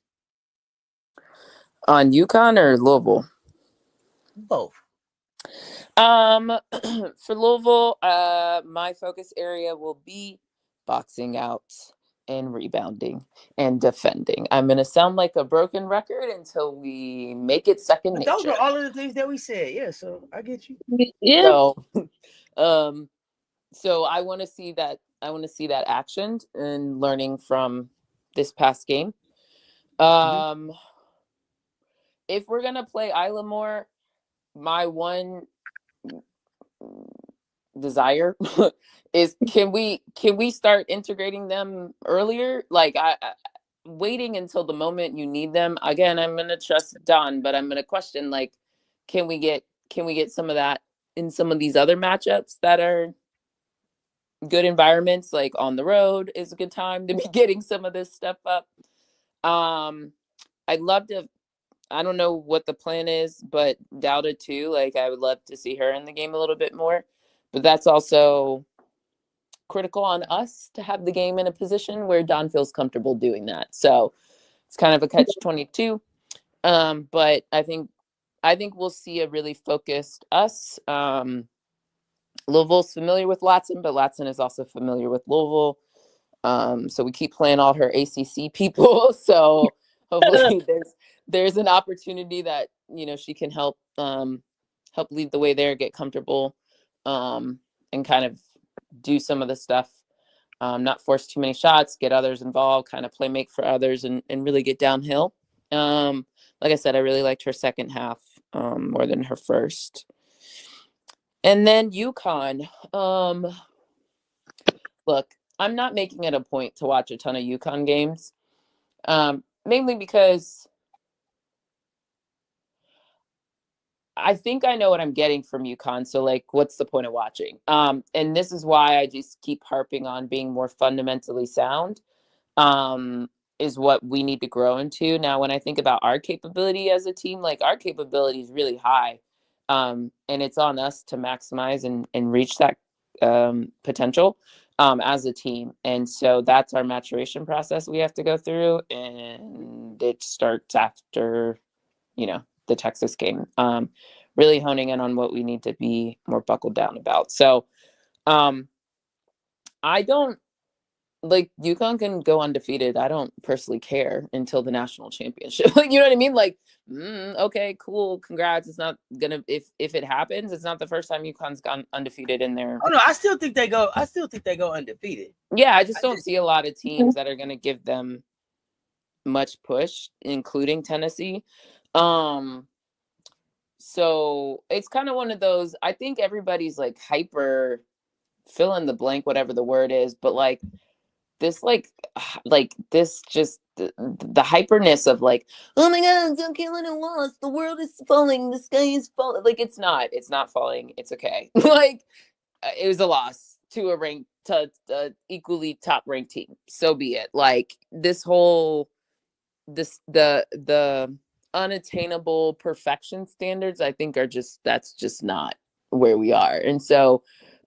On UConn or Louisville? Both. For Louisville, my focus area will be boxing out and rebounding and defending. I'm gonna sound like a broken record until we make it second nature. Those are all of the things that we said. Yeah, so I get you. Yeah. So I want to see that. I want to see that actioned and learning from this past game. If we're gonna play Isla more, my one desire is can we start integrating them earlier? Like I waiting until the moment you need them. Again, I'm gonna trust Don, but I'm gonna question like, can we get some of that in some of these other matchups that are good environments, like on the road is a good time to be getting some of this stuff up. I'd love to. I don't know what the plan is, but Dowda too. Like I would love to see her in the game a little bit more, but that's also critical on us to have the game in a position where Don feels comfortable doing that. So it's kind of a catch-22. But I think we'll see a really focused us. Louisville's familiar with Latson, but Latson is also familiar with Louisville. So we keep playing all her ACC people. So hopefully there's an opportunity that, you know, she can help lead the way there, get comfortable, and kind of do some of the stuff, not force too many shots, get others involved, kind of play make for others, and really get downhill. Like I said, I really liked her second half more than her first. And then UConn. Look, I'm not making it a point to watch a ton of UConn games, mainly because I think I know what I'm getting from UConn. So, like, what's the point of watching? And this is why I just keep harping on being more fundamentally sound, is what we need to grow into. Now, when I think about our capability as a team, like, our capability is really high. And it's on us to maximize and reach that potential as a team. And so that's our maturation process we have to go through. And it starts after, you know, the Texas game, really honing in on what we need to be more buckled down about. So I don't, like, UConn can go undefeated. I don't personally care until the national championship. Like, you know what I mean? Like, okay, cool, congrats. It's not gonna, if it happens, it's not the first time UConn's gone undefeated in there. Oh no, I still think they go undefeated. Yeah, I just don't see a lot of teams that are gonna give them much push, including Tennessee. So it's kind of one of those, I think everybody's like hyper fill in the blank, whatever the word is, but like this, like this, just the hyperness of like, oh my God, South Carolina lost, the world is falling, the sky is falling. Like, it's not falling. It's okay. Like, it was a loss to a equally top ranked team. So be it. Like, this whole, the unattainable perfection standards, I think that's just not where we are. And so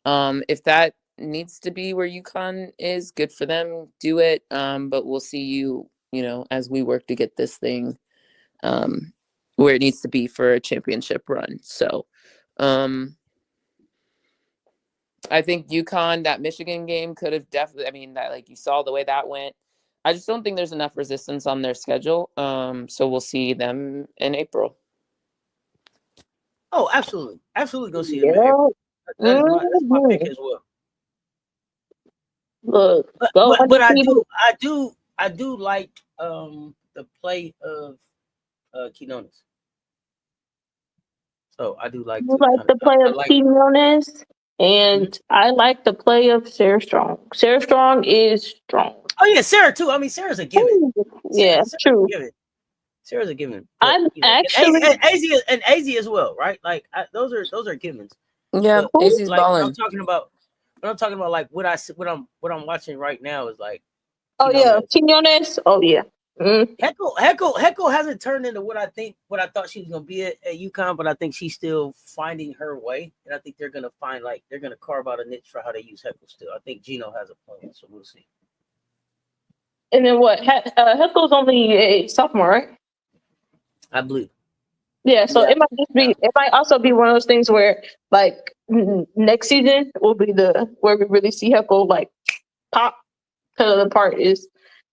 if that needs to be where UConn is, good for them, do it. But we'll see you know, as we work to get this thing where it needs to be for a championship run. So I think UConn, that Michigan game could have definitely, I mean, that, like, you saw the way that went. I just don't think there's enough resistance on their schedule. So we'll see them in April. Oh, absolutely. Absolutely gonna see them in April. That's my pick as well. Look, but I do like the play of Quinones. So I do like the play of Quinones, and I like the play of Sarah Strong. Sarah Strong is strong. Oh yeah, Sarah too. I mean, Sarah's a given. Yeah, true. Sarah's a given. But, I'm actually and AZ as well, right? Like, those are givens. Yeah, AZ's like, balling. I'm talking about like what I'm watching right now is like. Oh yeah, Quinones. Oh yeah. Heckle hasn't turned into what I thought she was gonna be at UConn, but I think she's still finding her way, and I think they're gonna carve out a niche for how they use Heckle still. I think Gino has a plan, so we'll see. And then what? Heckle's only a sophomore, right? I believe. Yeah, so it might just be. It might also be one of those things where, like, next season will be where we really see Heckle like pop. Because the part is,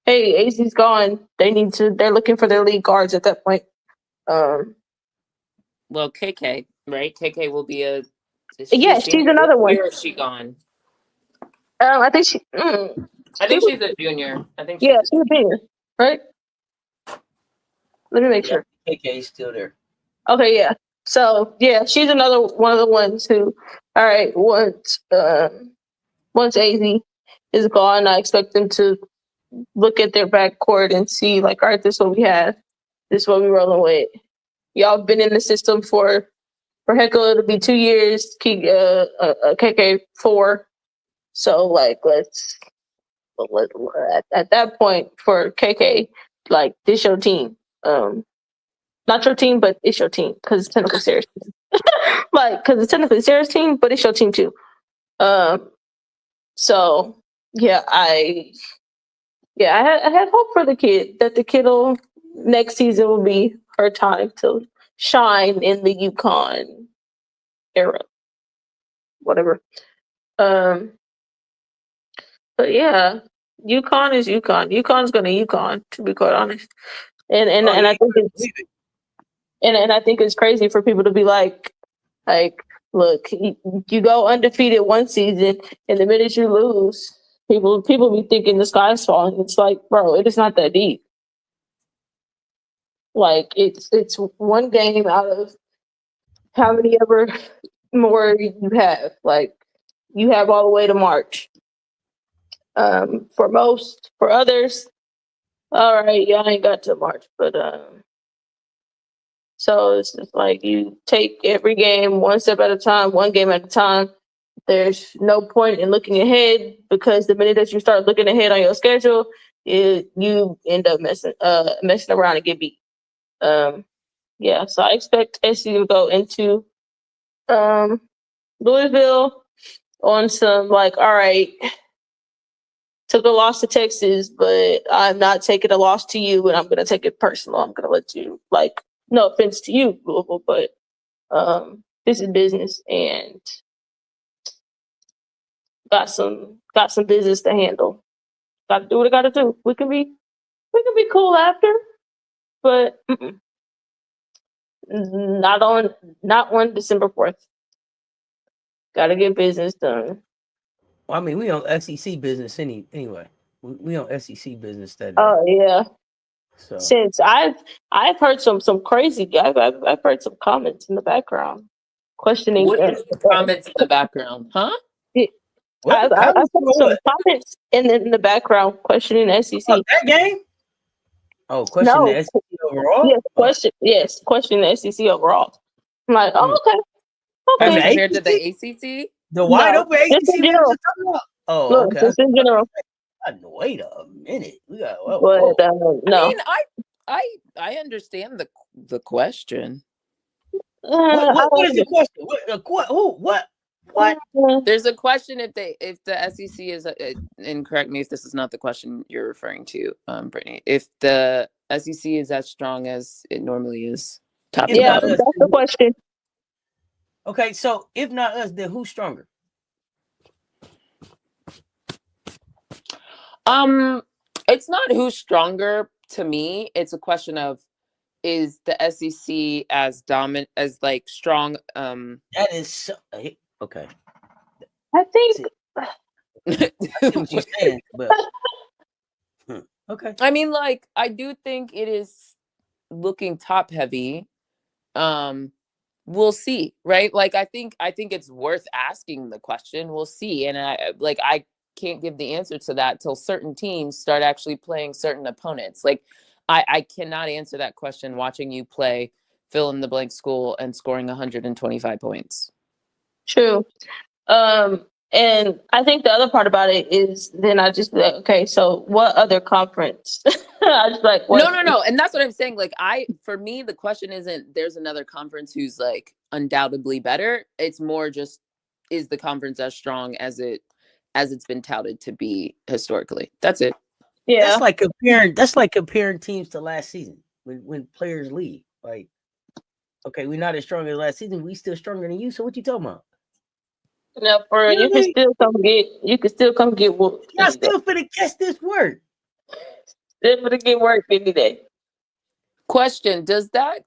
hey, AZ's gone. They're looking for their lead guards at that point. Well, KK, right? KK will be a. She's another one. Where is she gone? I think she. I think she's a junior. She's a junior, right? Let me make sure. KK is still there. Okay, yeah. So yeah, she's another one of the ones who. All right, once AZ is gone, I expect them to look at their backcourt and see, like, all right, this is what we have. This is what we're rolling with. Y'all been in the system for Heckle, it'll be 2 years, KK 4. So, like, at that point for KK, like, this your team. Not your team, but it's your team because it's technically Sarah's team. Because it's technically Sarah's team, but it's your team too. So yeah, I had hope for the kid that the kid'll next season will be her time to shine in the UConn era, whatever. But yeah, UConn is UConn. UConn's gonna UConn, to be quite honest. And I think I think it's crazy for people to be like, look, you go undefeated one season, and the minute you lose, people be thinking the sky's falling. It's like, bro, it is not that deep. Like, it's one game out of how many ever more you have. Like, you have all the way to March. For others, all right, y'all ain't got to March, but so it's just like you take every game one step at a time, one game at a time. There's no point in looking ahead because the minute that you start looking ahead on your schedule, you end up messing around and get beat. Yeah, so I expect SU to go into Louisville on some, like, all right, took a loss to Texas, but I'm not taking a loss to you, and I'm going to take it personal. I'm going to let you, like, no offense to you, Louisville, but this is business, and got some business to handle. Got to do what I got to do. We can be cool after, but not on December 4th. Got to get business done. Well, I mean, we on SEC business anyway. We on SEC business that day. Oh yeah. So since I've heard some crazy. I've heard some comments in the background questioning. What is the comments in the background, huh? I've heard some comments in the background questioning SEC. Oh, that game? Oh, question the SEC overall? Yes, questioning the SEC overall. I'm like, okay. As compared to the ACC? The wide open ACC? Just in general. Oh, okay. Just in general. Wait a minute. We got. No. I mean, I understand the question. What is the question? What? There's a question if the SEC is, and correct me if this is not the question you're referring to, Brittany. If the SEC is as strong as it normally is, top to bottom. That's the question. Okay, so if not us, then who's stronger? It's not who's stronger to me. It's a question of, is the SEC as dominant, as like strong? That is so, okay. I think. I see what you're saying, but okay. I mean, like, I do think it is looking top heavy. We'll see, right? Like, I think it's worth asking the question. We'll see, and I can't give the answer to that till certain teams start actually playing certain opponents. Like, I cannot answer that question watching you play fill in the blank school and scoring 125 points. True. And I think the other part about it is then I just be like, okay, so what other conference? I just like, what? No. And that's what I'm saying. Like, for me, the question isn't there's another conference who's like undoubtedly better. It's more just, is the conference as strong as it's been touted to be historically? That's it. Yeah. That's like comparing teams to last season when players leave. Like, okay, we're not as strong as last season. We still stronger than you. So what you talking about? No, for real, you can still come get whooped. Y'all still finna catch this work. Still finna get work any day. Question: does that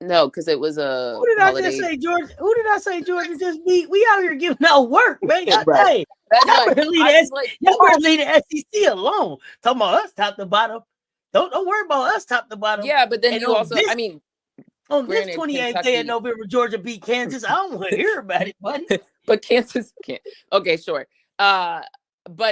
no? Because it was a Who did holiday. I just say, George? Who did I say, Georgia just beat? We out here giving out work, man. Right. Hey, That's y'all right. better leave the SEC alone. Talking about us top to bottom. Don't worry about us top to bottom. Yeah, but then And you also, on this granted, 28th day of November, Georgia beat Kansas. I don't want to hear about it, buddy. But Kansas can't. Okay, sure. But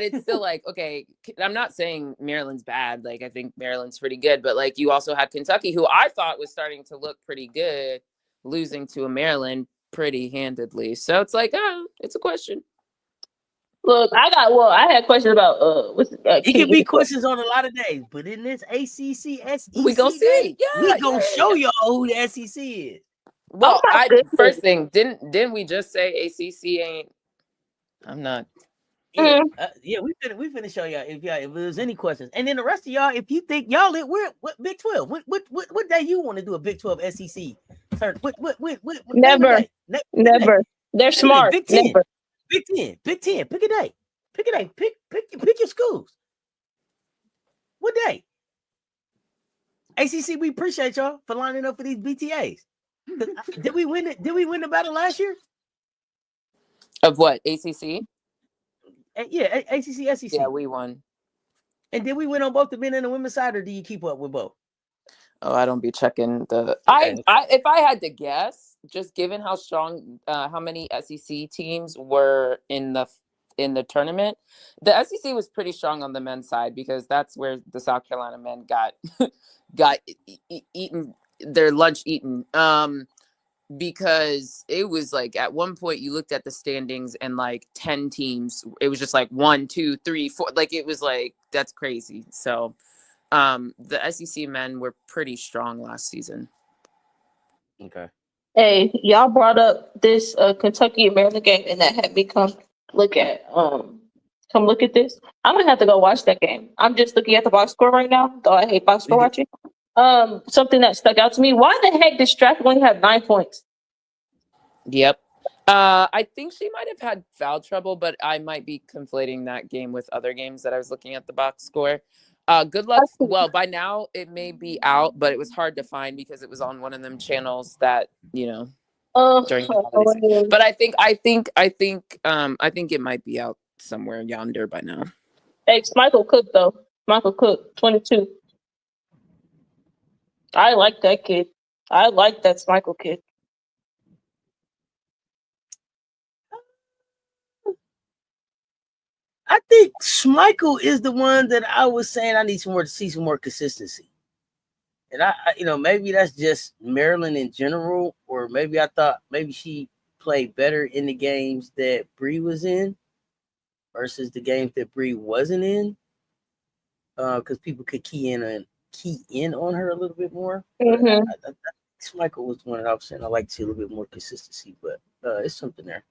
it's still like, okay, I'm not saying Maryland's bad. Like, I think Maryland's pretty good. But like, you also had Kentucky, who I thought was starting to look pretty good, losing to a Maryland pretty handedly. So it's like, it's a question. Look, I had questions about it can be questions on a lot of days, but in this ACC SEC, we gonna see. We gonna show y'all who the SEC is. Well, first thing, didn't we just say ACC ain't? I'm not. Yeah, we finna show y'all if there's any questions, and then the rest of y'all, if you think y'all we're Big 12, what day you want to do a Big 12 SEC turn? What never. They're smart. Big 10, never. Big 10, Big 10. Pick a day. Pick your schools. What day? ACC, we appreciate y'all for lining up for these BTAs. Did we win it? Did we win the battle last year? Of what? ACC? Yeah, ACC, SEC. Yeah, we won. And did we win on both the men and the women's side, or do you keep up with both? Oh, I don't be checking the. If I had to guess, just given how strong, how many SEC teams were in the tournament, the SEC was pretty strong on the men's side because that's where the South Carolina men got eaten their lunch eaten. Because it was like at one point you looked at the standings and like 10 teams, it was just like 1, 2, 3, 4. Like it was like, that's crazy. So the SEC men were pretty strong last season. Okay. Hey, y'all brought up this Kentucky and Maryland game, and that had me come look at this. I'm gonna have to go watch that game. I'm just looking at the box score right now, though I hate box score watching. Something that stuck out to me. Why the heck did Stratton only have 9 points? Yep. I think she might have had foul trouble, but I might be conflating that game with other games that I was looking at the box score. Good luck. Well, by now it may be out, but it was hard to find because it was on one of them channels that, during the holidays. But I think it might be out somewhere yonder by now. Hey, it's Michael Cook though. Michael Cook, 22. I like that kid. I like that Michael kid. I think Schmeichel is the one that I was saying I need to see some more consistency. And I maybe that's just Maryland in general, or maybe I thought maybe she played better in the games that Bree was in versus the games that Bree wasn't in. Because people could key in on her a little bit more. Mm-hmm. Schmeichel was the one that I was saying I like to see a little bit more consistency, but it's something there.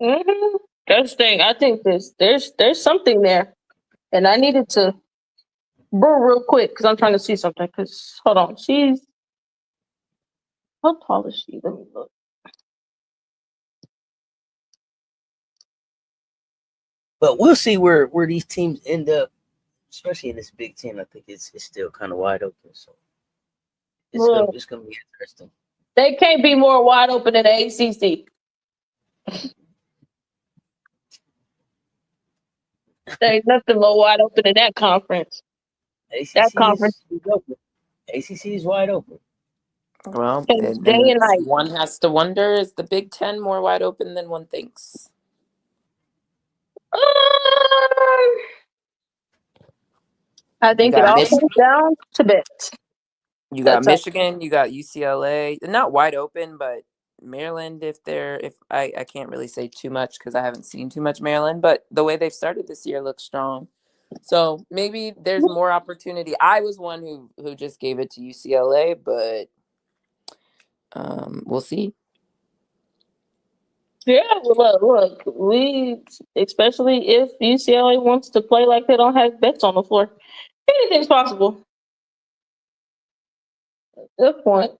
Mm-hmm. That's the thing. I think there's something there, and I needed to brew real quick because I'm trying to see something. Because hold on, how tall is she? Let me look. But we'll see where these teams end up, especially in this Big Ten. I think it's still kind of wide open, so it's gonna be interesting. They can't be more wide open than the ACC. There ain't nothing more wide open than that conference. ACC is wide open. Well, day and night. One has to wonder, is the Big Ten more wide open than one thinks? I think it all comes down to that. You got Michigan, you got UCLA. They're not wide open, but Maryland, if I can't really say too much because I haven't seen too much Maryland, but the way they've started this year looks strong. So maybe there's more opportunity. I was one who just gave it to UCLA, but we'll see. Yeah, well, look, we, especially if UCLA wants to play like they don't have bets on the floor, anything's possible. Good point.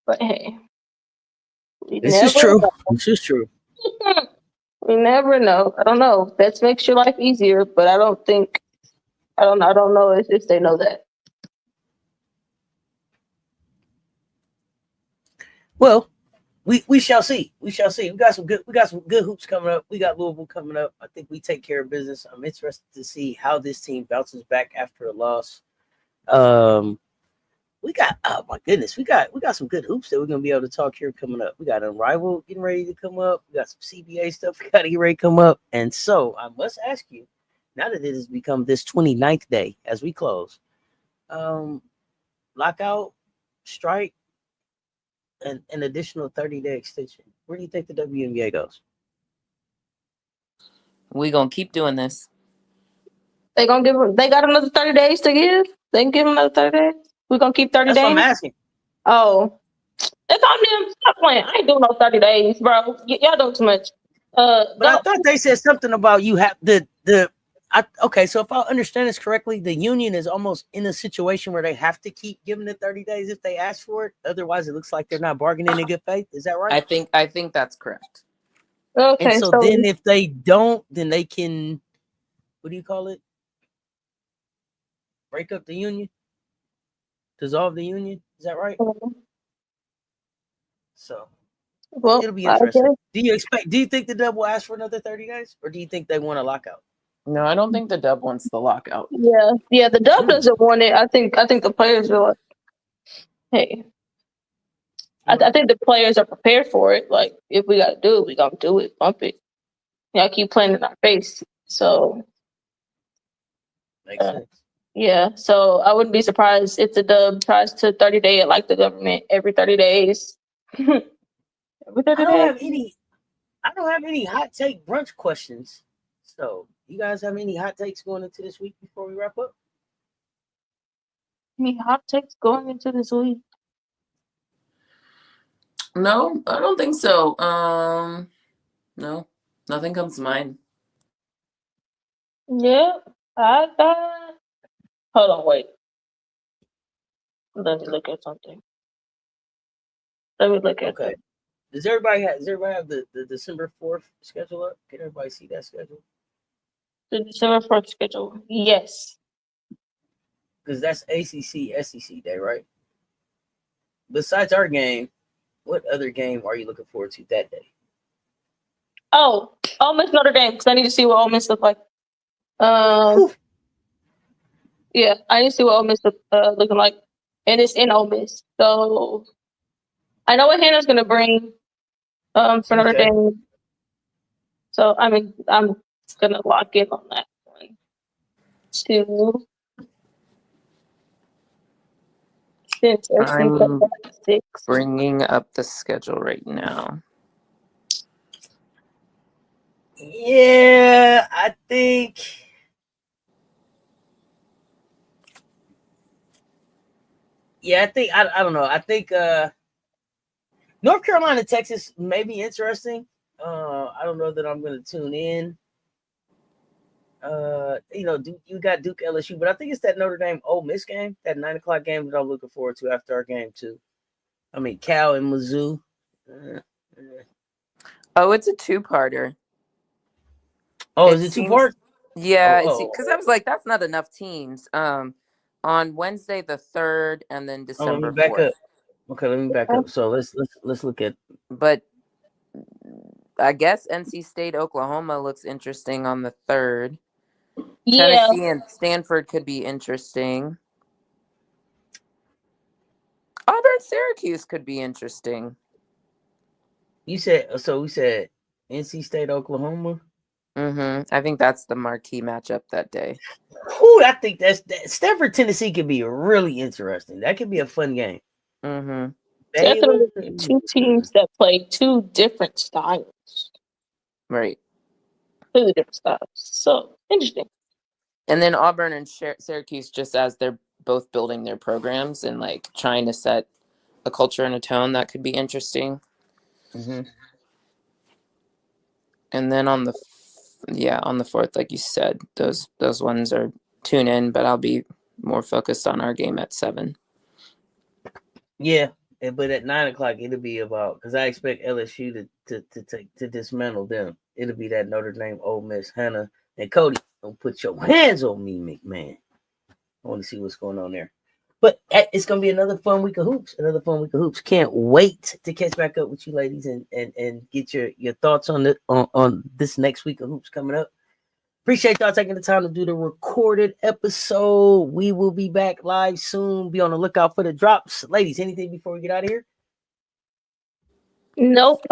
But hey, we This is never true. know. This is true. We never know. I don't know. Bets makes your life easier, but I don't know if they know that. Well, we shall see. We shall see. We got some good hoops coming up. We got Louisville coming up. I think we take care of business. I'm interested to see how this team bounces back after a loss. We got, oh my goodness, we got some good hoops that we're gonna be able to talk here coming up. We got Unrivaled getting ready to come up. We got some CBA stuff we gotta get ready to come up. And so I must ask you, now that it has become this 29th day as we close, lockout, strike, and an additional 30-day extension. Where do you think the WNBA goes? We gonna keep doing this. They got another 30 days to give. They can give them another 30 days. We're gonna keep 30 That's days. what I'm asking. Oh, it's on them. Stop playing. I ain't doing no 30 days, bro. Y'all doing too much. But I thought they said something about you have okay, so if I understand this correctly, the union is almost in a situation where they have to keep giving the 30 days if they ask for it. Otherwise, it looks like they're not bargaining in good faith. Is that right? I think that's correct. Okay, and so then if they don't, then they can, what do you call it? Break up the union? Dissolve the union? Is that right? So well, it'll be interesting. Do you think the Dub will ask for another 30 days? Or do you think they want a lockout? No, I don't think the Dub wants the lockout. Yeah, the Dub doesn't want it. I think the players are like, hey. I think the players are prepared for it. Like, if we gotta do it, we gonna do it. Bump it. Y'all keep playing in our face. So Makes sense. yeah. So I wouldn't be surprised if the Dub tries to 30-day it like the government every 30 days. Every 30 I don't days. have any hot take brunch questions. So you guys have any hot takes going into this week before we wrap up? Any hot takes going into this week? No, I don't think so. No, nothing comes to mind. Yeah, I got. Hold on, wait. Let me look at something. Okay. Does everybody have the December 4th schedule up? Can everybody see that schedule? The December 4th schedule? Yes. Because that's ACC SEC day, right? Besides our game, what other game are you looking forward to that day? Oh, Ole Miss Notre Dame, because I need to see what Ole Miss look like. Yeah, I need to see what Ole Miss looking like, and it's in Ole Miss, so I know what Hannah's gonna bring for Notre Dame. So I mean, I'm gonna lock in on that one too. Since I'm bringing up the schedule right now. Yeah, I think. Yeah, I think I don't know. I think North Carolina, Texas may be interesting. I don't know that I'm going to tune in. You got Duke LSU, but I think it's that Notre Dame Ole Miss game, that 9:00 game that I'm looking forward to after our game too. I mean, Cal and Mizzou. Oh, it's a two-parter. Oh, is it two parts? Yeah, because I was like, that's not enough teams. On Wednesday the 3rd, and then December 4th. Back up. Okay, let me back up. So let's look at. But I guess NC State, Oklahoma looks interesting on the 3rd. Yeah. Tennessee and Stanford could be interesting. Auburn, Syracuse could be interesting. We said NC State, Oklahoma. I think that's the marquee matchup that day. Ooh, I think that Stanford, Tennessee could be really interesting. That could be a fun game. Mm-hmm. Definitely Baylor. two teams that play two different styles. Right. Completely different styles. So interesting. And then Auburn and Syracuse, just as they're both building their programs and like trying to set a culture and a tone, that could be interesting. Mm-hmm. And then on the fourth, like you said, those ones are tune in, but I'll be more focused on our game at 7. Yeah, but at 9 o'clock it'll be about, because I expect LSU to dismantle them. It'll be that Notre Dame, Ole Miss, Hannah, and Cody. Don't put your hands on me, McMahon. I want to see what's going on there. But it's gonna be another fun week of hoops. Can't wait to catch back up with you ladies and get your thoughts on this next week of hoops coming up. Appreciate y'all taking the time to do the recorded episode. We will be back live soon. Be on the lookout for the drops. Ladies, anything before we get out of here? Nope.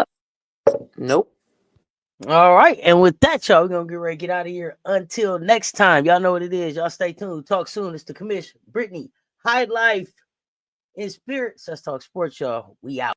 All right. And with that, y'all, we're going to get ready to get out of here. Until next time, y'all know what it is. Y'all stay tuned. Talk soon. It's the Commish. Brittany, High Life in Spirit. Let's talk sports, y'all. We out.